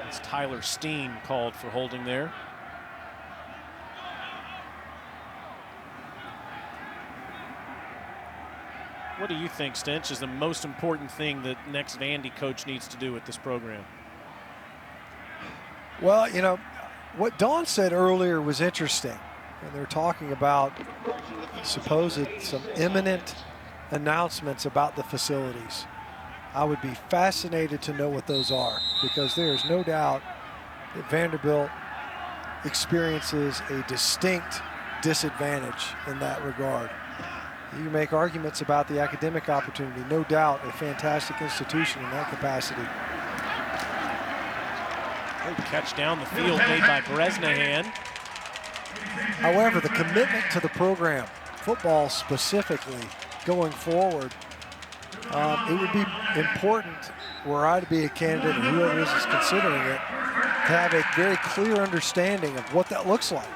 It's Tyler Steen called for holding there. What do you think, Stench, is the most important thing that next Vandy coach needs to do with this program? Well, you know, what Dawn said earlier was interesting. And they're talking about some imminent announcements about the facilities. I would be fascinated to know what those are, because there is no doubt that Vanderbilt experiences a distinct disadvantage in that regard. You can make arguments about the academic opportunity. No doubt a fantastic institution in that capacity. Good catch down the field made by Bresnahan. However, the commitment to the program, football specifically, going forward, it would be important, were I to be a candidate, and whoever is considering it, to have a very clear understanding of what that looks like.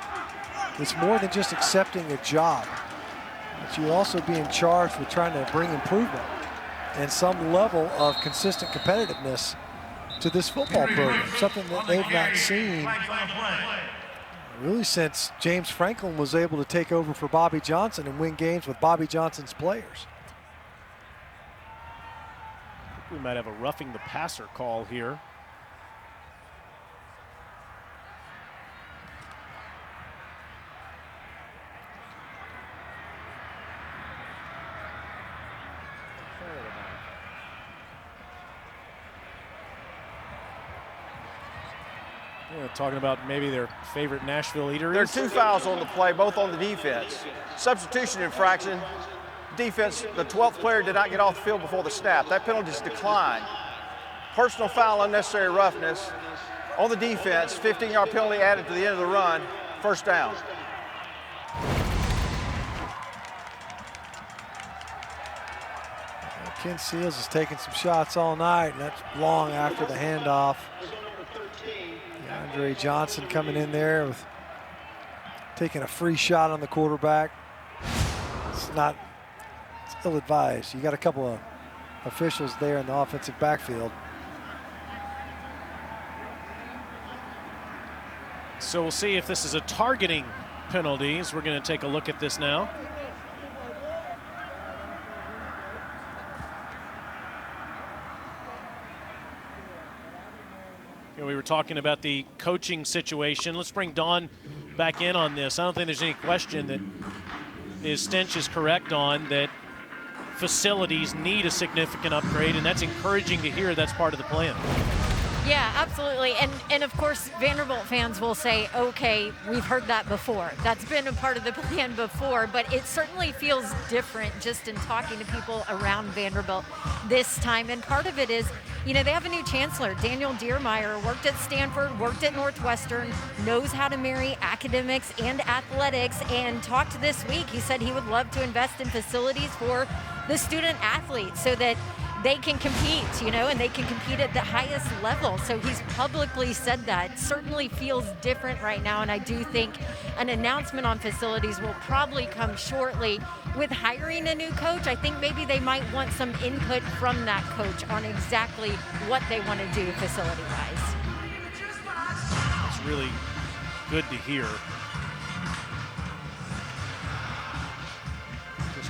it's more than just accepting a job. But you're also being charged with trying to bring improvement and some level of consistent competitiveness to this football program, something that they've not seen really since James Franklin was able to take over for Bobby Johnson and win games with Bobby Johnson's players. We might have a roughing the passer call here. Yeah, talking about maybe their favorite Nashville eateries. There are 2 fouls on the play, both on the defense. Substitution infraction. Defense, the 12th player did not get off the field before the snap. That penalty is declined. Personal foul, unnecessary roughness. On the defense, 15-yard penalty added to the end of the run, first down. Ken Seals is taking some shots all night, and that's long after the handoff. DeAndre Johnson coming in there with taking a free shot on the quarterback. It's ill-advised. You got a couple of officials there in the offensive backfield. So we'll see if this is a targeting penalty. We're going to take a look at this now. We were talking about the coaching situation. Let's bring Dawn back in on this. I don't think there's any question that Stench is correct on that facilities need a significant upgrade, and that's encouraging to hear that's part of the plan. Yeah, absolutely. And of course, Vanderbilt fans will say, okay, we've heard that before. That's been a part of the plan before, but it certainly feels different just in talking to people around Vanderbilt this time. And part of it is, you know, they have a new chancellor, Daniel Diermeyer, worked at Stanford, worked at Northwestern, knows how to marry academics and athletics, and talked this week. He said he would love to invest in facilities for the student athletes so that they can compete, you know, and they can compete at the highest level. So he's publicly said that. Certainly feels different right now, and I do think an announcement on facilities will probably come shortly. With hiring a new coach, I think maybe they might want some input from that coach on exactly what they want to do facility-wise. It's really good to hear.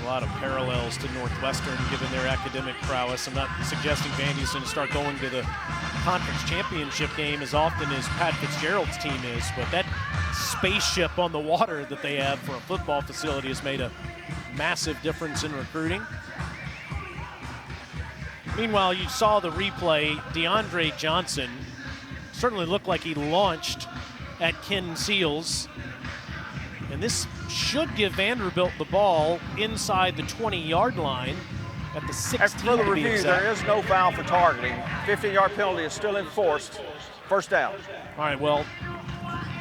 A lot of parallels to Northwestern given their academic prowess. I'm not suggesting Vandy's going to start going to the conference championship game as often as Pat Fitzgerald's team is, but that spaceship on the water that they have for a football facility has made a massive difference in recruiting. Meanwhile, you saw the replay. DeAndre Johnson certainly looked like he launched at Ken Seals, and this should give Vanderbilt the ball inside the 20-yard line at the 16. After further review, there is no foul for targeting. 15-yard penalty is still enforced. First down. All right, well,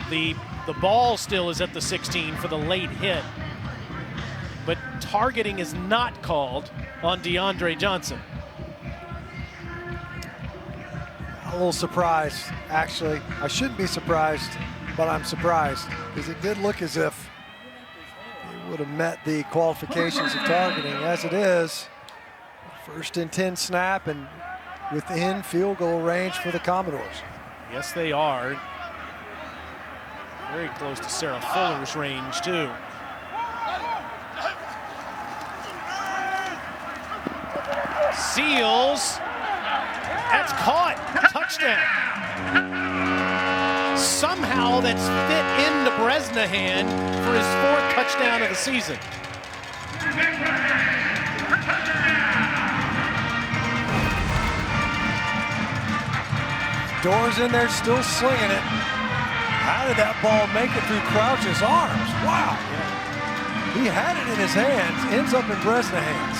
the ball still is at the 16 for the late hit, but targeting is not called on DeAndre Johnson. A little surprised, actually. I shouldn't be surprised, but I'm surprised because it did look as if would have met the qualifications of targeting. As it is, first and 10 snap and within field goal range for the Commodores. Yes, they are. Very close to Sarah Fuller's range, too. Seals. That's caught. Touchdown. Somehow that's fit into Bresnahan for his 4th touchdown of the season. Doors in there still slinging it. How did that ball make it through Crouch's arms? Wow. He had it in his hands, ends up in Bresnahan's.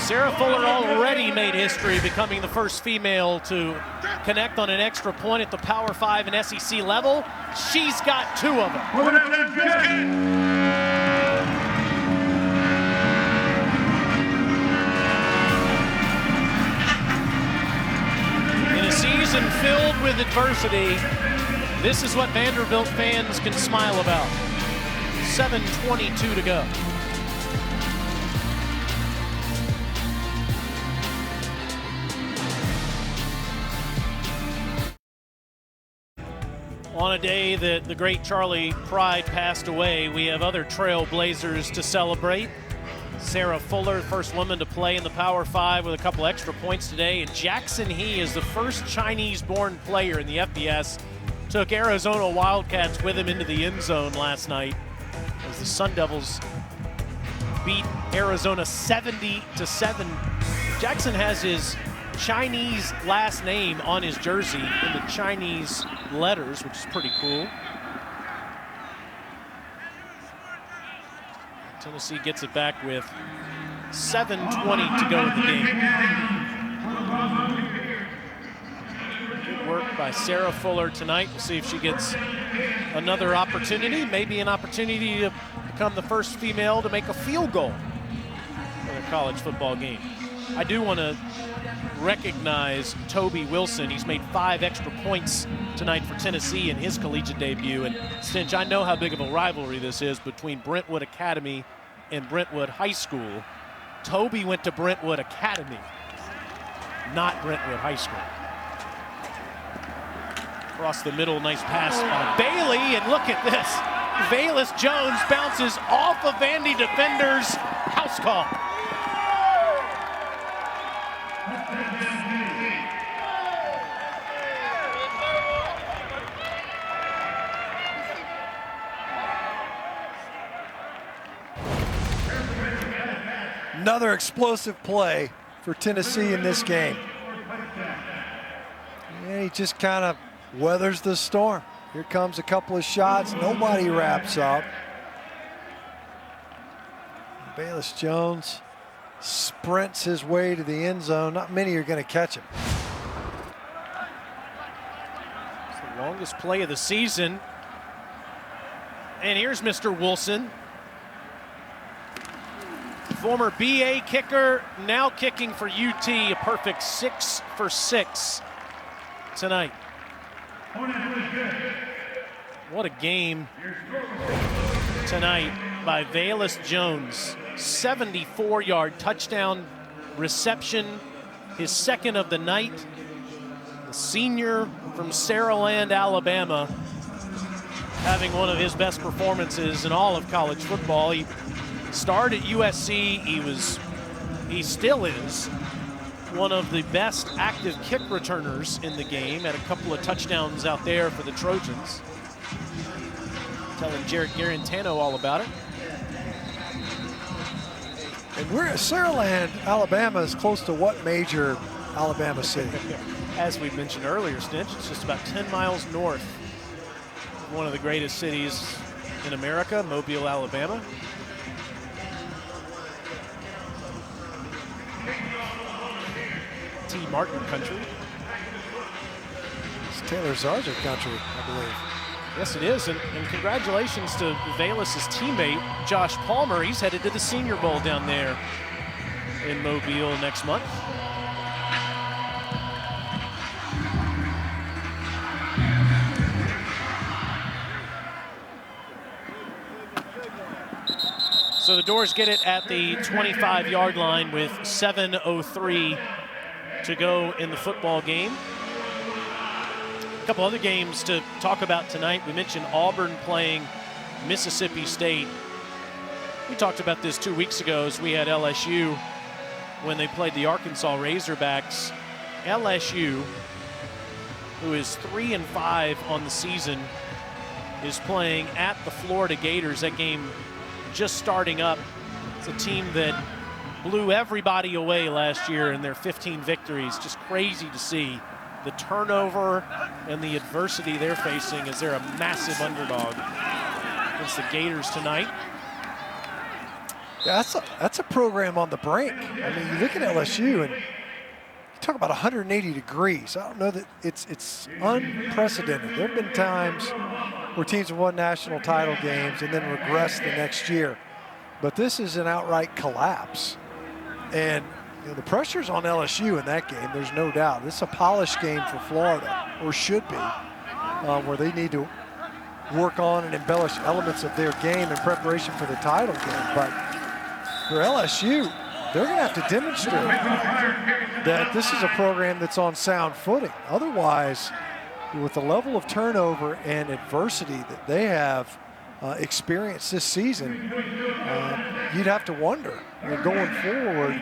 Sarah Fuller already made history, becoming the first female to connect on an extra point at the Power 5 and SEC level. She's got 2 of them. In a season filled with adversity, This is what Vanderbilt fans can smile about. 7:22 to go. On a day that the great Charlie Pride passed away, we have other trailblazers to celebrate. Sarah Fuller, first woman to play in the Power 5 with a couple extra points today. And Jackson He is the first Chinese-born player in the FBS. Took Arizona Wildcats with him into the end zone last night as the Sun Devils beat Arizona 70-7. Jackson has his Chinese last name on his jersey in the Chinese letters, which is pretty cool. Tennessee gets it back with 7:20 to go in the game. Good work by Sarah Fuller tonight. We'll see if she gets another opportunity, maybe an opportunity to become the first female to make a field goal in a college football game. I do want to recognize Toby Wilson. He's made 5 extra points tonight for Tennessee in his collegiate debut. And Stinch, I know how big of a rivalry this is between Brentwood Academy and Brentwood High School. Toby went to Brentwood Academy, not Brentwood High School. Across the middle, nice pass by Bailey, and look at this. Valus Jones bounces off of Vandy defenders. House call. Another explosive play for Tennessee in this game. Yeah, he just kind of weathers the storm. Here comes a couple of shots. Nobody wraps up. Valus Jones sprints his way to the end zone. Not many are going to catch him. It's the longest play of the season. And here's Mr. Wilson. Former BA kicker, now kicking for UT, a perfect 6 for 6 tonight. What a game tonight by Valus Jones. 74-yard touchdown reception, his second of the night. The senior from Saraland, Alabama, having one of his best performances in all of college football. He starred at USC. He still is one of the best active kick returners in the game. Had a couple of touchdowns out there for the Trojans. Telling Jared Garantano all about it. And we're at Saraland, Alabama is close to what major Alabama city? As we mentioned earlier, Stitch, it's just about 10 miles north of one of the greatest cities in America, Mobile, Alabama. T. Martin country. It's Taylor Sargent country, I believe. Yes, it is, and congratulations to Valus's teammate, Josh Palmer. He's headed to the Senior Bowl down there in Mobile next month. So the Doors get it at the 25-yard line with 7:03 to go in the football game. A couple other games to talk about tonight. We mentioned Auburn playing Mississippi State. We talked about this 2 weeks ago as we had LSU when they played the Arkansas Razorbacks. LSU, who is 3-5 on the season, is playing at the Florida Gators. That game just starting up. It's a team that blew everybody away last year in their 15 victories. Just crazy to see the turnover and the adversity they're facing as they're a massive underdog against the Gators tonight. Yeah, that's a program on the brink. I mean, you look at LSU and you talk about 180 degrees. I don't know that it's unprecedented. There have been times where teams have won national title games and then regressed the next year. But this is an outright collapse. And you know, the pressure's on LSU in that game, there's no doubt. This is a polished game for Florida, or should be. where they need to work on and embellish elements of their game in preparation for the title game. But for LSU, they're going to have to demonstrate that this is a program that's on sound footing. Otherwise, with the level of turnover and adversity that they have experienced this season, you'd have to wonder, going forward,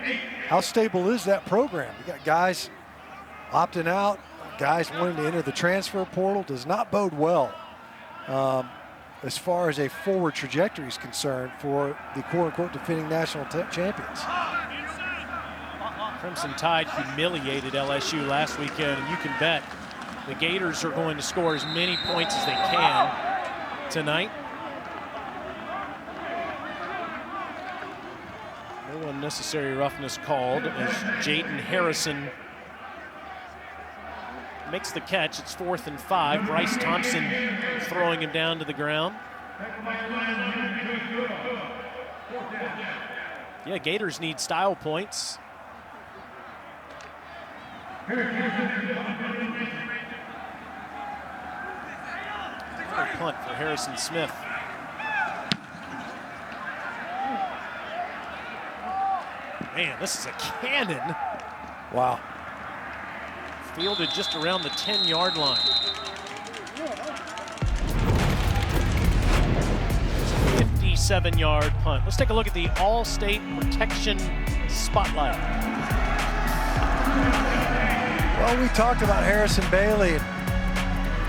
how stable is that program? You got guys opting out, guys wanting to enter the transfer portal. Does not bode well as far as a forward trajectory is concerned for the quote-unquote defending national champions. Crimson Tide humiliated LSU last weekend, and you can bet the Gators are going to score as many points as they can tonight. No unnecessary roughness called as Jayden Harrison makes the catch. It's 4th and 5. Bryce Thompson throwing him down to the ground. Yeah, Gators need style points. Another punt for Harrison Smith. Man, this is a cannon. Wow. Fielded just around the 10-yard line. 57-yard punt. Let's take a look at the All-State Protection Spotlight. Well, we talked about Harrison Bailey.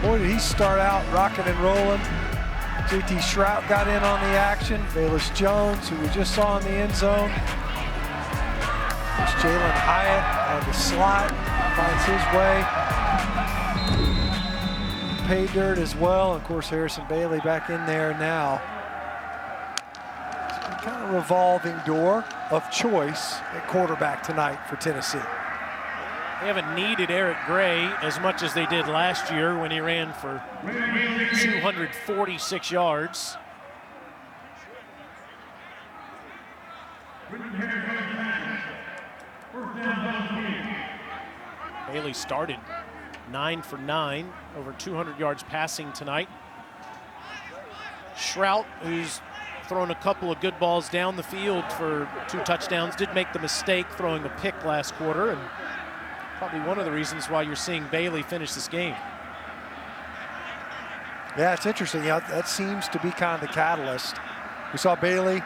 Boy, did he start out rocking and rolling. JT Shrout got in on the action. Bayless Jones, who we just saw in the end zone. There's Jalen Hyatt on the slot, finds his way. Pay dirt as well. Of course, Harrison Bailey back in there now. It's kind of revolving door of choice at quarterback tonight for Tennessee. They haven't needed Eric Gray as much as they did last year when he ran for 246 yards. Bailey started 9 for 9, over 200 yards passing tonight. Shrout, who's thrown a couple of good balls down the field for 2 touchdowns, did make the mistake throwing a pick last quarter, and probably one of the reasons why you're seeing Bailey finish this game. Yeah, it's interesting. Yeah, that seems to be kind of the catalyst. We saw Bailey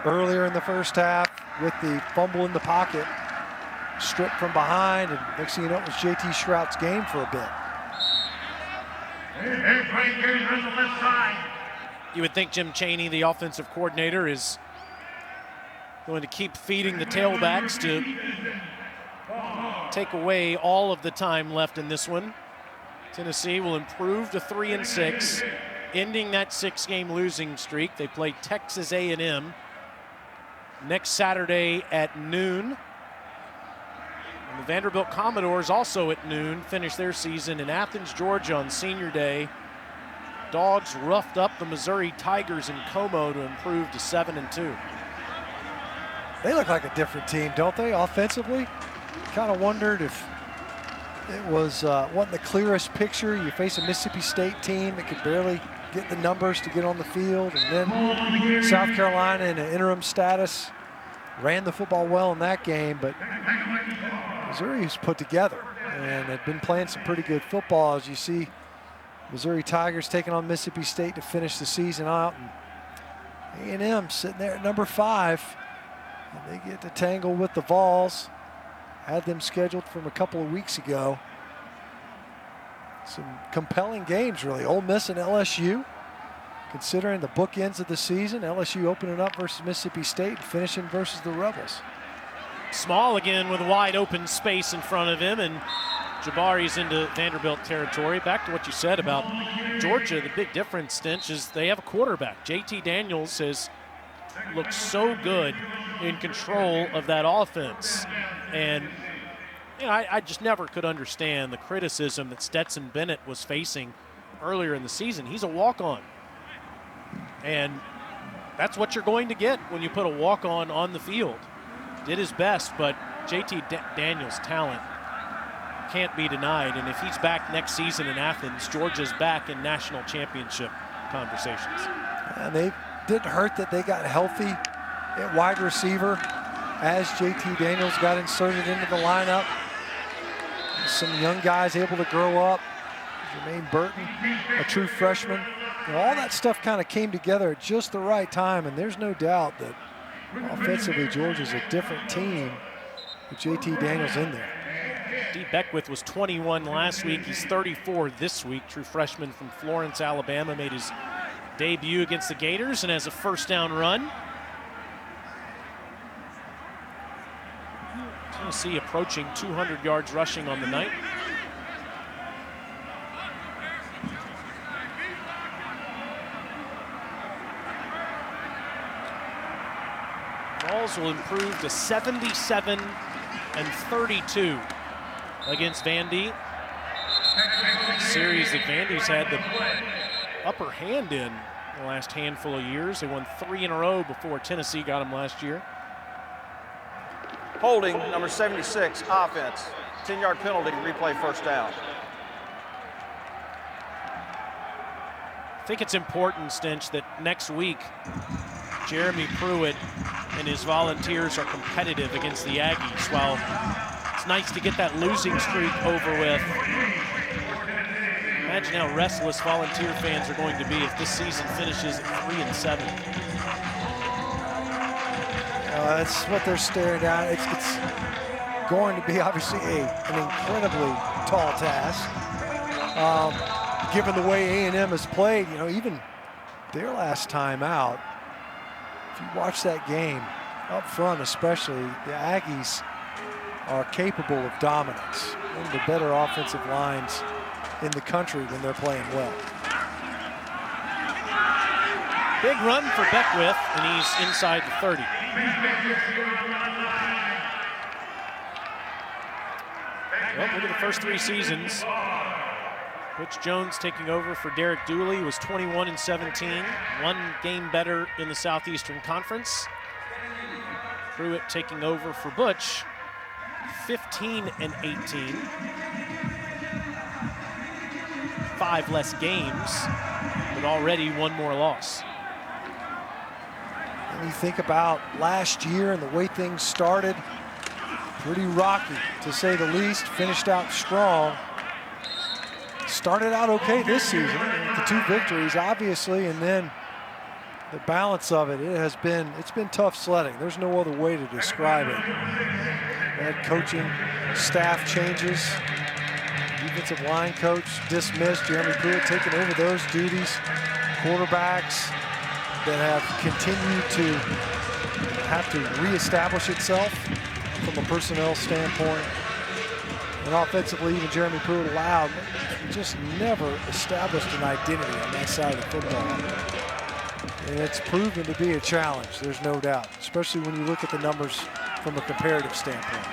earlier in the first half with the fumble in the pocket, stripped from behind, and next thing you know, it was JT Shrout's game for a bit. You would think Jim Chaney, the offensive coordinator, is going to keep feeding the tailbacks to take away all of the time left in this one. Tennessee will improve to 3-6, ending that 6-game losing streak. They play Texas A&M next Saturday at noon. And the Vanderbilt Commodores also at noon finish their season in Athens, Georgia on Senior Day. Dogs roughed up the Missouri Tigers in Como to improve to 7-2. They look like a different team, don't they, offensively? Kind of wondered if it was wasn't the clearest picture. You face a Mississippi State team that could barely get the numbers to get on the field, and then South Carolina in an interim status ran the football well in that game, but Missouri was put together and had been playing some pretty good football. As you see, Missouri Tigers taking on Mississippi State to finish the season out, and A&M sitting there at number 5, and they get to tangle with the Vols. Had them scheduled from a couple of weeks ago. Some compelling games, really. Ole Miss and LSU, considering the bookends of the season. LSU opening up versus Mississippi State, and finishing versus the Rebels. Small again with wide open space in front of him, and Jabari's into Vanderbilt territory. Back to what you said about Georgia, the big difference, Stinch, is they have a quarterback. JT Daniels has looked so good in control of that offense. And you know, I just never could understand the criticism that Stetson Bennett was facing earlier in the season. He's a walk-on. And that's what you're going to get when you put a walk-on on the field. Did his best, but JT Daniels' talent can't be denied. And if he's back next season in Athens, Georgia's back in national championship conversations. And they didn't hurt that they got healthy at wide receiver as JT Daniels got inserted into the lineup. Some young guys able to grow up. Jermaine Burton, a true freshman. You know, all that stuff kind of came together at just the right time, and there's no doubt that offensively Georgia's a different team with JT Daniels in there. D. Beckwith was 21 last week. He's 34 this week. True freshman from Florence, Alabama, made his debut against the Gators and has a first down run. Tennessee approaching 200 yards rushing on the night. Vols will improve to 77-32 against Vandy. Series that Vandy's had the upper hand in the last handful of years. They won 3 in a row before Tennessee got them last year. Holding, number 76, offense. 10-yard penalty, replay first down. I think it's important, Stinch, that next week Jeremy Pruitt and his Volunteers are competitive against the Aggies. While it's nice to get that losing streak over with, imagine how restless Volunteer fans are going to be if this season finishes at 3-7. That's what they're staring at. It's going to be obviously an incredibly tall task. Given the way A&M has played, you know, even their last time out, if you watch that game up front especially, the Aggies are capable of dominance. One of the better offensive lines in the country when they're playing well. Big run for Beckwith, and he's inside the 30. Well, look at the first 3 seasons. Butch Jones taking over for Derek Dooley was 21-17, 1 game better in the Southeastern Conference. Pruitt taking over for Butch, 15-18. 5 less games, but already 1 more loss. And you think about last year and the way things started, pretty rocky to say the least, finished out strong. Started out okay this season, the 2 victories obviously, and then the balance of it, it's been tough sledding. There's no other way to describe it. Bad coaching, staff changes, defensive line coach dismissed, Jeremy Pruitt taking over those duties, quarterbacks that have continued to have to reestablish itself from a personnel standpoint. And offensively, even Jeremy Pruitt allowed, just never established an identity on that side of football. And it's proven to be a challenge, there's no doubt, especially when you look at the numbers from a comparative standpoint.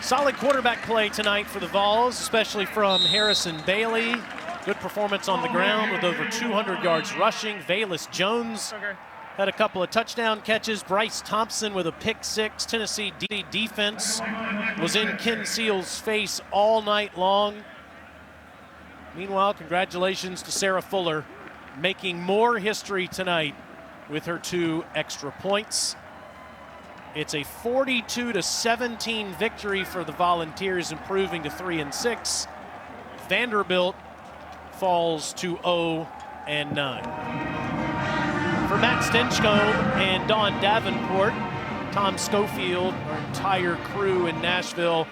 Solid quarterback play tonight for the Vols, especially from Harrison Bailey. Good performance on the ground with over 200 yards rushing. Velus Jones had a couple of touchdown catches. Bryce Thompson with a pick 6. Tennessee defense was in Ken Seal's face all night long. Meanwhile, congratulations to Sarah Fuller, making more history tonight with her 2 extra points. It's a 42-17 victory for the Volunteers, improving to 3-6. Vanderbilt falls to 0-9. For Matt Stinchcomb and Dawn Davenport, Tom Schofield, our entire crew in Nashville,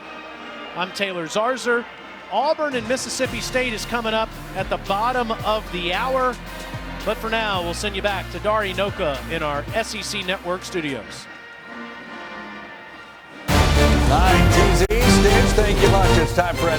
I'm Taylor Zarzer. Auburn and Mississippi State is coming up at the bottom of the hour. But for now, we'll send you back to Dari Noka in our SEC Network studios. All right, TZ, Stitch, thank you much. It's time for SEC